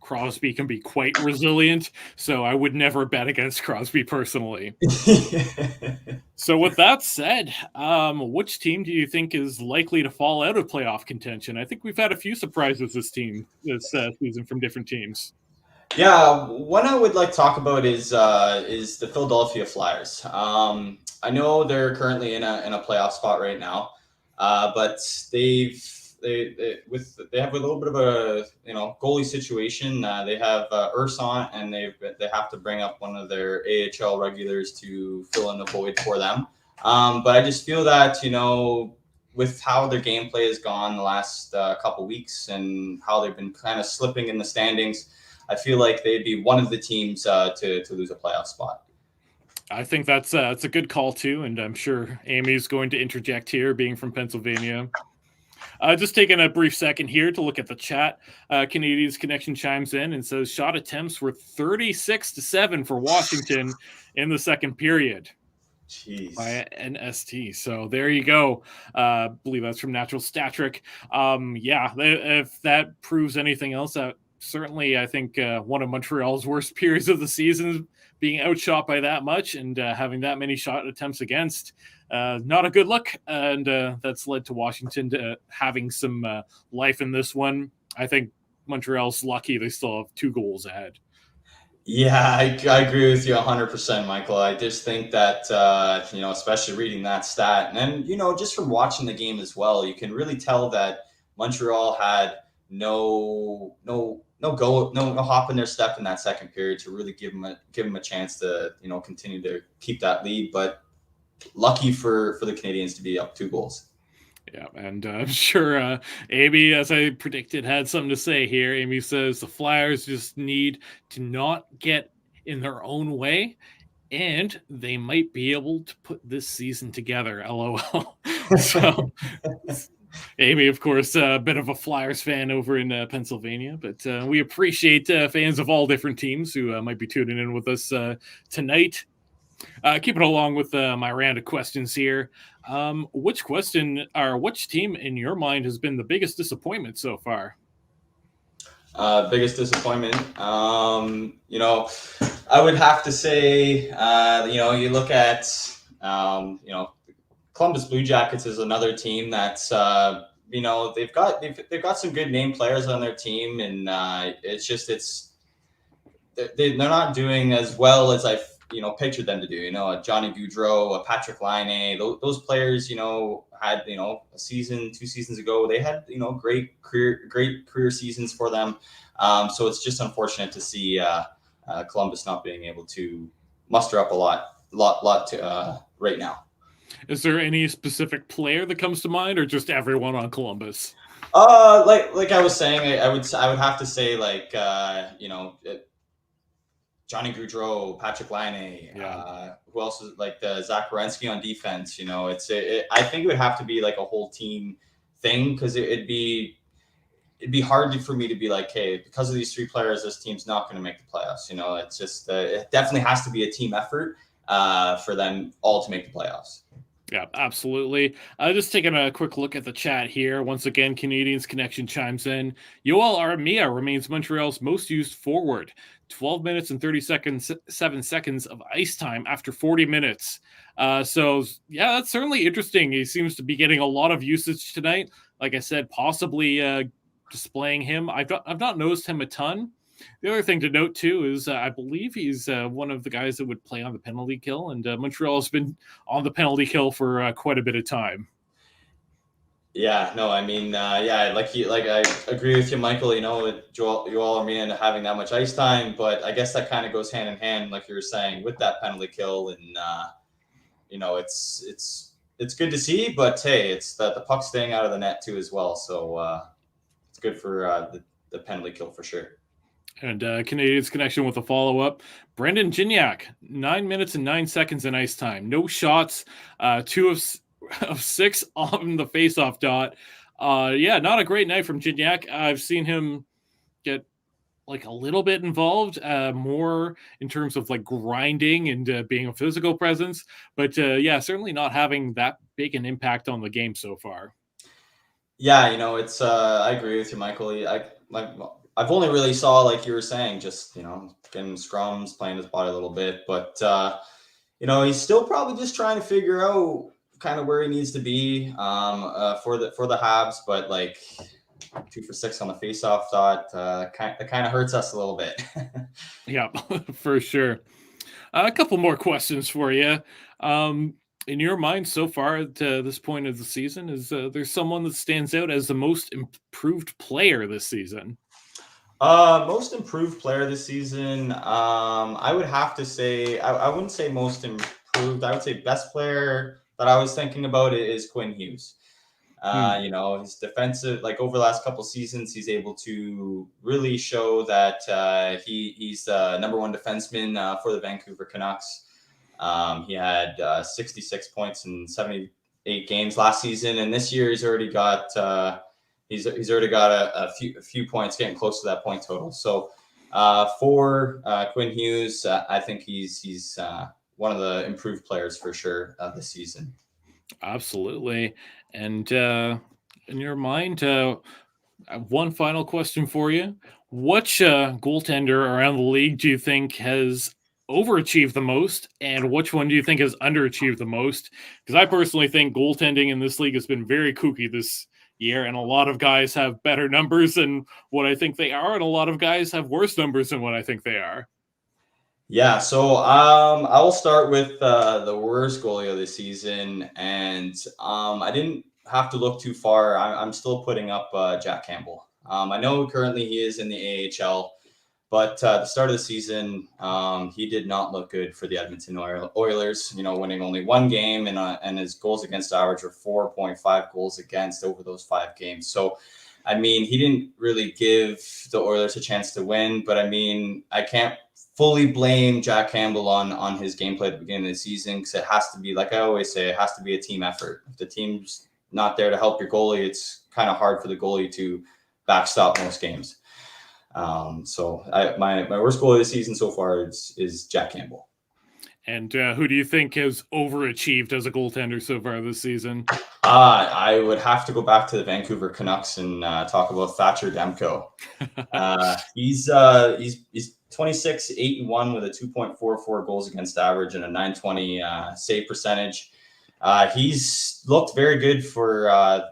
Crosby can be quite resilient, so I would never bet against Crosby personally. So with that said, which team do you think is likely to fall out of playoff contention? I think we've had a few surprises this season from different teams.
Yeah, one I would like to talk about is the Philadelphia Flyers. I know they're currently in a playoff spot right now, but they have a little bit of a goalie situation. They have Urson, and they have to bring up one of their AHL regulars to fill in the void for them. But I just feel that with how their gameplay has gone the last couple weeks and how they've been kind of slipping in the standings, I feel like they'd be one of the teams to lose a playoff spot.
I think that's a good call too, and I'm sure Amy's going to interject here, being from Pennsylvania. Just taking a brief second here to look at the chat. Canadiens Connection chimes in and says shot attempts were 36-7 for Washington in the second period.
Jeez.
By NST. So there you go. I believe that's from Natural Statric. Yeah, if that proves anything else, certainly I think one of Montreal's worst periods of the season, being outshot by that much and having that many shot attempts against. Not a good look, and that's led to Washington having some life in this one. I think Montreal's lucky they still have 2 goals ahead.
Yeah, I agree with you 100%, Michael. I just think that, especially reading that stat, and then, just from watching the game as well, you can really tell that Montreal had no hop in their step in that second period to really give them a chance to, continue to keep that lead. But lucky for the Canadiens to be up 2 goals.
Yeah, and I'm sure Amy, as I predicted, had something to say here. Amy says the Flyers just need to not get in their own way, and they might be able to put this season together. LOL. So, Amy, of course, a bit of a Flyers fan over in Pennsylvania, but we appreciate fans of all different teams who might be tuning in with us tonight. Keeping along with my round of questions here, which team in your mind has been the biggest disappointment so far?
Biggest disappointment, I would have to say, you look at, Columbus Blue Jackets is another team that's, they've got some good name players on their team, and they're not doing as well as I pictured them to do. Johnny Gaudreau, Patrick Laine, those players, had a season, 2 seasons ago, they had great career seasons for them. So it's just unfortunate to see Columbus not being able to muster up a lot to right now.
Is there any specific player that comes to mind, or just everyone on Columbus?
Like I was saying, I would have to say, like, Johnny Gaudreau, Patrick Laine,
yeah.
Who else is like Zach Werenski on defense? I think it would have to be like a whole team thing, because it'd be hard for me to be like, hey, because of these 3 players, this team's not going to make the playoffs. It's just it definitely has to be a team effort for them all to make the playoffs.
Yeah, absolutely. Just taking a quick look at the chat here. Once again, Canadiens Connection chimes in. Yoel Armia remains Montreal's most used forward. 12 minutes and 7 seconds of ice time after 40 minutes. So, yeah, that's certainly interesting. He seems to be getting a lot of usage tonight. Like I said, possibly displaying him. I've not noticed him a ton. The other thing to note, too, is I believe he's one of the guys that would play on the penalty kill, and Montreal has been on the penalty kill for quite a bit of time.
Yeah, no, I mean, I agree with you, Michael. With Joel Armia having that much ice time, but I guess that kind of goes hand in hand, like you were saying, with that penalty kill, and it's good to see. But hey, it's the puck staying out of the net too as well, so it's good for the penalty kill for sure.
And Canadiens Connection with a follow-up. Brendan Gignac, 9 minutes and 9 seconds in ice time. No shots, 2 of 6 on the face-off dot. Yeah, not a great night from Gignac. I've seen him get like a little bit involved, more in terms of like grinding and being a physical presence. But yeah, certainly not having that big an impact on the game so far.
Yeah, it's I agree with you, Michael. I've only really saw, like you were saying, just getting scrums, playing his body a little bit, but he's still probably just trying to figure out kind of where he needs to be for the Habs, but like 2 for 6 on the faceoff dot kind of hurts us a little bit.
Yeah, for sure. A couple more questions for you. In your mind, so far to this point of the season, is there someone that stands out as the most improved player this season?
Most improved player this season. I would have to say I wouldn't say most improved. I would say best player that I was thinking about is Quinn Hughes. His defensive, like over the last couple seasons, he's able to really show that he's the number one defenseman for the Vancouver Canucks. He had 66 points in 78 games last season, and this year he's already got he's already got a few points, getting close to that point total. So for Quinn Hughes, I think he's one of the improved players for sure this season.
Absolutely. And in your mind, one final question for you. Which goaltender around the league do you think has overachieved the most, and which one do you think has underachieved the most? Because I personally think goaltending in this league has been very kooky this year, and a lot of guys have better numbers than what I think they are, and a lot of guys have worse numbers than what I think they are.
Yeah, so I will start with the worst goalie of the season, and I didn't have to look too far. I'm still putting up Jack Campbell. I know currently he is in the AHL, but at the start of the season, he did not look good for the Edmonton Oilers. Winning only one game, and his goals against average were 4.5 goals against over those 5 games. So, I mean, he didn't really give the Oilers a chance to win. But I mean, I can't fully blame Jack Campbell on his gameplay at the beginning of the season, because it has to be, like I always say, it has to be a team effort. If the team's not there to help your goalie, it's kind of hard for the goalie to backstop most games. So my worst goalie of the season so far is Jack Campbell.
And who do you think has overachieved as a goaltender so far this season?
I would have to go back to the Vancouver Canucks and talk about Thatcher Demko. He's 26, 8-1 with a 2.44 goals against average and a 920 save percentage. He's looked very good for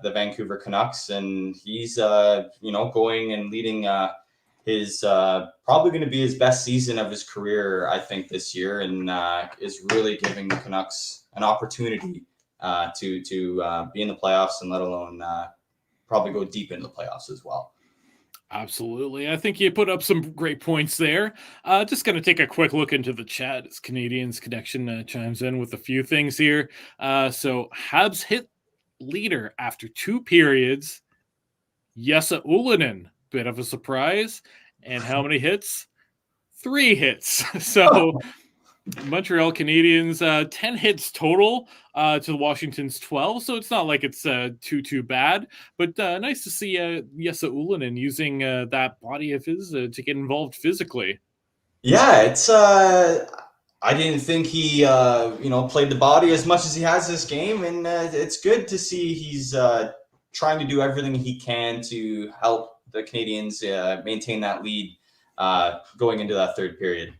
the Vancouver Canucks, and he's going and leading his probably going to be his best season of his career, I think, this year, and is really giving the Canucks an opportunity to be in the playoffs, and let alone probably go deep into the playoffs as well.
Absolutely. I think you put up some great points there. Just going to take a quick look into the chat as Canadiens Connection chimes in with a few things here. So Habs hit leader after 2 periods. Jesse Ullinen, bit of a surprise. And how many hits? 3 hits. So Montreal Canadiens, 10 hits total to the Washington's 12. So it's not like it's too bad. But nice to see Jesse Ullinen using that body of his to get involved physically.
Yeah, it's I didn't think he played the body as much as he has this game, and it's good to see he's trying to do everything he can to help the Canadiens maintain that lead going into that third period.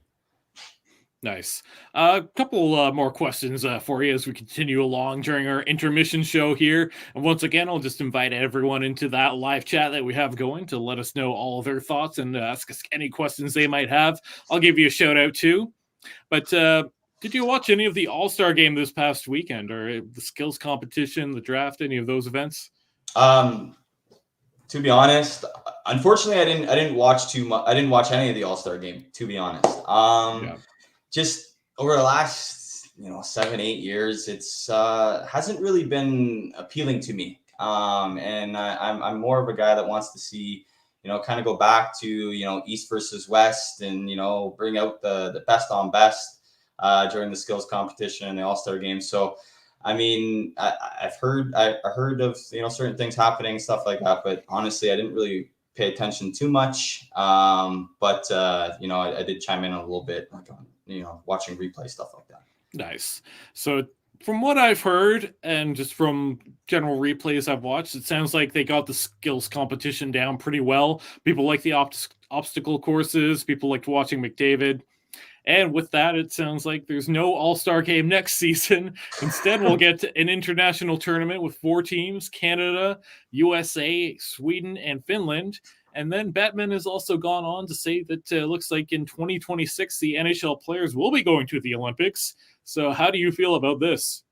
Nice. A couple more questions for you as we continue along during our intermission show here. And once again, I'll just invite everyone into that live chat that we have going to let us know all of their thoughts and ask us any questions they might have. I'll give you a shout out too. But did you watch any of the All-Star game this past weekend, or the skills competition, the draft, any of those events?
To be honest, unfortunately, I didn't watch too much. I didn't watch any of the All-Star game, to be honest.
Yeah.
Just over the last 7-8 years, it's hasn't really been appealing to me. And I'm more of a guy that wants to see kind of go back to East versus West, and bring out the best on best during the skills competition and the All-Star game. So I mean, I heard of certain things happening, stuff like that, but honestly, I didn't really pay attention too much. But I did chime in a little bit, like on watching replay stuff like that.
Nice. So from what I've heard and just from general replays I've watched, it sounds like they got the skills competition down pretty well. People like the obstacle courses. People liked watching McDavid. And with that, it sounds like there's no All-Star game next season. Instead, we'll get an international tournament with 4 teams: Canada, USA, Sweden, and Finland. And then Bettman has also gone on to say that looks like in 2026, the NHL players will be going to the Olympics. So how do you feel about this?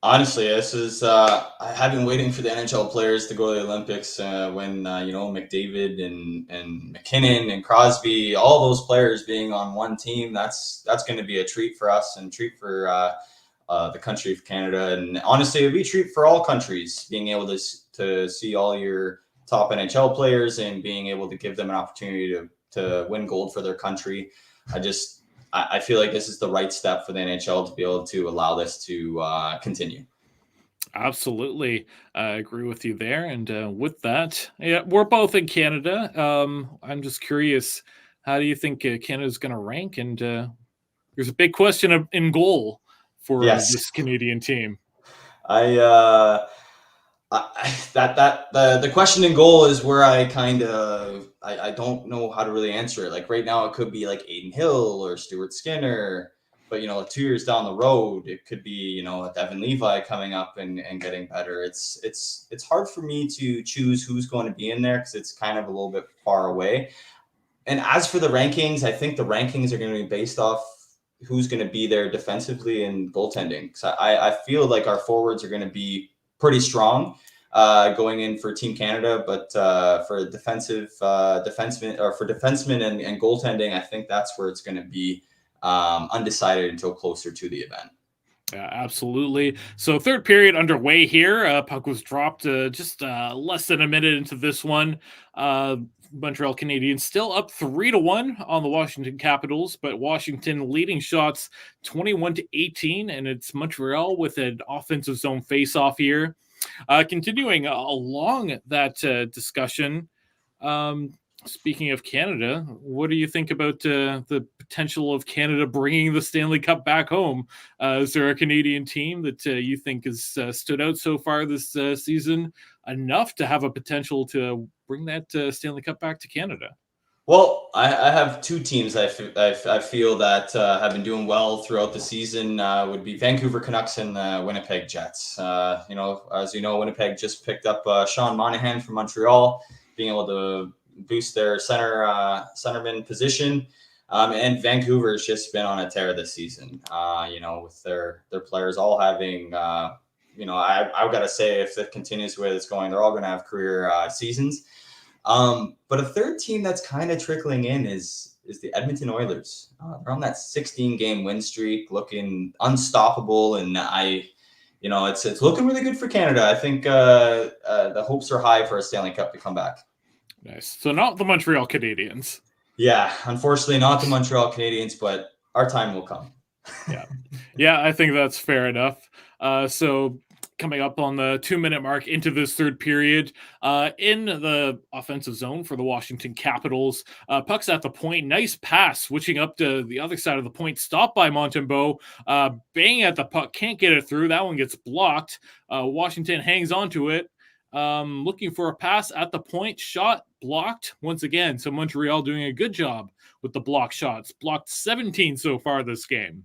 Honestly, this is I have been waiting for the NHL players to go to the Olympics when McDavid and McKinnon and Crosby, all those players being on one team. That's going to be a treat for us and treat for the country of Canada. And honestly, it'd be a treat for all countries being able to see all your top NHL players and being able to give them an opportunity to win gold for their country. I feel like this is the right step for the NHL to be able to allow this to continue.
Absolutely. I agree with you there. And with that, yeah, we're both in Canada. I'm just curious, how do you think Canada's going to rank? And there's a big question in goal for
Yes,
this Canadian team.
The question in goal is where I don't know how to really answer it. Like right now, it could be like Aiden Hill or Stuart Skinner, but 2 years down the road, it could be a Devin Levi coming up and getting better. It's hard for me to choose who's going to be in there because it's kind of a little bit far away. And as for the rankings, I think the rankings are going to be based off who's going to be there defensively and goaltending. So I feel like our forwards are going to be pretty strong going in for Team Canada, but for defensemen or for defensemen and goaltending, I think that's where it's going to be undecided until closer to the event.
Absolutely. So third period underway here. Puck was dropped just less than a minute into this one. Montreal Canadiens still up 3-1 on the Washington Capitals, but Washington leading shots 21-18, and it's Montreal with an offensive zone face-off here. Continuing along that discussion, speaking of Canada, what do you think about the potential of Canada bringing the Stanley Cup back home? Is there a Canadian team that you think has stood out so far this season enough to have a potential to bring that Stanley Cup back to Canada?
Well, I have 2 teams I feel that have been doing well throughout the season. Would be Vancouver Canucks and Winnipeg Jets. As you know, Winnipeg just picked up Sean Monahan from Montreal, being able to boost their centerman position. And Vancouver's just been on a tear this season. With their players all having, I've got to say, if it continues the way it's going, they're all going to have career seasons. But a third team that's kind of trickling in is the Edmonton Oilers. They're on that 16-game win streak, looking unstoppable, and it's looking really good for Canada. I think the hopes are high for a Stanley Cup to come back.
Nice. So not the Montreal Canadiens.
Yeah, unfortunately, not the Montreal Canadiens, but our time will come.
Yeah, I think that's fair enough. So coming up on the 2-minute mark into this third period, in the offensive zone for the Washington Capitals, puck's at the point. Nice pass, switching up to the other side of the point. Stopped by Montembeault. Bang at the puck. Can't get it through. That one gets blocked. Washington hangs on to it. Looking for a pass at the point. Shot blocked once again. So Montreal doing a good job with the block shots. Blocked 17 so far this game.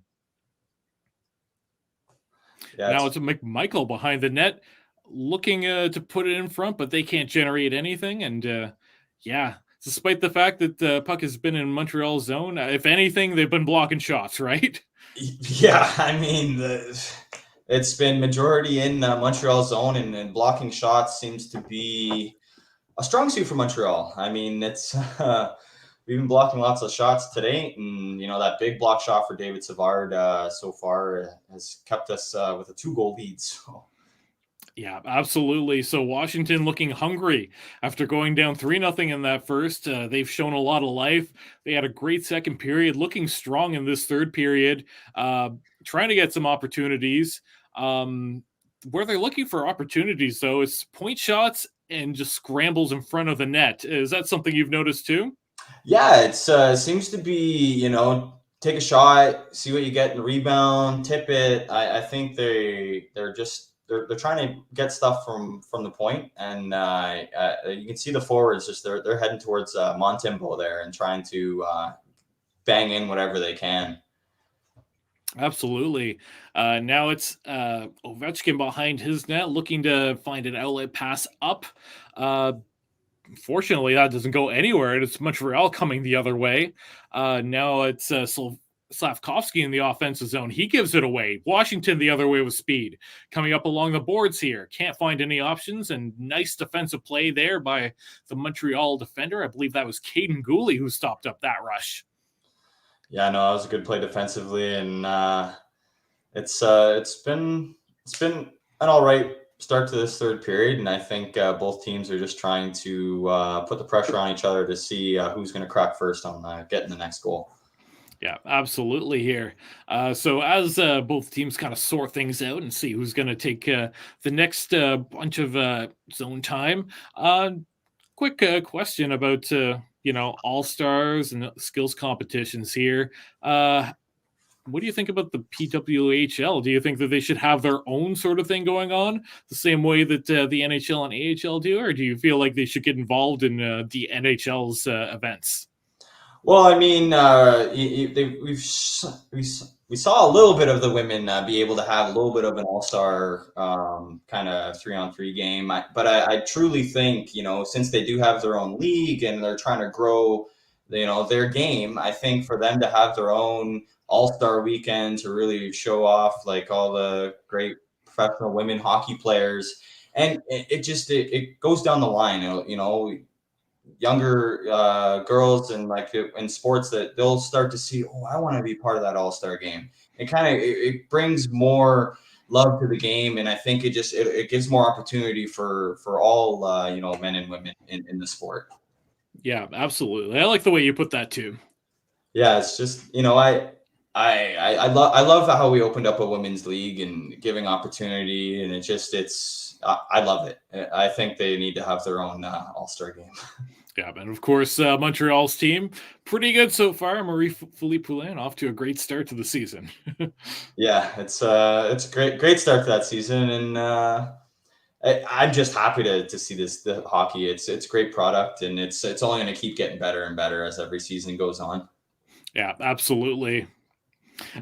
Yeah, now it's McMichael behind the net, looking to put it in front, but they can't generate anything. And despite the fact that the puck has been in Montreal's zone, if anything, they've been blocking shots, right?
Yeah, I mean, it's been majority in Montreal's zone, and blocking shots seems to be a strong suit for Montreal. I mean, it's we've been blocking lots of shots today, and that big block shot for David Savard so far has kept us with a 2-goal lead. So.
Yeah, absolutely. So Washington looking hungry after going down 3-0 in that first. They've shown a lot of life. They had a great second period, looking strong in this third period, trying to get some opportunities. Where they're looking for opportunities, though, is point shots and just scrambles in front of the net. Is that something you've noticed too?
Yeah, it seems to be, take a shot, see what you get in the rebound, tip it. I think they're trying to get stuff from the point, and you can see the forwards just they're heading towards Montembeau there and trying to bang in whatever they can.
Absolutely. Now it's Ovechkin behind his net, looking to find an outlet pass up. Fortunately, that doesn't go anywhere, and it's Montreal coming the other way. Now it's Slavkovsky in the offensive zone. He gives it away. Washington the other way with speed. Coming up along the boards here. Can't find any options, and nice defensive play there by the Montreal defender. I believe that was Caden Gooley who stopped up that rush.
Yeah, no, that was a good play defensively, and it's been an all right start to this third period, and I think both teams are just trying to put the pressure on each other to see who's going to crack first on getting the next goal.
Yeah, absolutely here. So as both teams kind of sort things out and see who's going to take the next bunch of zone time, quick question about all-stars and skills competitions here. What do you think about the PWHL? Do you think that they should have their own sort of thing going on the same way that the NHL and AHL do, or do you feel like they should get involved in the NHL's events?
Well, I mean, we saw a little bit of the women be able to have a little bit of an all-star kind of 3-on-3 game. But I truly think, since they do have their own league and they're trying to grow, their game, I think for them to have their own all-star weekend to really show off like all the great professional women hockey players, and it goes down the line, younger girls and like in sports that they'll start to see, oh, I want to be part of that all-star game. It brings more love to the game, and I think it gives more opportunity for all men and women in the sport.
Yeah, absolutely. I like the way you put that too.
Yeah, it's just I love how we opened up a women's league and giving opportunity, and I love it. I think they need to have their own all-star game.
Yeah, and of course, Montreal's team, pretty good so far. Marie-Philippe Poulin off to a great start to the season.
Yeah, it's a great start to that season, and I'm just happy to see the hockey. It's great product, and it's only going to keep getting better and better as every season goes on.
Yeah, absolutely.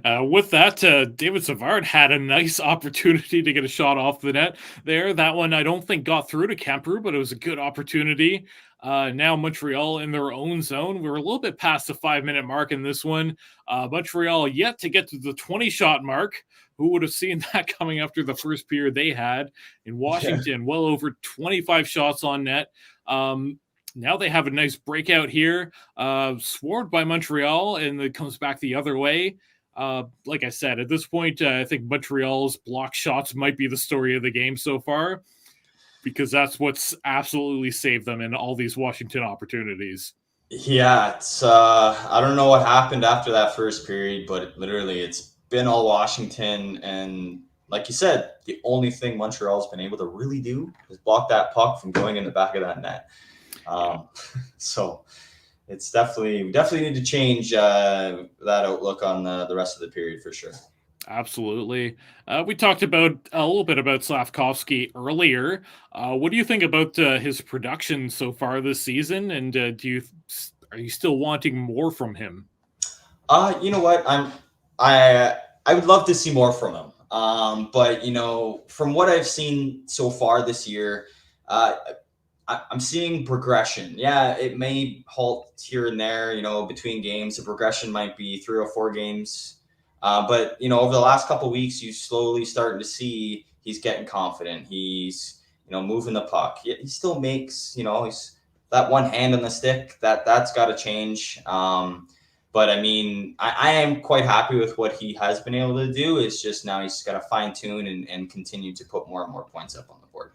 With that, David Savard had a nice opportunity to get a shot off the net there. That one I don't think got through to Kemper, but it was a good opportunity. Now Montreal in their own zone. We're a little bit past the 5-minute mark in this one. Montreal yet to get to the 20-shot mark. Who would have seen that coming after the first period they had in Washington? Yeah. Well over 25 shots on net. Now they have a nice breakout here, scored by Montreal, and it comes back the other way. Like I said, at this point, I think Montreal's block shots might be the story of the game so far, because that's what's absolutely saved them in all these Washington opportunities.
Yeah, it's I don't know what happened after that first period, but it's been all Washington, and like you said, the only thing Montreal's been able to really do is block that puck from going in the back of that net. So it's definitely need to change that outlook on the rest of the period for sure.
Absolutely. We talked about a little bit about Slavkovsky earlier. What do you think about his production so far this season? And are you still wanting more from him?
You know what? I would love to see more from him. But from what I've seen so far this year, I'm seeing progression. Yeah, it may halt here and there, between games. The progression might be 3 or 4 games. But, over the last couple of weeks, you slowly starting to see he's getting confident. He's, moving the puck. He still makes, he's that one hand on the stick. That's got to change. But, I mean, I am quite happy with what he has been able to do. It's just now he's got to fine-tune and continue to put more and more points up on the board.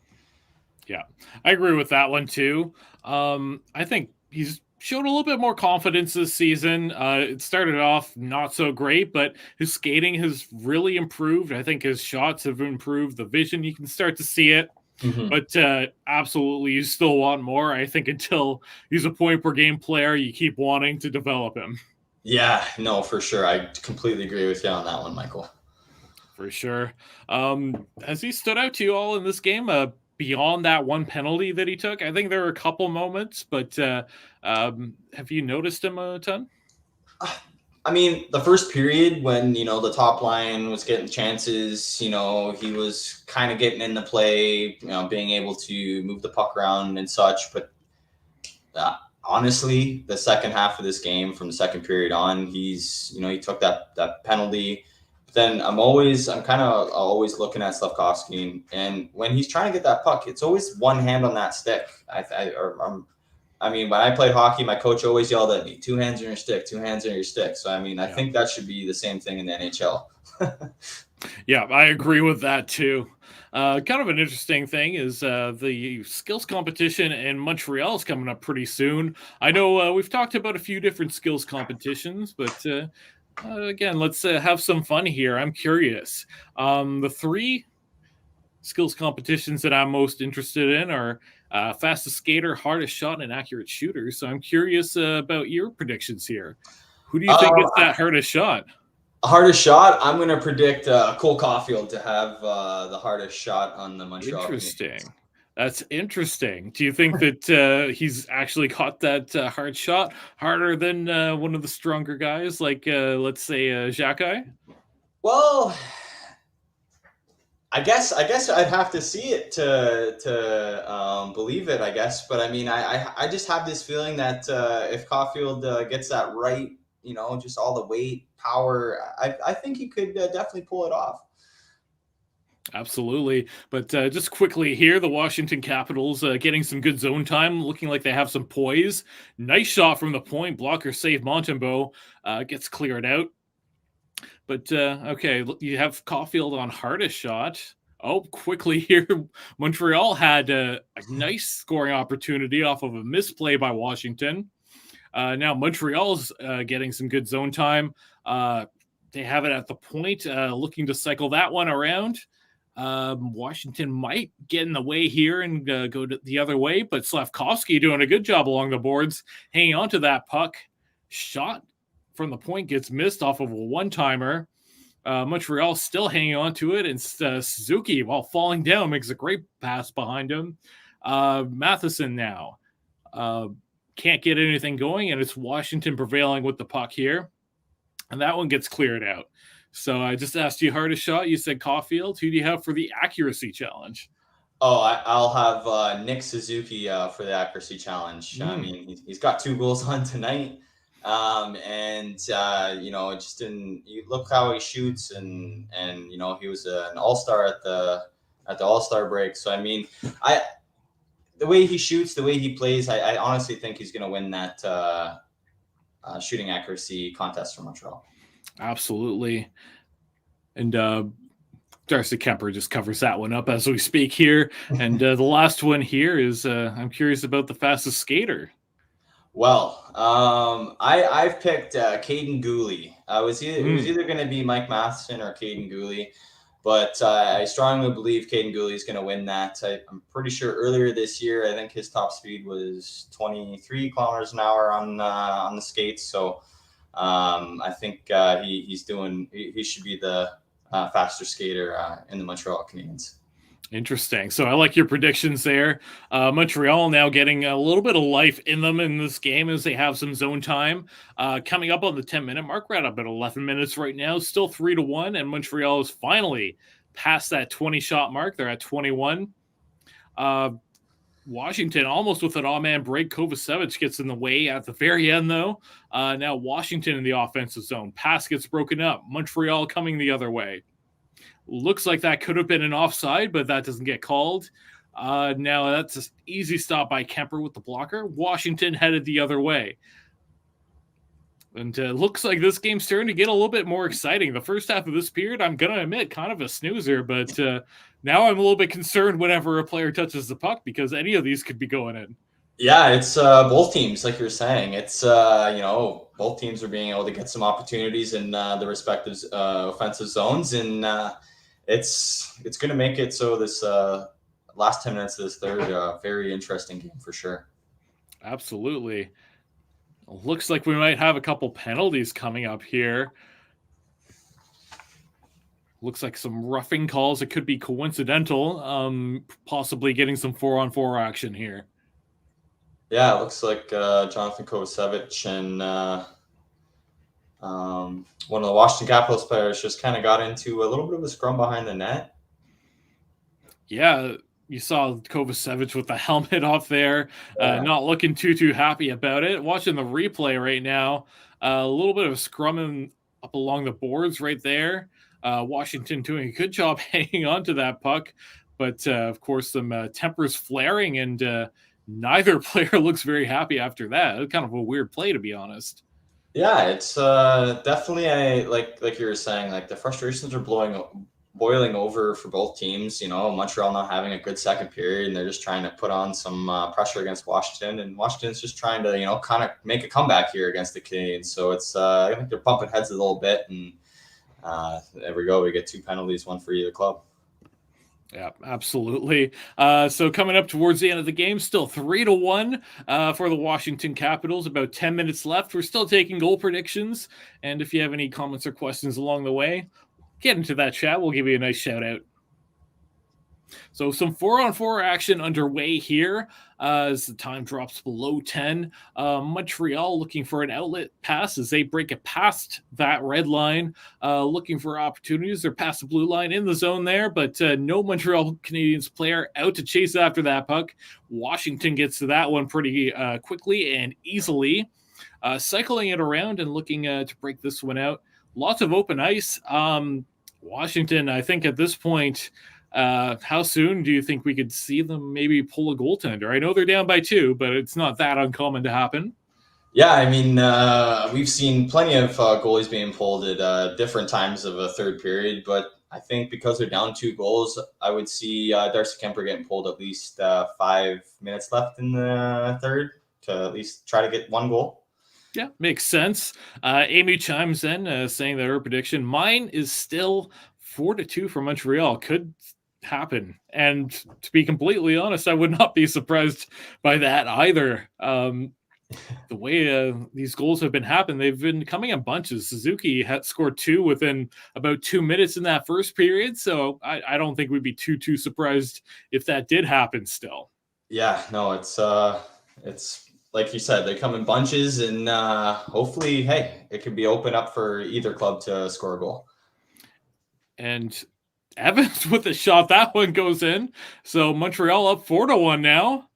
Yeah, I agree with that one too. I think he's showed a little bit more confidence this season. It started off not so great, but his skating has really improved. I think his shots have improved. The vision, you can start to see it. Mm-hmm. But absolutely, you still want more. I think until he's a point per game player, you keep wanting to develop him.
Yeah, no, for sure. I completely agree with you on that one, Michael.
For sure. Has he stood out to you all in this game? Beyond that one penalty that he took, I think there were a couple moments, but have you noticed him a ton?
I mean, the first period when, the top line was getting chances, he was kind of getting into play, being able to move the puck around and such. But honestly, the second half of this game, from the second period on, he took that penalty. But then I'm kind of always looking at Slavkovsky, and when he's trying to get that puck, it's always one hand on that stick. I mean, when I played hockey, my coach always yelled at me, 2 hands on your stick, 2 hands on your stick. So, I mean, I think that should be the same thing in the NHL.
Yeah, I agree with that too. Kind of an interesting thing is the skills competition in Montreal is coming up pretty soon. I know we've talked about a few different skills competitions, but again, let's have some fun here. I'm curious. The three skills competitions that I'm most interested in are fastest skater, hardest shot, and accurate shooter. So I'm curious about your predictions here. Who do you think gets that hardest shot?
Hardest shot, I'm going to predict Cole Caulfield to have the hardest shot on the Montreal Canadiens.
Interesting. That's interesting. Do you think that he's actually caught that hard shot harder than one of the stronger guys, like let's say Xhekaj?
Well, I guess I'd have to see it to believe it. I guess, but I mean, I just have this feeling that if Caulfield gets that right, just all the weight, power, I think he could definitely pull it off.
Absolutely. But just quickly here, the Washington Capitals getting some good zone time, looking like they have some poise. Nice shot from the point. Blocker save. Montembeault gets cleared out. But okay, you have Caulfield on hardest shot. Oh, quickly here, Montreal had a nice scoring opportunity off of a misplay by Washington. Now Montreal's getting some good zone time. They have it at the point, looking to cycle that one around. Washington might get in the way here and go the other way, but Slavkovsky doing a good job along the boards, hanging on to that puck. Shot from the point gets missed off of a one-timer. Montreal still hanging on to it, and Suzuki, while falling down, makes a great pass behind him. Matheson now can't get anything going, and it's Washington prevailing with the puck here. And that one gets cleared out. So I just asked you hardest shot. You said Caulfield. Who do you have for the accuracy challenge?
Oh, I'll have Nick Suzuki for the accuracy challenge. I mean, he's got 2 goals on tonight. And just you look how he shoots, and he was an all-star at the all-star break. So I mean, the way he shoots, the way he plays, I honestly think he's going to win that shooting accuracy contest for Montreal.
Absolutely. And Darcy Kemper just covers that one up as we speak here. And the last one here is I'm curious about the fastest skater.
Well, I've picked Caden Gooley. It was either going to be Mike Matheson or Caden Gooley, but I strongly believe Caden Gooley is going to win that. I'm pretty sure earlier this year, I think his top speed was 23 kilometers an hour on the skates. So I think he should be the faster skater in the Montreal Canadiens.
Interesting. So I like your predictions there. Montreal now getting a little bit of life in them in this game as they have some zone time. Coming up on the 10-minute mark, we're at about 11 minutes right now, still 3-1, and Montreal is finally past that 20-shot mark. They're at 21. Washington almost with an all-man break. Kovacevic gets in the way at the very end, though. Now Washington in the offensive zone. Pass gets broken up. Montreal coming the other way. Looks like that could have been an offside, but that doesn't get called. Now that's an easy stop by Kemper with the blocker. Washington headed the other way. And looks like this game's starting to get a little bit more exciting. The first half of this period, I'm going to admit, kind of a snoozer, but now I'm a little bit concerned whenever a player touches the puck because any of these could be going in.
Yeah, it's both teams, like you're saying. It's, both teams are being able to get some opportunities in the respective offensive zones, and it's going to make it so this last 10 minutes of this third very interesting game for sure.
Absolutely. Looks like we might have a couple penalties coming up here. Looks like some roughing calls. It could be coincidental. Possibly getting some 4-on-4 action here.
Yeah, it looks like Jonathan Kovacevic and one of the Washington Capitals players just kind of got into a little bit of a scrum behind the net.
Yeah, you saw Kovacevic with the helmet off there, not looking too happy about it. Watching the replay right now, a little bit of scrumming up along the boards right there. Washington doing a good job hanging on to that puck, but of course some tempers flaring, and neither player looks very happy after that. Kind of a weird play, to be honest.
Yeah, it's definitely like you were saying, like the frustrations are boiling over for both teams. You know, Montreal not having a good second period, and they're just trying to put on some pressure against Washington, and Washington's just trying to kind of make a comeback here against the Canadiens. So it's I think they're pumping heads a little bit, and there we go. We get 2 penalties, one for either club.
Yeah, absolutely. So coming up towards the end of the game, still 3-1 for the Washington Capitals. About 10 minutes left. We're still taking goal predictions. And if you have any comments or questions along the way, get into that chat. We'll give you a nice shout out. So some 4-on-4 action underway here as the time drops below 10. Montreal looking for an outlet pass as they break it past that red line, looking for opportunities. They're past the blue line in the zone there, but no Montreal Canadiens player out to chase after that puck. Washington gets to that one pretty quickly and easily, cycling it around and looking to break this one out. Lots of open ice. Washington, I think at this point, how soon do you think we could see them maybe pull a goaltender? I know they're down by 2, but it's not that uncommon to happen.
Yeah, I mean, we've seen plenty of goalies being pulled at different times of a third period, but I think because they're down 2 goals, I would see Darcy Kemper getting pulled at least 5 minutes left in the third to at least try to get 1 goal.
Yeah, makes sense. Amy chimes in saying that her prediction, mine is still 4-2 for Montreal. Could happen. And to be completely honest, I would not be surprised by that either. The way these goals have been happening, they've been coming in bunches. Suzuki had scored 2 within about 2 minutes in that first period, so I don't think we'd be too surprised if that did happen still.
Yeah, no, it's like you said, they come in bunches, and hopefully, hey, it could be open up for either club to score a goal.
And Evans with a shot, that one goes in. So Montreal up 4-1 now.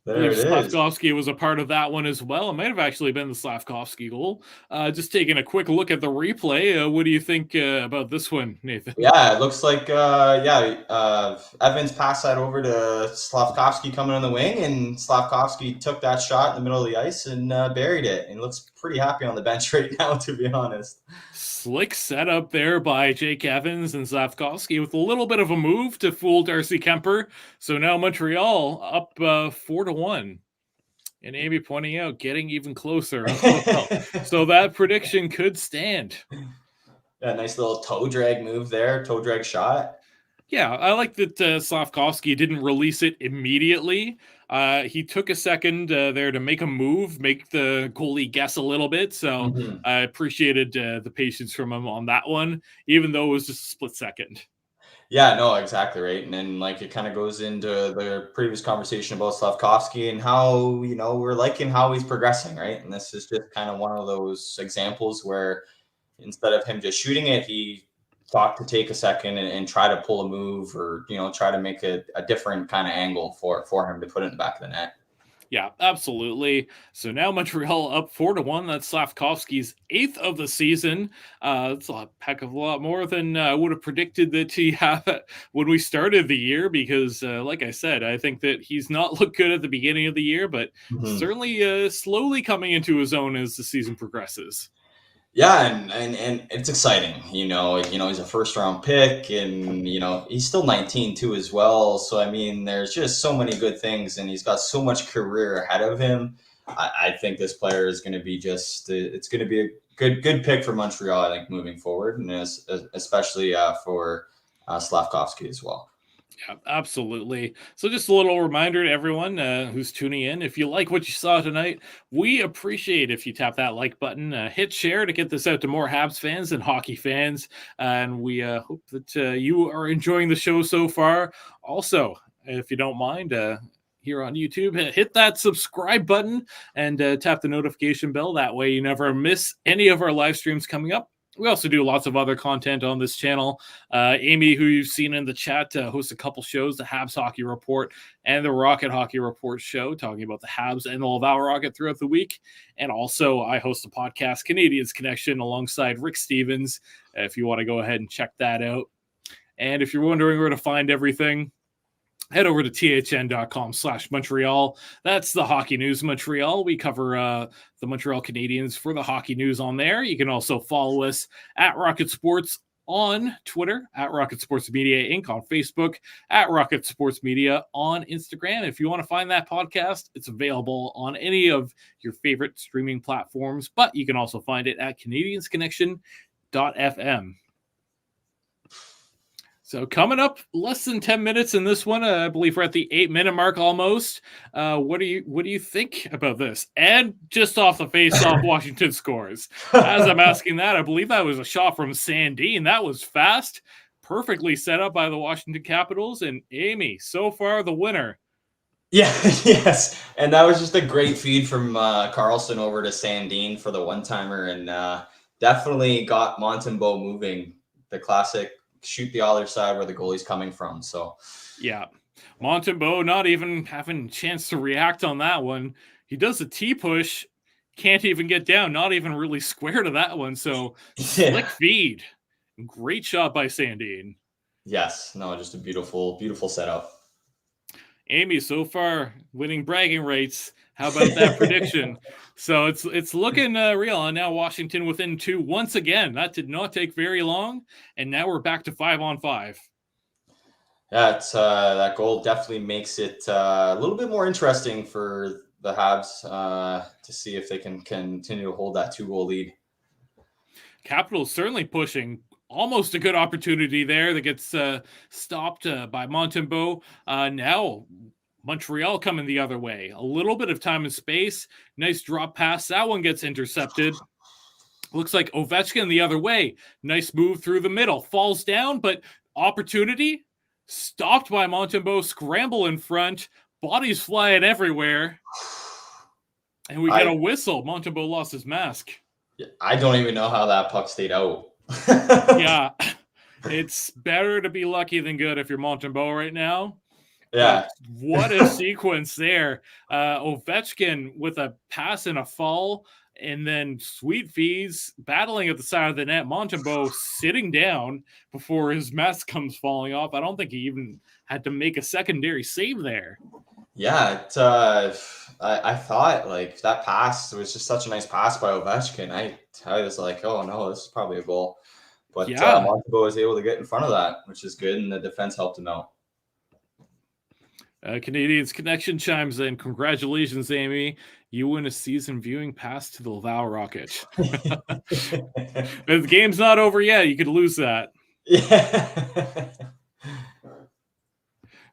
There it is.
Slavkovsky was a part of that one as well. It might have actually been the Slavkovsky goal. Just taking a quick look at the replay. What do you think about this one, Nathan?
Yeah, it looks like Evans passed that over to Slavkovsky coming on the wing, and Slavkovsky took that shot in the middle of the ice and buried it. And looks pretty happy on the bench right now, to be honest.
Slick setup there by Jake Evans and Slavkovsky with a little bit of a move to fool Darcy Kemper. So now Montreal up 4-1. And Amy pointing out, getting even closer. So that prediction could stand.
Yeah, nice little toe drag move there, toe drag shot.
Yeah, I like that Slavkovsky didn't release it immediately. He took a second there to make a move, make the goalie guess a little bit. So I appreciated the patience from him on that one, even though it was just a split second.
Yeah, no, exactly right. And then like it kind of goes into the previous conversation about Slavkovsky and how, we're liking how he's progressing, right? And this is just kind of one of those examples where instead of him just shooting it, he thought to take a second and try to pull a move or, try to make a different kind of angle for him to put it in the back of the net.
Yeah, absolutely. So now Montreal up 4-1. That's Slavkovsky's 8th of the season. That's a heck of a lot more than I would have predicted that he had when we started the year, because like I said, I think that he's not looked good at the beginning of the year, but certainly slowly coming into his own as the season progresses.
Yeah, and it's exciting, he's a first round pick, and he's still 19 too as well. So I mean, there's just so many good things, and he's got so much career ahead of him. I think this player is going to be it's going to be a good pick for Montreal, I think, moving forward, and especially for Slavkovsky as well.
Yeah, absolutely. So just a little reminder to everyone who's tuning in, if you like what you saw tonight, we appreciate if you tap that like button, hit share to get this out to more Habs fans and hockey fans. And we hope that you are enjoying the show so far. Also, if you don't mind, here on YouTube, hit that subscribe button and tap the notification bell. That way you never miss any of our live streams coming up. We also do lots of other content on this channel. Amy, who you've seen in the chat, hosts a couple shows, the Habs Hockey Report and the Rocket Hockey Report show, talking about the Habs and the Laval Rocket throughout the week. And also, I host a podcast, Canadiens Connection, alongside Rick Stevens, if you want to go ahead and check that out. And if you're wondering where to find everything, head over to thn.com/Montreal. That's the Hockey News Montreal. We cover the Montreal Canadiens for the hockey news on there. You can also follow us at Rocket Sports on Twitter, at Rocket Sports Media Inc. on Facebook, at Rocket Sports Media on Instagram. If you want to find that podcast, it's available on any of your favorite streaming platforms, but you can also find it at CanadiensConnection.fm. So coming up less than 10 minutes in this one, I believe we're at the 8-minute mark almost. What do you think about this? And just off the face-off, Washington scores. As I'm asking that, I believe that was a shot from Sandin. That was fast, perfectly set up by the Washington Capitals. And Amy, so far the winner.
Yeah, yes. And that was just a great feed from Carlson over to Sandin for the one-timer, and definitely got Montembeault moving. The classic shoot the other side where the goalie's coming from. So
yeah, Montembeault not even having a chance to react on that one. He does a T-push, can't even get down, not even really square to that one. So slick feed. Great shot by Sandin.
Yes, no, just a beautiful, beautiful setup.
Amy, so far winning bragging rights. How about that prediction? So it's looking real. And now Washington within 2 once again. That did not take very long. And now we're back to 5-on-5.
Yeah, it's, that goal definitely makes it a little bit more interesting for the Habs to see if they can continue to hold that 2-goal lead.
Capitals certainly pushing. Almost a good opportunity there that gets stopped by Montembeault. Now Montreal coming the other way. A little bit of time and space. Nice drop pass. That one gets intercepted. Looks like Ovechkin the other way. Nice move through the middle. Falls down, but opportunity stopped by Montembeault. Scramble in front. Bodies flying everywhere. And we get a whistle. Montembeault lost his mask.
I don't even know how that puck stayed out.
Yeah. It's better to be lucky than good if you're Montembeault right now.
Yeah.
But what a sequence there. Ovechkin with a pass and a fall, and then sweet fees battling at the side of the net. Montembeault sitting down before his mask comes falling off. I don't think he even had to make a secondary save there.
Yeah, I thought like that pass was just such a nice pass by Ovechkin. I was like, oh no, this is probably a goal. But
yeah,
Montembeault was able to get in front of that, which is good, and the defense helped him out.
Canadiens Connection chimes in. Congratulations, Amy. You win a season viewing pass to the Laval Rocket. The game's not over yet. You could lose that.
Yeah.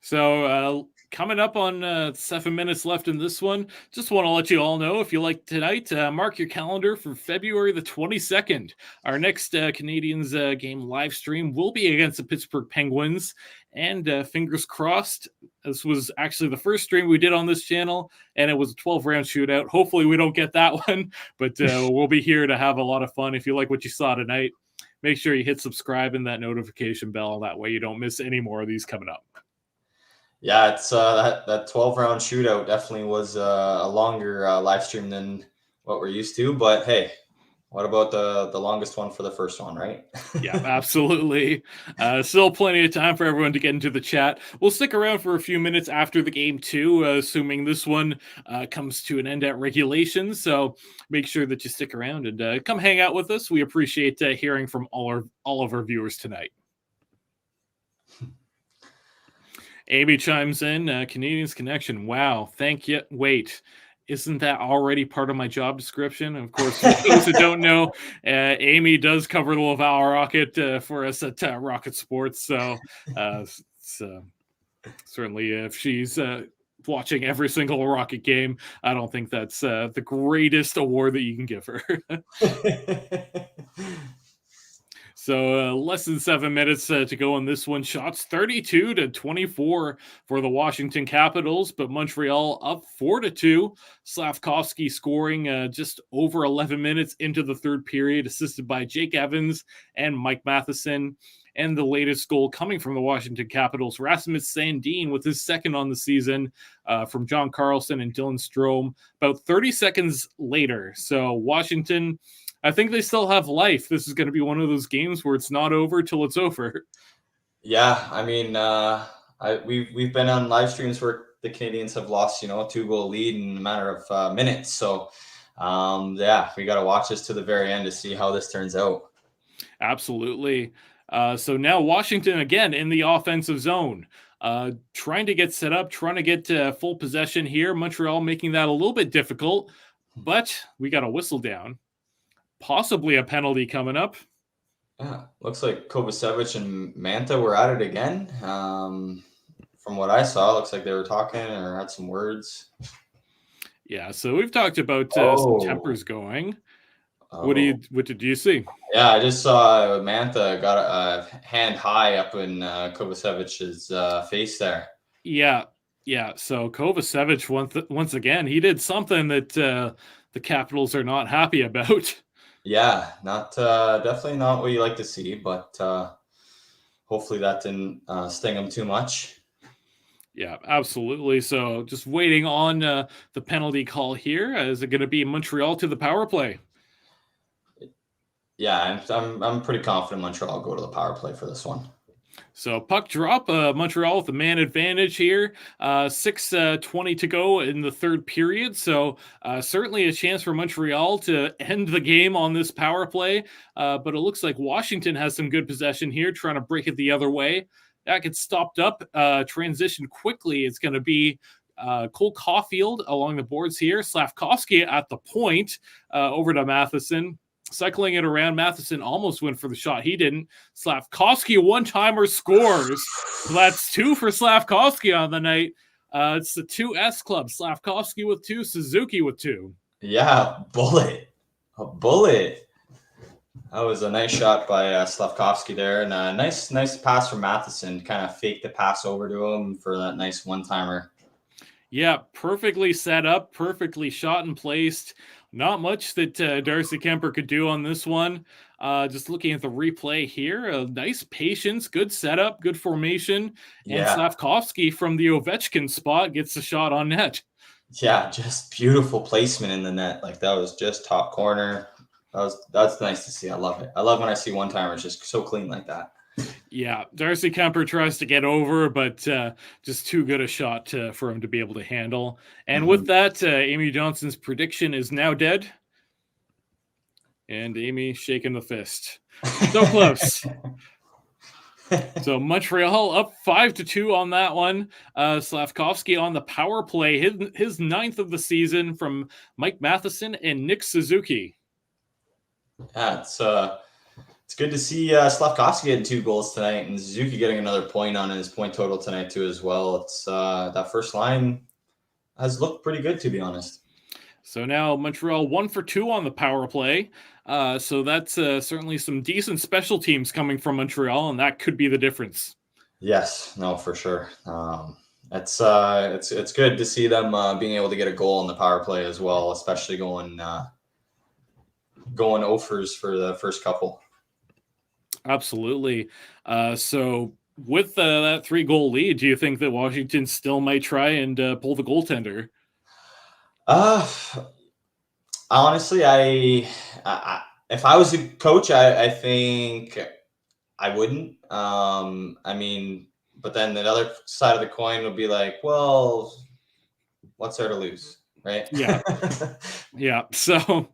So coming up on 7 minutes left in this one, just want to let you all know, if you like tonight, mark your calendar for February the 22nd. Our next Canadiens game live stream will be against the Pittsburgh Penguins. And fingers crossed, this was actually the first stream we did on this channel, and it was a 12-round shootout. Hopefully we don't get that one, but we'll be here to have a lot of fun. If you like what you saw tonight, make sure you hit subscribe and that notification bell. That way you don't miss any more of these coming up.
Yeah, it's that 12-round shootout definitely was a longer live stream than what we're used to. But hey, what about the longest one for the first one, right?
Yeah, absolutely. Still plenty of time for everyone to get into the chat. We'll stick around for a few minutes after the game too, assuming this one comes to an end at regulation. So make sure that you stick around and come hang out with us. We appreciate hearing from all of our viewers tonight. Amy chimes in, Canadiens Connection. Wow, thank you. Wait, isn't that already part of my job description? Of course, for those who don't know, Amy does cover the Laval Rocket for us at Rocket Sports. So Certainly, if she's watching every single Rocket game, I don't think that's the greatest award that you can give her. So less than 7 minutes to go on this one. Shots 32-24 for the Washington Capitals, but Montreal up 4-2. Slavkovsky scoring just over 11 minutes into the third period, assisted by Jake Evans and Mike Matheson. And the latest goal coming from the Washington Capitals, Rasmus Sandin with his second on the season from John Carlson and Dylan Strome about 30 seconds later. So Washington, I think they still have life. This is going to be one of those games where it's not over till it's over.
Yeah, I mean, we've been on live streams where the Canadiens have lost, a 2-goal lead in a matter of minutes. So, yeah, we got to watch this to the very end to see how this turns out.
Absolutely. So now Washington again in the offensive zone, trying to get set up, trying to get full possession here. Montreal making that a little bit difficult, but we got a whistle down. Possibly a penalty coming up.
Yeah, looks like Kovacevic and Manta were at it again. From what I saw, looks like they were talking or had some words.
Yeah, so we've talked about some tempers going. What did you see?
Yeah, I just saw Manta got a hand high up in Kovacevic's face there.
Yeah. So Kovacevic once again, he did something that the Capitals are not happy about.
Yeah, not definitely not what you like to see, but hopefully that didn't sting him too much.
Yeah, absolutely. So just waiting on the penalty call here. Is it going to be Montreal to the power play?
Yeah, I'm pretty confident Montreal will go to the power play for this one.
So puck drop, Montreal with the man advantage here. 6:20 to go in the third period. So certainly a chance for Montreal to end the game on this power play. But it looks like Washington has some good possession here, trying to break it the other way. That gets stopped up. Transition quickly. It's going to be Cole Caulfield along the boards here. Slavkovsky at the point over to Matheson. Cycling it around, Matheson almost went for the shot. He didn't. Slavkovsky, a one-timer, scores. So that's 2 for Slavkovsky on the night. It's the 2S club. Slavkovsky with 2, Suzuki with 2.
Yeah, a bullet. That was a nice shot by Slavkovsky there, and a nice pass from Matheson. Kind of faked the pass over to him for that nice one-timer.
Yeah, perfectly set up, perfectly shot and placed. Not much that Darcy Kemper could do on this one. Just looking at the replay here, nice patience, good setup, good formation. And Slavkovsky from the Ovechkin spot gets the shot on net.
Yeah, just beautiful placement in the net. Like that was just top corner. That's nice to see. I love it. I love when I see one-timers just so clean like that.
Yeah, Darcy Kemper tries to get over, but just too good a shot for him to be able to handle. And with that, Amy Johnson's prediction is now dead. And Amy shaking the fist. So close. So Montreal up 5-2 on that one. Slavkovsky on the power play, his 9th of the season from Mike Matheson and Nick Suzuki.
Yeah, it's good to see Slavkovsky getting 2 goals tonight and Suzuki getting another point on his point total tonight too as well. It's that first line has looked pretty good, to be honest.
So now Montreal 1 for 2 on the power play. So that's certainly some decent special teams coming from Montreal, and that could be the difference.
Yes, no, for sure. It's good to see them being able to get a goal on the power play as well, especially going offers for the first couple.
Absolutely. So with that 3-goal lead, do you think that Washington still might try and pull the goaltender?
Honestly, I if I was a coach, I think I wouldn't. I mean, but then the other side of the coin would be like, well, what's there to lose, right?
Yeah. Yeah. So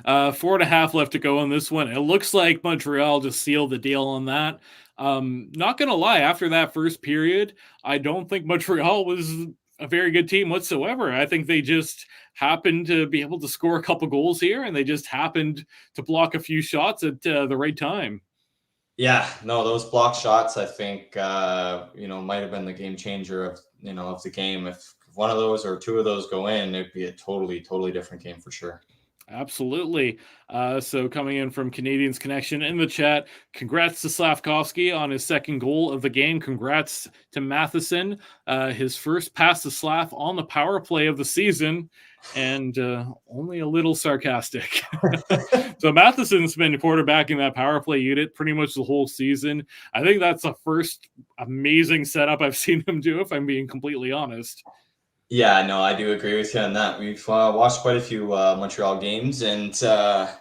4.5 left to go on this one. It looks like Montreal just sealed the deal on that. Not gonna lie, after that first period, I don't think Montreal was a very good team whatsoever. I think they just happened to be able to score a couple goals here, and they just happened to block a few shots at the right time.
Yeah, no, those block shots, I think, might have been the game changer of the game. If one of those or two of those go in, it'd be a totally, totally different game for sure.
Absolutely. So coming in from Canadiens Connection in the chat, congrats to Slavkovsky on his second goal of the game. Congrats to Matheson, his first pass to Slav on the power play of the season, and only a little sarcastic. So Matheson's been quarterbacking that power play unit pretty much the whole season. I think that's the first amazing setup I've seen him do, if I'm being completely honest.
Yeah, no, I do agree with you on that. We've watched quite a few Montreal games, and I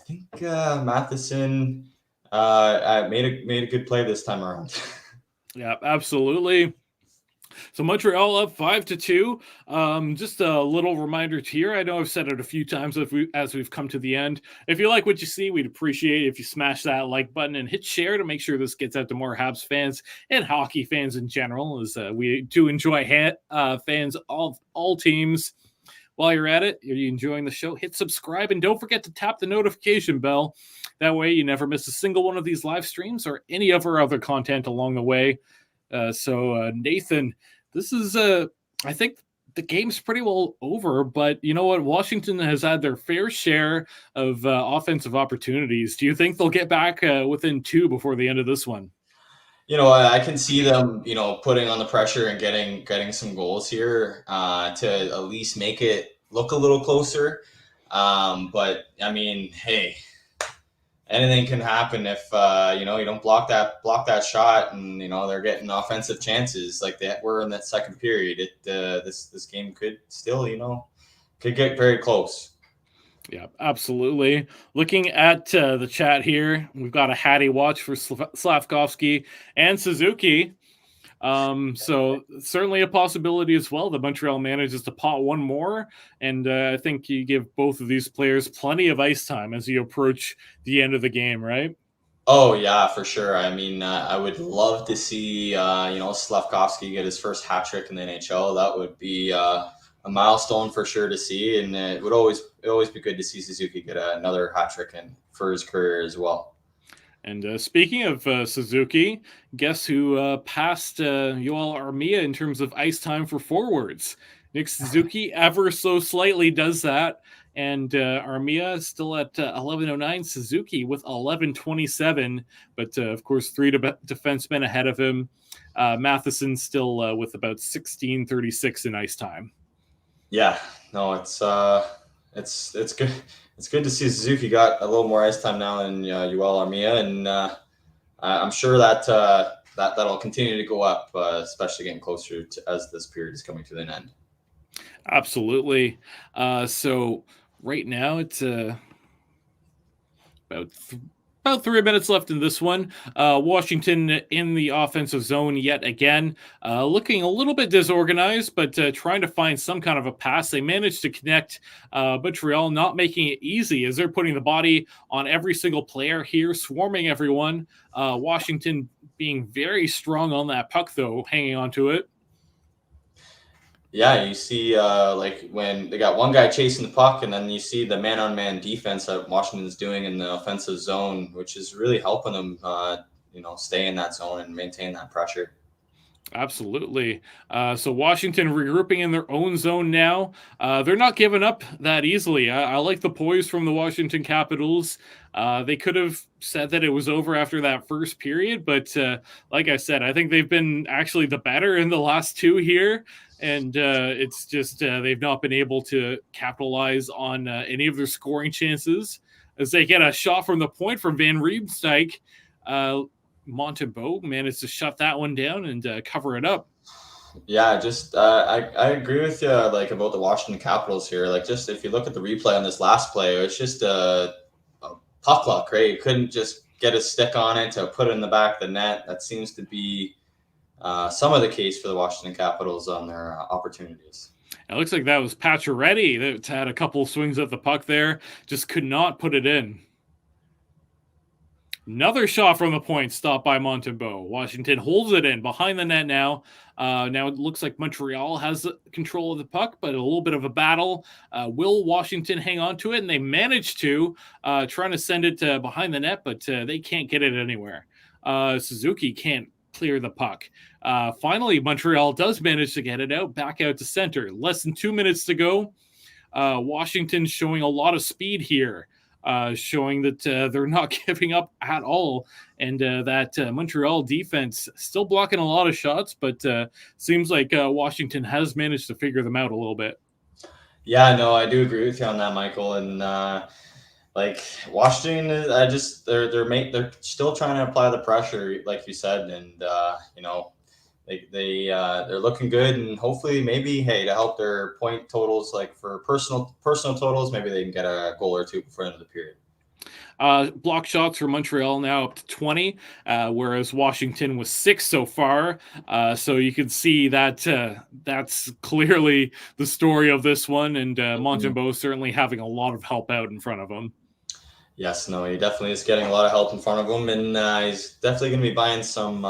think Matheson made a good play this time around.
Yeah, absolutely. So Montreal up 5-2. Just a little reminder here. I know I've said it a few times as we've come to the end. If you like what you see, we'd appreciate it if you smash that like button and hit share to make sure this gets out to more Habs fans and hockey fans in general, as we do enjoy fans of all teams. While you're at it, if you're enjoying the show, hit subscribe and don't forget to tap the notification bell. That way you never miss a single one of these live streams or any of our other content along the way. So Nathan, this is I think the game's pretty well over, but you know what? Washington has had their fair share of offensive opportunities. Do you think they'll get back within two before the end of this one?
I can see them, putting on the pressure and getting some goals here to at least make it look a little closer. But I mean, hey, anything can happen if you don't block that shot, and they're getting offensive chances like that were in that second period. This game could still could get very close.
Yeah, absolutely. Looking at the chat here, we've got a Hattie watch for Slavkovsky and Suzuki. So certainly a possibility as well that Montreal manages to pot one more. And I think you give both of these players plenty of ice time as you approach the end of the game, right?
Oh yeah, for sure. I mean, I would love to see Slavkovsky get his first hat trick in the NHL. That would be a milestone for sure to see, and it would always be good to see Suzuki get another hat trick in for his career as well.
And speaking of Suzuki, guess who passed Yoel Armia in terms of ice time for forwards? Nick Suzuki ever so slightly does that, and Armia is still at 11:09. Suzuki with 11:27, but of course three defensemen ahead of him. Matheson still with about 16:36 in ice time.
Yeah, no, it's good. It's good to see Suzuki got a little more ice time now than Yoel Armia, and I'm sure that that'll continue to go up, especially getting closer as this period is coming to an end.
Absolutely. So right now it's about 3 minutes left in this one. Washington in the offensive zone yet again, looking a little bit disorganized, but trying to find some kind of a pass. They managed to connect Montreal, not making it easy as they're putting the body on every single player here, swarming everyone. Washington being very strong on that puck, though, hanging on to it.
Yeah, you see, like when they got one guy chasing the puck, and then you see the man-on-man defense that Washington's doing in the offensive zone, which is really helping them, stay in that zone and maintain that pressure.
Absolutely. So Washington regrouping in their own zone now. They're not giving up that easily. I like the poise from the Washington Capitals. They could have said that it was over after that first period, but like I said, I think they've been actually the better in the last two here. And it's just they've not been able to capitalize on any of their scoring chances as they get a shot from the point from Van Riemsdyk. Montembeault managed to shut that one down and cover it up.
Yeah, just I agree with you about the Washington Capitals here. Like, just if you look at the replay on this last play, it's just a puck luck, right? You couldn't just get a stick on it to put it in the back of the net. That seems to be some of the case for the Washington Capitals on their opportunities.
It looks like that was Pacioretty that had a couple of swings at the puck there, just could not put it in. Another shot from the point, stopped by Montembeault. Washington holds it in behind the net now. Now it looks like Montreal has control of the puck, but a little bit of a battle. Will Washington hang on to it? And they manage to, trying to send it behind the net, but they can't get it anywhere. Suzuki can't clear the puck. Finally, Montreal does manage to get it out, back out to center. Less than 2 minutes to go. Washington showing a lot of speed here. Showing that they're not giving up at all, and that Montreal defense still blocking a lot of shots, but seems like Washington has managed to figure them out a little bit.
Yeah, no, I do agree with you on that, Michael. And like Washington, they're still trying to apply the pressure, like you said, and they're looking good, and hopefully maybe to help their point totals, like for personal totals, maybe they can get a goal or two before the end of the period.
Block shots for Montreal now up to 20, whereas Washington was 6 so far. So you can see that that's clearly the story of this one, and Montembeault certainly having a lot of help out in front of him.
Yes, no, he definitely is getting a lot of help in front of him, and he's definitely going to be buying some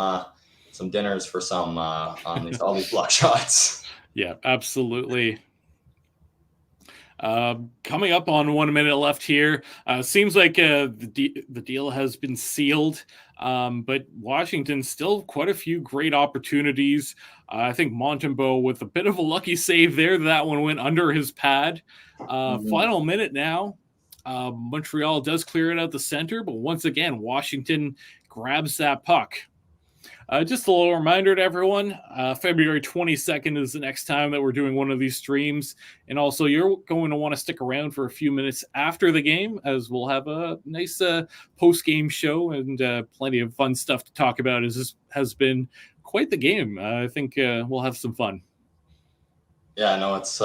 dinners for some on all these block shots.
Yeah, absolutely. Coming up on 1 minute left here. Seems like the deal has been sealed, but Washington still quite a few great opportunities. I think Montembeault with a bit of a lucky save there. That one went under his pad. Final minute now. Montreal does clear it out the center, but once again, Washington grabs that puck. Just a little reminder to everyone, February 22nd is the next time that we're doing one of these streams. And also, you're going to want to stick around for a few minutes after the game, as we'll have a nice post-game show and plenty of fun stuff to talk about, as this has been quite the game. I think we'll have some fun.
Yeah, no, it's...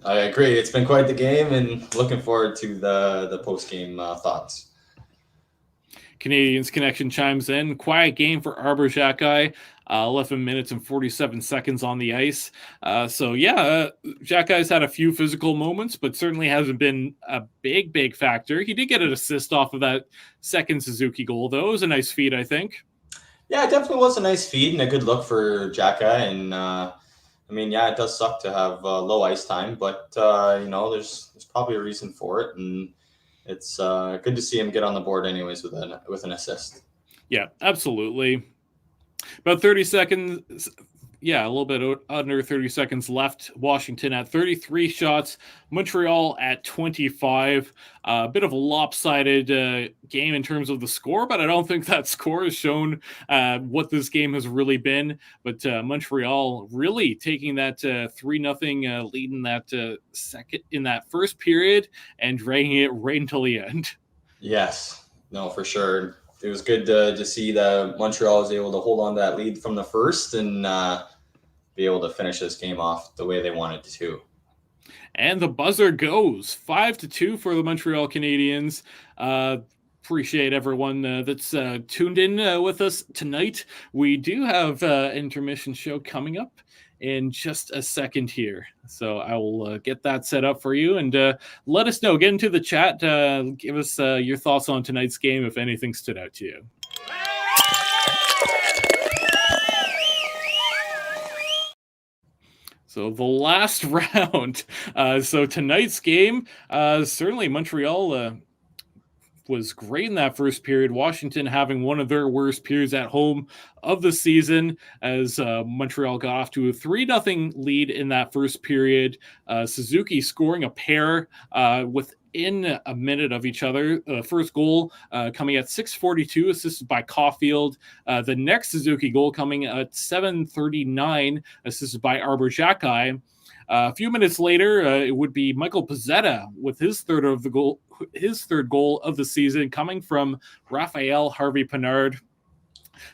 I agree. It's been quite the game, and looking forward to the post-game thoughts.
Canadiens Connection chimes in. Quiet game for Arbor Xhekaj. 11 minutes and 47 seconds on the ice. Xhekaj's had a few physical moments, but certainly hasn't been a big factor. He did get an assist off of that second Suzuki goal, though. It was a nice feed, I think.
Yeah, it definitely was a nice feed and a good look for Xhekaj. And it does suck to have low ice time, but there's probably a reason for it, and it's good to see him get on the board anyways with an assist.
Yeah, absolutely. About 30 seconds. Yeah, a little bit under 30 seconds left. Washington at 33 shots. Montreal at 25. A bit of a lopsided game in terms of the score, but I don't think that score has shown what this game has really been. But Montreal really taking that 3-0 lead in that first period and dragging it right until the end.
Yes, no, for sure. It was good to see that Montreal was able to hold on to that lead from the first and be able to finish this game off the way they wanted to.
And the buzzer goes 5-2 for the Montreal Canadiens. Appreciate everyone that's tuned in with us tonight. We do have an intermission show coming up in just a second here. So I will get that set up for you, and let us know. Get into the chat. Give us your thoughts on tonight's game if anything stood out to you. So the last round. So tonight's game, certainly Montreal was great in that first period. Washington having one of their worst periods at home of the season, as Montreal got off to a 3-0 lead in that first period. Suzuki scoring a pair within a minute of each other. First goal coming at 6:42, assisted by Caulfield. The next Suzuki goal coming at 7:39, assisted by Arbor Xhekaj. A few minutes later, it would be Michael Pezzetta with his third goal of the season, coming from Raphael Harvey-Pinard.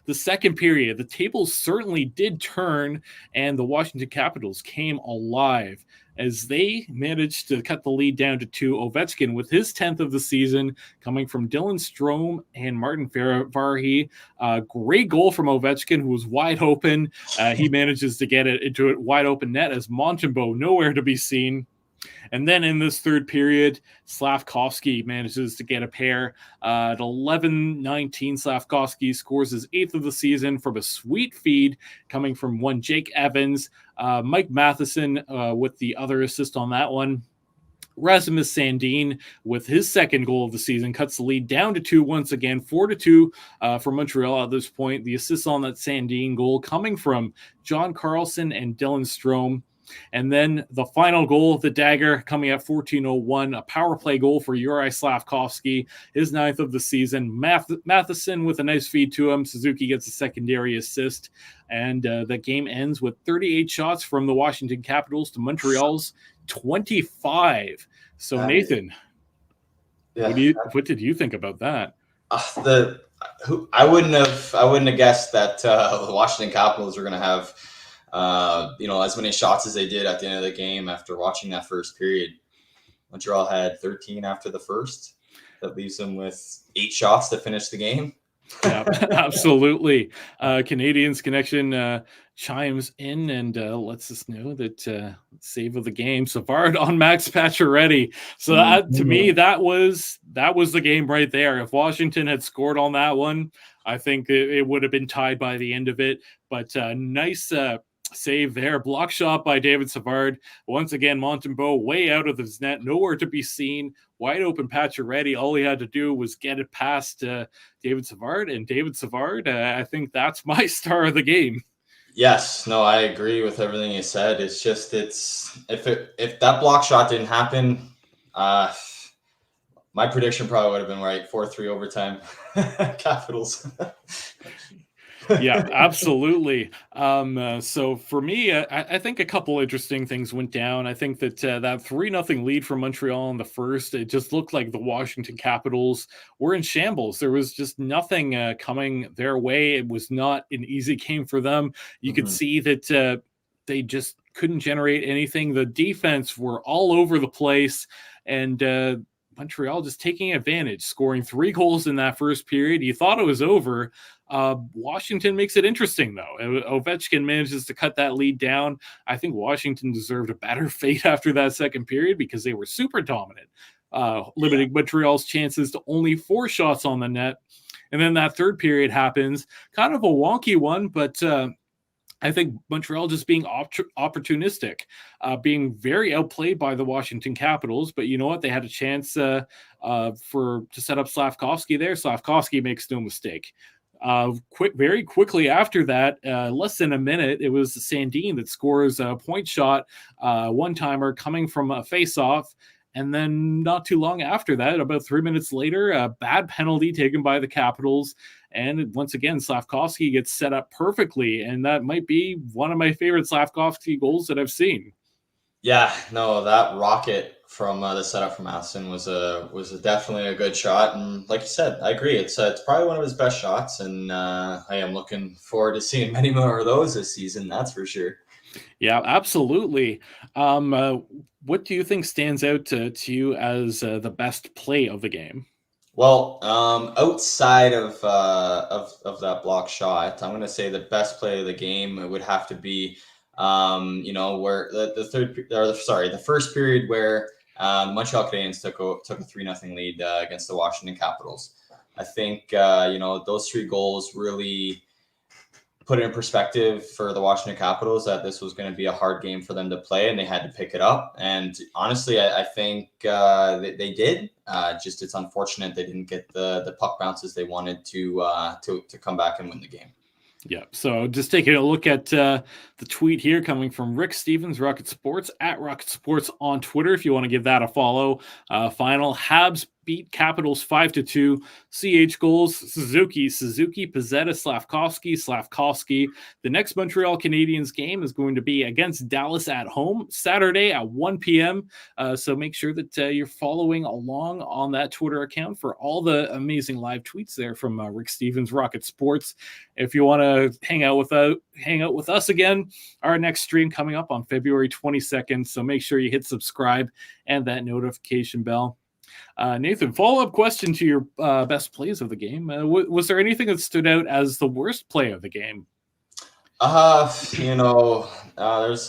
The second period, the tables certainly did turn, and the Washington Capitals came alive as they managed to cut the lead down to 2. Ovechkin with his 10th of the season, coming from Dylan Strome and Martin Varhi. Great goal from Ovechkin, who was wide open. He manages to get it into a wide open net as Montembeault nowhere to be seen. And then in this third period, Slavkovsky manages to get a pair. At 11:19, Slavkovsky scores his 8th of the season from a sweet feed coming from one Jake Evans. Mike Matheson with the other assist on that one. Rasmus Sandin, with his second goal of the season, cuts the lead down to 2 once again, 4-2 for Montreal at this point. The assists on that Sandin goal coming from John Carlson and Dylan Strome. And then the final goal, the dagger, coming at 14:01, a power play goal for Juraj Slavkovsky, his 9th of the season. Matheson with a nice feed to him. Suzuki gets a secondary assist. And the game ends with 38 shots from the Washington Capitals to Montreal's 25. So, Nathan, what did you think about that?
I wouldn't have guessed that the Washington Capitals were going to have as many shots as they did at the end of the game after watching that first period. Montreal had 13 after the first. That leaves them with 8 shots to finish the game.
Yeah, absolutely. Canadiens Connection chimes in and lets us know that save of the game, Savard on Max Pacioretty. So to me, that was the game right there. If Washington had scored on that one, I think it would have been tied by the end of it. But nice save there. Block shot by David Savard. Once again, Montembeault way out of his net, nowhere to be seen. Wide open Pacioretty. All he had to do was get it past David Savard. And David Savard, I think that's my star of the game.
Yes, no, I agree with everything you said. It's just if that block shot didn't happen, my prediction probably would have been right. 4-3 overtime, Capitals.
Yeah, absolutely. So for me, I think a couple interesting things went down. I think that that 3-0 lead for Montreal in the first, it just looked like the Washington Capitals were in shambles. There was just nothing coming their way. It was not an easy game for them. You could see that they just couldn't generate anything. The defense were all over the place, and Montreal just taking advantage, scoring 3 goals in that first period. You thought it was over. Washington makes it interesting, though. Ovechkin manages to cut that lead down. I think Washington deserved a better fate after that second period because they were super dominant, limiting Montreal's chances to only 4 shots on the net. And then that third period happens, kind of a wonky one, but I think Montreal just being opportunistic, being very outplayed by the Washington Capitals. But you know what? They had a chance to set up Slavkovsky there. Slavkovsky makes no mistake. Very quickly after that, less than a minute, it was Sandin that scores a point shot, one-timer coming from a face-off. And then not too long after that, about 3 minutes later, a bad penalty taken by the Capitals. And once again, Slavkovsky gets set up perfectly. And that might be one of my favorite Slavkovsky goals that I've seen.
Yeah, no, that rocket from the setup from Matheson was definitely a good shot. And like you said, I agree. It's probably one of his best shots. And I am looking forward to seeing many more of those this season. That's for sure.
Yeah, absolutely. What do you think stands out to you as the best play of the game?
Well, outside of that block shot, I'm going to say the best play of the game would have to be, where the first period where Montreal Canadiens took a 3-0 lead against the Washington Capitals. I think those 3 goals really put it in perspective for the Washington Capitals that this was going to be a hard game for them to play, and they had to pick it up. And honestly, I think they did. Just it's unfortunate they didn't get the puck bounces they wanted to come back and win the game.
Yeah, so just taking a look at the tweet here coming from Rick Stevens, Rocket Sports, at Rocket Sports on Twitter, if you want to give that a follow. Final, Habs beat Capitals 5-2. CH goals, Suzuki, Pizzetta, Slavkovsky. The next Montreal Canadiens game is going to be against Dallas at home, Saturday at 1 p.m. So make sure that you're following along on that Twitter account for all the amazing live tweets there from Rick Stevens, Rocket Sports. If you want to hang out with us again, our next stream coming up on February 22nd. So make sure you hit subscribe and that notification bell. Nathan, follow-up question to your best plays of the game. Was there anything that stood out as the worst play of the game?
There's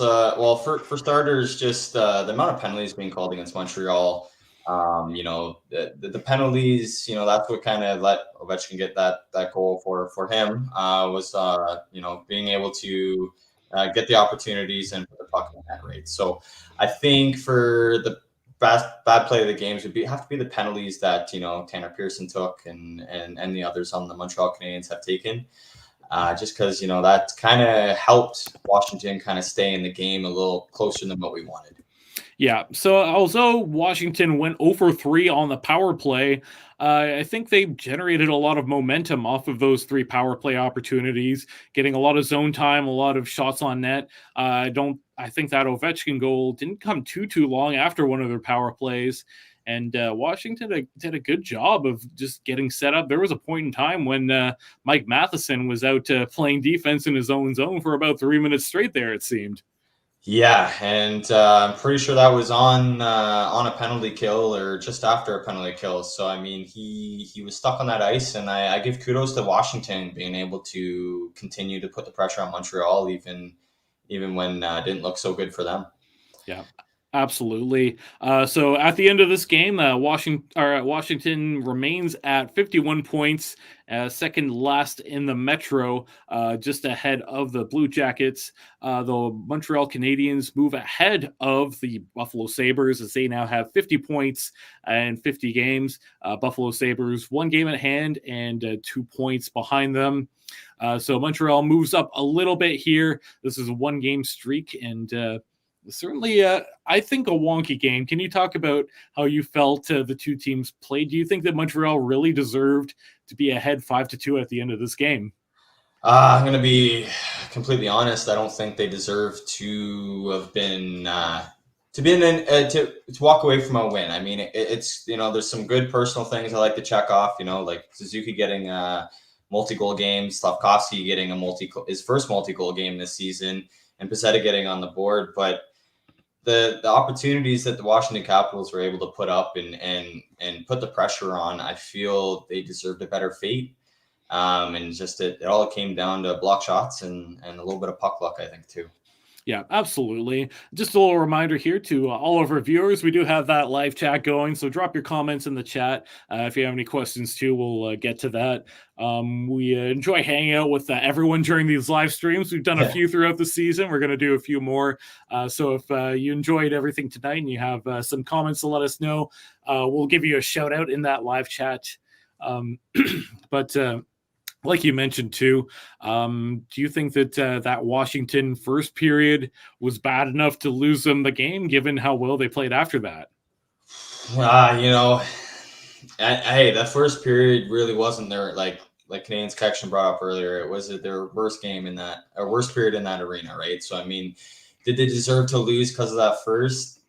well, for starters, just the amount of penalties being called against Montreal. The penalties, that's what kind of let Ovechkin get that goal for him, was being able to get the opportunities and put the puck in the net, right? So I think for the bad play of the games have to be the penalties that Tanner Pearson took and the others on the Montreal Canadiens have taken. Just because that kind of helped Washington kind of stay in the game a little closer than what we wanted.
Yeah, so although Washington went over 3 on the power play, I think they generated a lot of momentum off of those 3 power play opportunities, getting a lot of zone time, a lot of shots on net. I think that Ovechkin goal didn't come too long after one of their power plays. And Washington did a good job of just getting set up. There was a point in time when Mike Matheson was out playing defense in his own zone for about 3 minutes straight there, it seemed.
Yeah, and I'm pretty sure that was on a penalty kill or just after a penalty kill. So I mean, he was stuck on that ice, and I give kudos to Washington being able to continue to put the pressure on Montreal, even when it didn't look so good for them.
Yeah, absolutely. So at the end of this game, Washington remains at 51 points, second last in the Metro, just ahead of the Blue Jackets. The Montreal Canadiens move ahead of the Buffalo Sabres as they now have 50 points and 50 games. Buffalo Sabres 1 game at hand and 2 points behind them. So Montreal moves up a little bit here. This is a 1-game streak, and certainly, I think a wonky game. Can you talk about how you felt the two teams played? Do you think that Montreal really deserved to be ahead 5-2 at the end of this game?
I'm going to be completely honest. I don't think they deserve to have been to walk away from a win. I mean, it's there's some good personal things I like to check off. Like Suzuki getting a multi-goal game, Slavkovsky getting his first multi-goal game this season, and Pizzetta getting on the board, but the opportunities that the Washington Capitals were able to put up and put the pressure on, I feel they deserved a better fate. And just it all came down to block shots and a little bit of puck luck, I think, too.
Yeah, absolutely. Just a little reminder here to all of our viewers, we do have that live chat going, so drop your comments in the chat. If you have any questions too, we'll get to that. We enjoy hanging out with everyone during these live streams. We've done a few throughout the season. We're going to do a few more. So if you enjoyed everything tonight and you have some comments to let us know, we'll give you a shout out in that live chat. But like you mentioned too, do you think that that Washington first period was bad enough to lose them the game, given how well they played after that?
Hey, that first period really wasn't their like Canadiens Connection brought up earlier. It was their worst game worst period in that arena, right? So I mean, did they deserve to lose because of that first?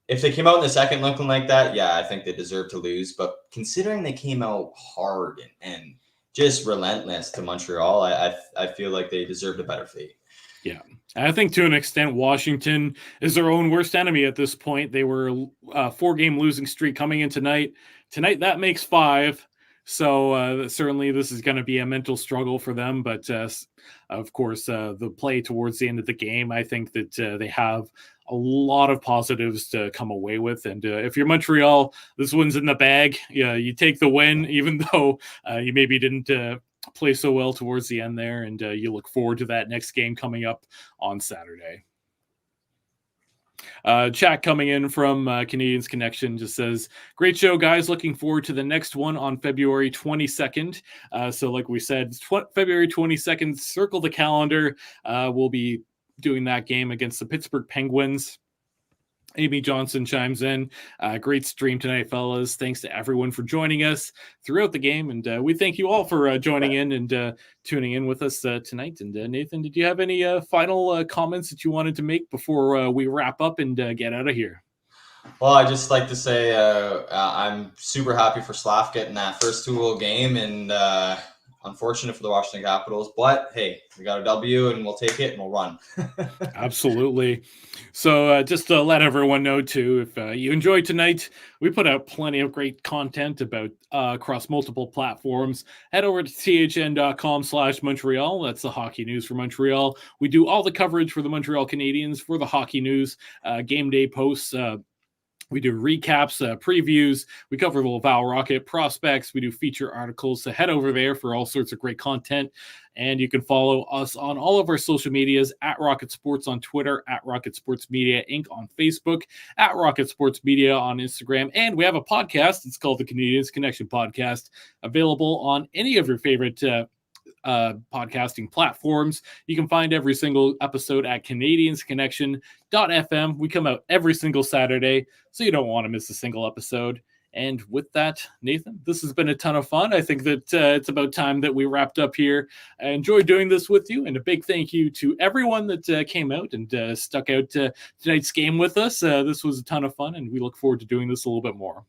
If they came out in the second looking like that, yeah, I think they deserve to lose. But considering they came out hard and just relentless to Montreal, I feel like they deserved a better fate.
Yeah, I think to an extent, Washington is their own worst enemy at this point. They were a 4-game losing streak coming in tonight. Tonight, that makes 5. So certainly this is going to be a mental struggle for them. But of course, the play towards the end of the game, I think that they have a lot of positives to come away with. And if you're Montreal, this one's in the bag. Yeah, you take the win, even though you maybe didn't play so well towards the end there. And you look forward to that next game coming up on Saturday. Chat coming in from Canadiens Connection just says, great show, guys. Looking forward to the next one on February 22nd. So like we said, February 22nd, circle the calendar. We'll be doing that game against the Pittsburgh Penguins. Amy Johnson chimes in. Great stream tonight, fellas. Thanks to everyone for joining us throughout the game. And we thank you all for joining in and tuning in with us tonight. And Nathan, did you have any final comments that you wanted to make before we wrap up and get out of here?
Well, I just like to say I'm super happy for Slav getting that first 2-goal game. And unfortunate for the Washington Capitals, but hey, we got a W and we'll take it and we'll run.
Absolutely. So just to let everyone know too, if you enjoyed tonight, we put out plenty of great content about across multiple platforms. Head over to thn.com/Montreal. That's the hockey news for Montreal. We do all the coverage for the Montreal Canadiens for the hockey news, game day posts. We do recaps, previews. We cover the Laval Rocket prospects. We do feature articles. So head over there for all sorts of great content. And you can follow us on all of our social medias at Rocket Sports on Twitter, at Rocket Sports Media Inc. on Facebook, at Rocket Sports Media on Instagram. And we have a podcast. It's called the Canadiens Connection Podcast, available on any of your favorite podcasting platforms. You can find every single episode at CanadiensConnection.fm. We come out every single Saturday, so you don't want to miss a single episode. And with that, Nathan, this has been a ton of fun. I think that it's about time that we wrapped up here. I enjoyed doing this with you, and a big thank you to everyone that came out and stuck out tonight's game with us. This was a ton of fun, and we look forward to doing this a little bit more.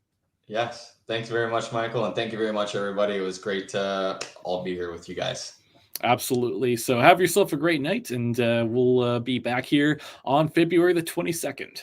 Yes. Thanks very much, Michael. And thank you very much, everybody. It was great to all be here with you guys.
Absolutely. So have yourself a great night, and we'll be back here on February the 22nd.